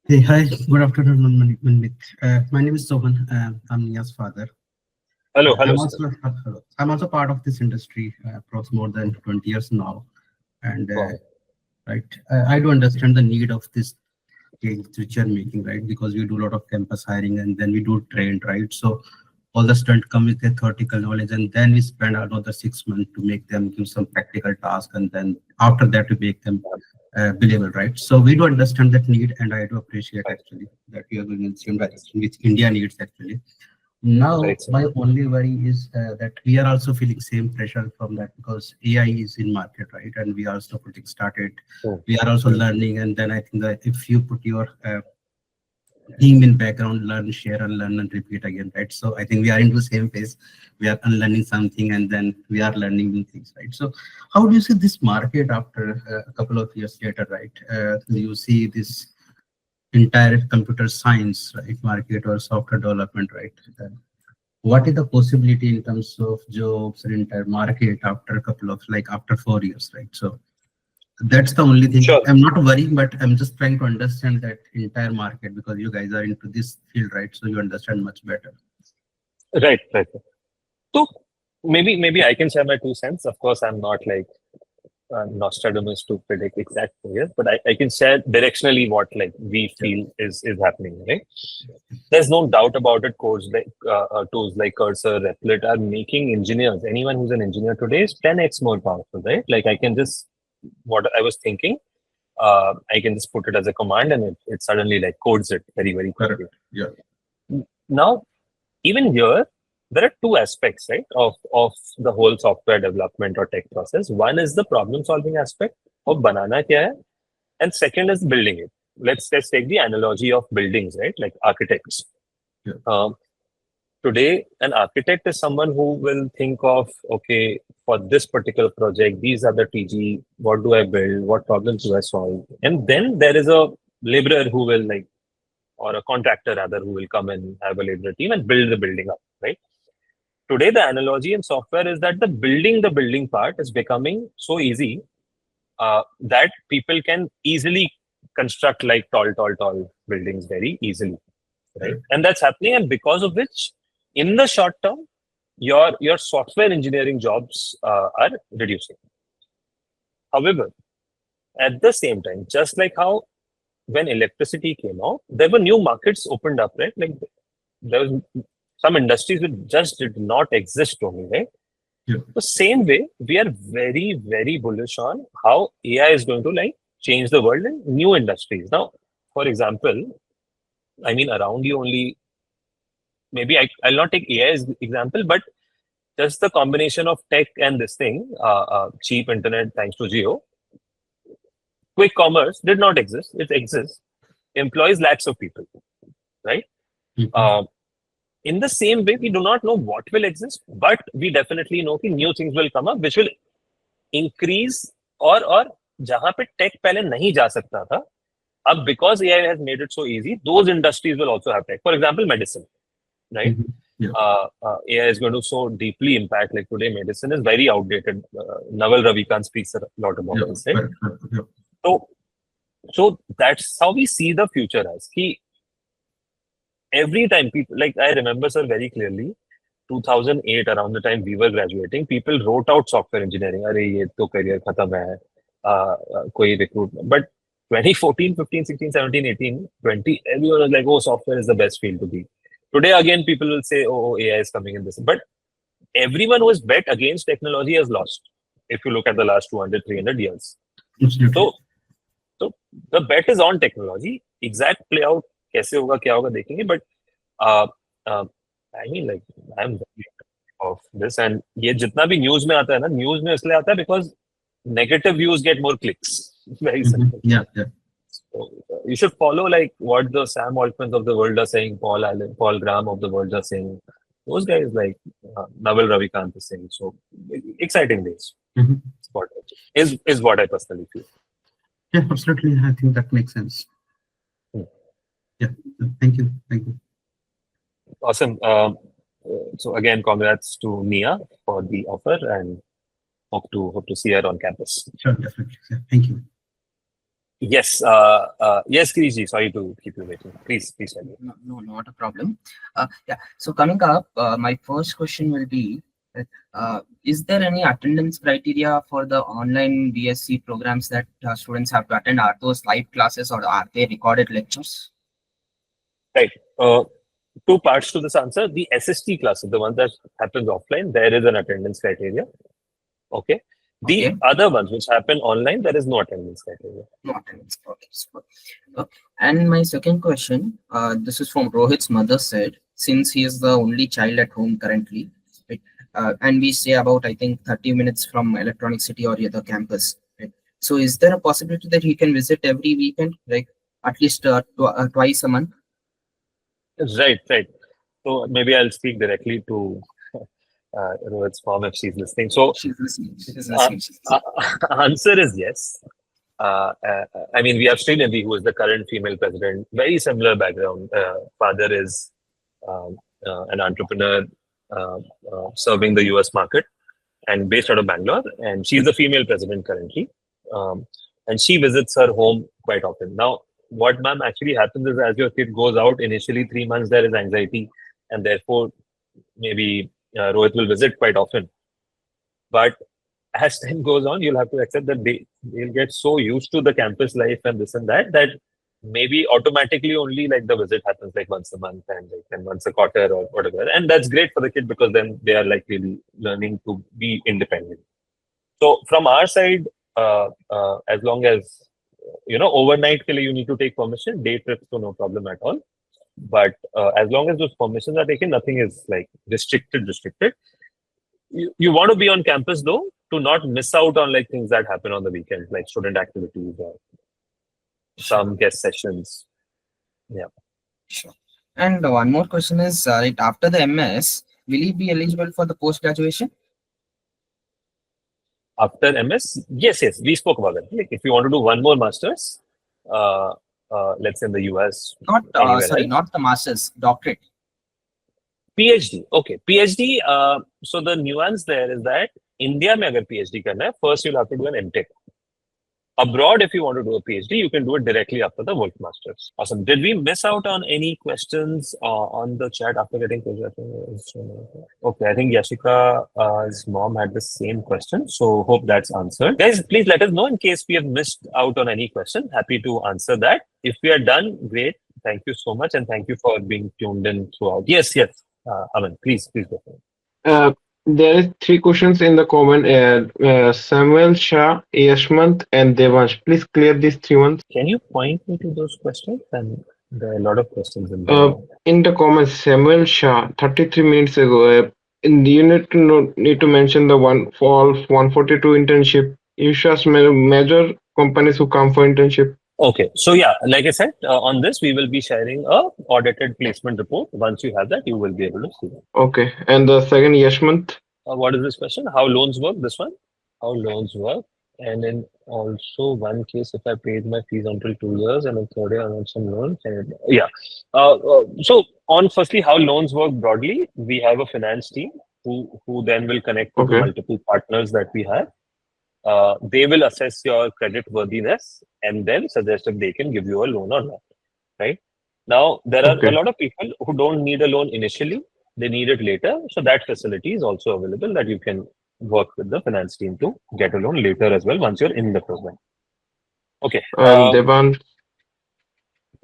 Hey, hi. Good afternoon, Manmeet. My name is Sohan. I'm Nia's father. Hello. I'm also part of this industry for more than 20 years now. And right, I do understand the need of this change which you're making, right? Because we do a lot of campus hiring and then we do train, right? So all the students come with their theoretical knowledge, and then we spend another 6 months to make them do some practical task, and then after that we make them believable, right? So we do understand that need, and I do appreciate actually that we are going in the same direction which India needs actually. Now, my only worry is that we are also feeling same pressure from that because AI is in market, right? And we are also putting started. We are also learning, and then I think that if you put your team in background, learn, share, and learn and repeat again, right? So I think we are into the same phase. We are unlearning something, and then we are learning new things, right? So how do you see this market after a couple of years later, right? Do you see this entire computer science, right, market or software development, right? What is the possibility in terms of jobs or entire market after a couple of, like after 4 years, right? So that's the only thing. Sure. I'm not worrying, but I'm just trying to understand that entire market because you guys are into this field, right? So you understand much better. Right. So maybe I can share my 2 cents. Of course, I'm not like Nostradamus to predict exact figures, but I can share directionally what like we feel is happening, right? There's no doubt about it. Tools like Cursor, Replit are making engineers. Anyone who's an engineer today is 10x more powerful, right? Like I can just, what I was thinking, I can just put it as a command and it suddenly like codes it very, very quickly. Yeah. Now, even here, there are 2 aspects, right, of the whole software development or tech process. One is the problem-solving aspect of banana kya hai, and second is building it. Let's take the analogy of buildings, right, like architects. Yeah. Today, an architect is someone who will think of, okay, for this particular project, these are the TG, what do I build, what problems do I solve? And then there is a laborer who will like, or a contractor rather, who will come and have a laborer team and build the building up, right? Today, the analogy in software is that the building part is becoming so easy that people can easily construct like tall buildings very easily, right? And that's happening, and because of which, in the short term, your software engineering jobs are reducing. However, at the same time, just like how when electricity came out, there were new markets opened up, right? Like there was some industries which just did not exist only, right? Yeah. The same way, we are very, very bullish on how AI is going to like change the world in new industries. Now, for example, I mean, around you only, maybe I'll not take AI as example, but just the combination of tech and this thing, cheap internet thanks to Geo, quick commerce did not exist. It exists, employs lakhs of people, right? In the same way, we do not know what will exist, but we definitely know that new things will come up, which will increase और जहाँ पे tech पहले नहीं जा सकता था, अब because AI has made it so easy, those industries will also have tech. For example, medicine, right? AI is going to so deeply impact. Like today, medicine is very outdated. Naval Ravikant speaks a lot about this, right? So that's how we see the future as. Ki every time people, like I remember, sir, very clearly, 2008, around the time we were graduating, people wrote out software engineering. Arey, ye to career khatam hai. Koi recruitment. But 2014, 15, 16, 17, 18, 20, everyone was like, oh, software is the best field to be. Today, again, people will say, oh, AI is coming in this. But everyone who has bet against technology has lost, if you look at the last 200, 300 years. So the bet is on technology. Exact play out, kaise hoga, kya hoga, dekhenge. But I mean, like, I'm very of this. And ye jitna bhi news mein aata hai na, news mein isliye aata hai because negative views get more clicks. Very simple. Yeah. So, you should follow like what the Sam Altmans of the world are saying, Paul Allen, Paul Graham of the world are saying. Those guys like Naval Ravikant is saying. So exciting days. Is what I personally feel. Yeah, absolutely. I think that makes sense. Yeah. Thank you. Awesome. So again, congrats to Nia for the offer and hope to see her on campus. Sure, definitely. Yeah, thank you. Yes, yes, Kiriji, sorry to keep you waiting. Please tell me. No, not a problem. Yeah. So coming up, my first question will be, is there any attendance criteria for the online BSc programs that students have to attend? Are those live classes or are they recorded lectures? Right. Two parts to this answer. The SST classes, the one that happens offline, there is an attendance criteria. Okay. The other ones which happen online, there is no attendance criteria. No attendance. Okay. And my second question, this is from Rohit's mother said, since he is the only child at home currently, right, and we stay about, I think, 30 minutes from Electronic City or the other campus. Right? So is there a possibility that he can visit every weekend, like at least twice a month? Right. So maybe I'll speak directly to Rohit's mom if she's listening. So she's listening. Answer is yes. I mean, we have Srinavi, who is the current female president, very similar background. Father is an entrepreneur serving the US market and based out of Bangalore. And she's the female president currently. And she visits her home quite often. Now, what ma'am actually happens is as your kid goes out, initially 3 months, there is anxiety. And therefore, maybe Rohit will visit quite often. But as time goes on, you'll have to accept that they'll get so used to the campus life and this and that maybe automatically only like the visit happens like once a month and like then once a quarter or whatever. And that's great for the kid because then they are like really learning to be independent. So from our side, as long as, overnight ke liye you need to take permission, day trips, so no problem at all. But as long as those permissions are taken, nothing is like restricted. You want to be on campus though, to not miss out on like things that happen on the weekends, like student activities or some guest sessions. Yeah. Sure. And one more question is, right after the MS, will he be eligible for the post-graduation? After MS? Yes. We spoke about that. Like if you want to do one more master's, let's say in the US. Not the master's, doctorate. PhD. Okay. PhD. So the nuance there is that India mein agar PhD karna hai, first you'll have to do an MTech. Abroad, if you want to do a PhD, you can do it directly after the World Masters. Awesome. Did we miss out on any questions on the chat after getting Okay, I think Yashika's mom had the same question, so hope that's answered. Guys, please let us know in case we have missed out on any question. Happy to answer that. If we are done, great. Thank you so much, and thank you for being tuned in throughout. Yes. Aman, please go ahead. There is 3 questions in the comment. Samuel, Shah, Yashmant, and Devansh. Please clear these 3 ones. Can you point me to those questions? And there are a lot of questions in there. In the comments, Samuel Shah, 33 minutes ago. You need to mention the one for 142 internship. You should measure companies who come for internship. Okay, so yeah, like I said, on this we will be sharing a audited placement report. Once you have that, you will be able to see that. Okay, and the second, Yashmant. What is this question? How loans work? This one? How loans work? And then also one case, if I paid my fees until 2 years, and in third year I want some loans. And yeah. So on firstly, how loans work broadly, we have a finance team who then will connect to the multiple partners that we have. They will assess your credit worthiness and then suggest if they can give you a loan or not. Right now, there are a lot of people who don't need a loan initially; they need it later. So that facility is also available that you can work with the finance team to get a loan later as well once you're in the program. Okay. Devan.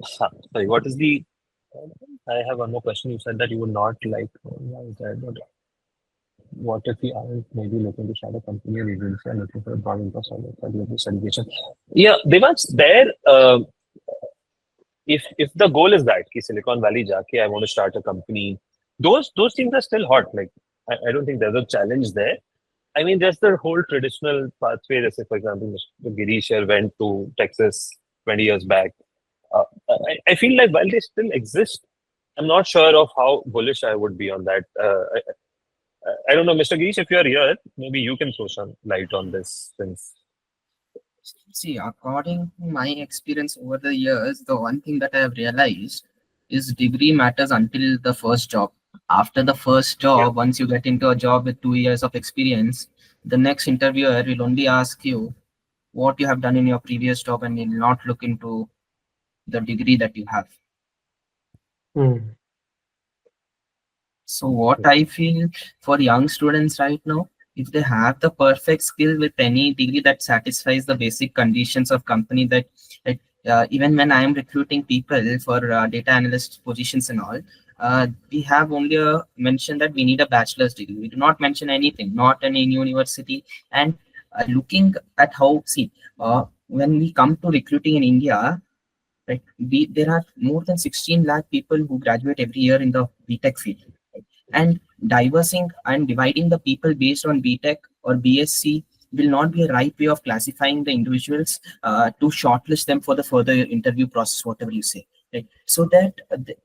Sorry, what is the? I have one more question. You said that you would not like. What if we aren't maybe looking to start a company or agency and looking for a broad interest on this education? Yeah, Devansh, there. If the goal is that Silicon Valley jaake I want to start a company, those things are still hot. Like I don't think there's a challenge there. I mean, there's the whole traditional pathway. Let's say, for example, Mr. Girish here went to Texas 20 years back. I feel like while they still exist, I'm not sure of how bullish I would be on that. I don't know, Mr. Girish, if you're here, maybe you can throw some light on this. See, according to my experience over the years, the one thing that I have realized is degree matters until the first job. After the first job, once you get into a job with 2 years of experience, the next interviewer will only ask you what you have done in your previous job and will not look into the degree that you have. So what I feel for young students right now, if they have the perfect skill with any degree that satisfies the basic conditions of company, that even when I am recruiting people for data analyst positions and all, we have only mentioned that we need a bachelor's degree. We do not mention anything, not any university. And looking at how, when we come to recruiting in India, right, there are more than 16 lakh people who graduate every year in the BTech field. And diversing and dividing the people based on BTech or BSc will not be a right way of classifying the individuals to shortlist them for the further interview process, whatever you say. Right? So that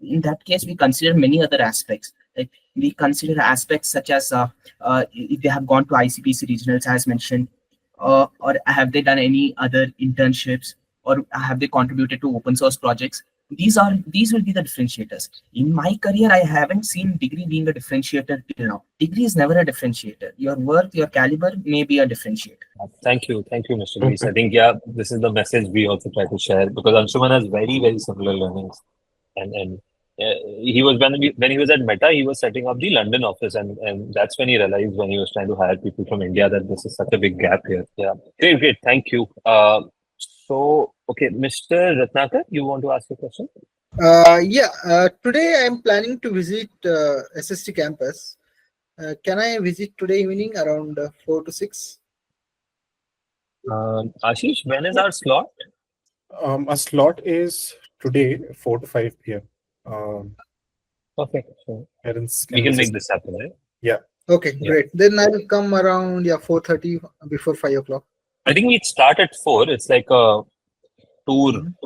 in that case, we consider many other aspects. Right? We consider aspects such as if they have gone to ICPC regionals, as mentioned, or have they done any other internships, or have they contributed to open source projects. These will be the differentiators. In my career, I haven't seen degree being a differentiator till now. Degree is never a differentiator. Your worth, your caliber may be a differentiator. Thank you, Mr. Girish. I think this is the message we also try to share, because Anshuman has very, very similar learnings, and he was when he was at Meta, he was setting up the London office, and that's when he realized, when he was trying to hire people from India, that this is such a big gap here. Yeah, great, thank you. So, okay, Mr. Ratnakar, you want to ask a question? Today I'm planning to visit SST campus. Can I visit today evening around 4 to 6? Ashish, when is our slot? Our slot is today 4 to 5 p.m. Perfect. So we can make this happen, right? Yeah. Okay, great. Then I will come around 4:30 before 5 o'clock. I think we'd start at 4. It's like a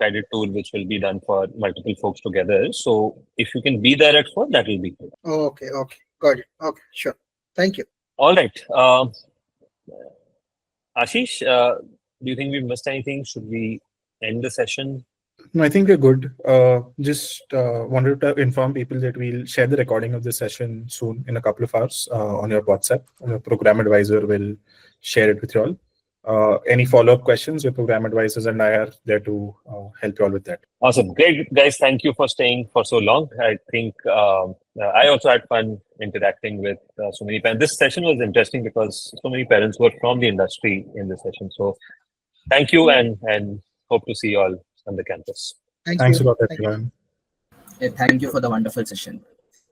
guided tour, which will be done for multiple folks together. So if you can be there at 4, that will be good. Okay, got it. Okay, sure. Thank you. All right. Ashish, do you think we've missed anything? Should we end the session? No, I think we're good. Just wanted to inform people that we'll share the recording of the session soon in a couple of hours on your WhatsApp. Your program advisor will share it with you all. Any follow-up questions, your program advisors and I are there to help you all with that. Awesome. Great, guys. Thank you for staying for so long. I think I also had fun interacting with so many parents. This session was interesting because so many parents were from the industry in this session. So thank you and hope to see you all on the campus. Thanks a lot, everyone. Thank you for the wonderful session.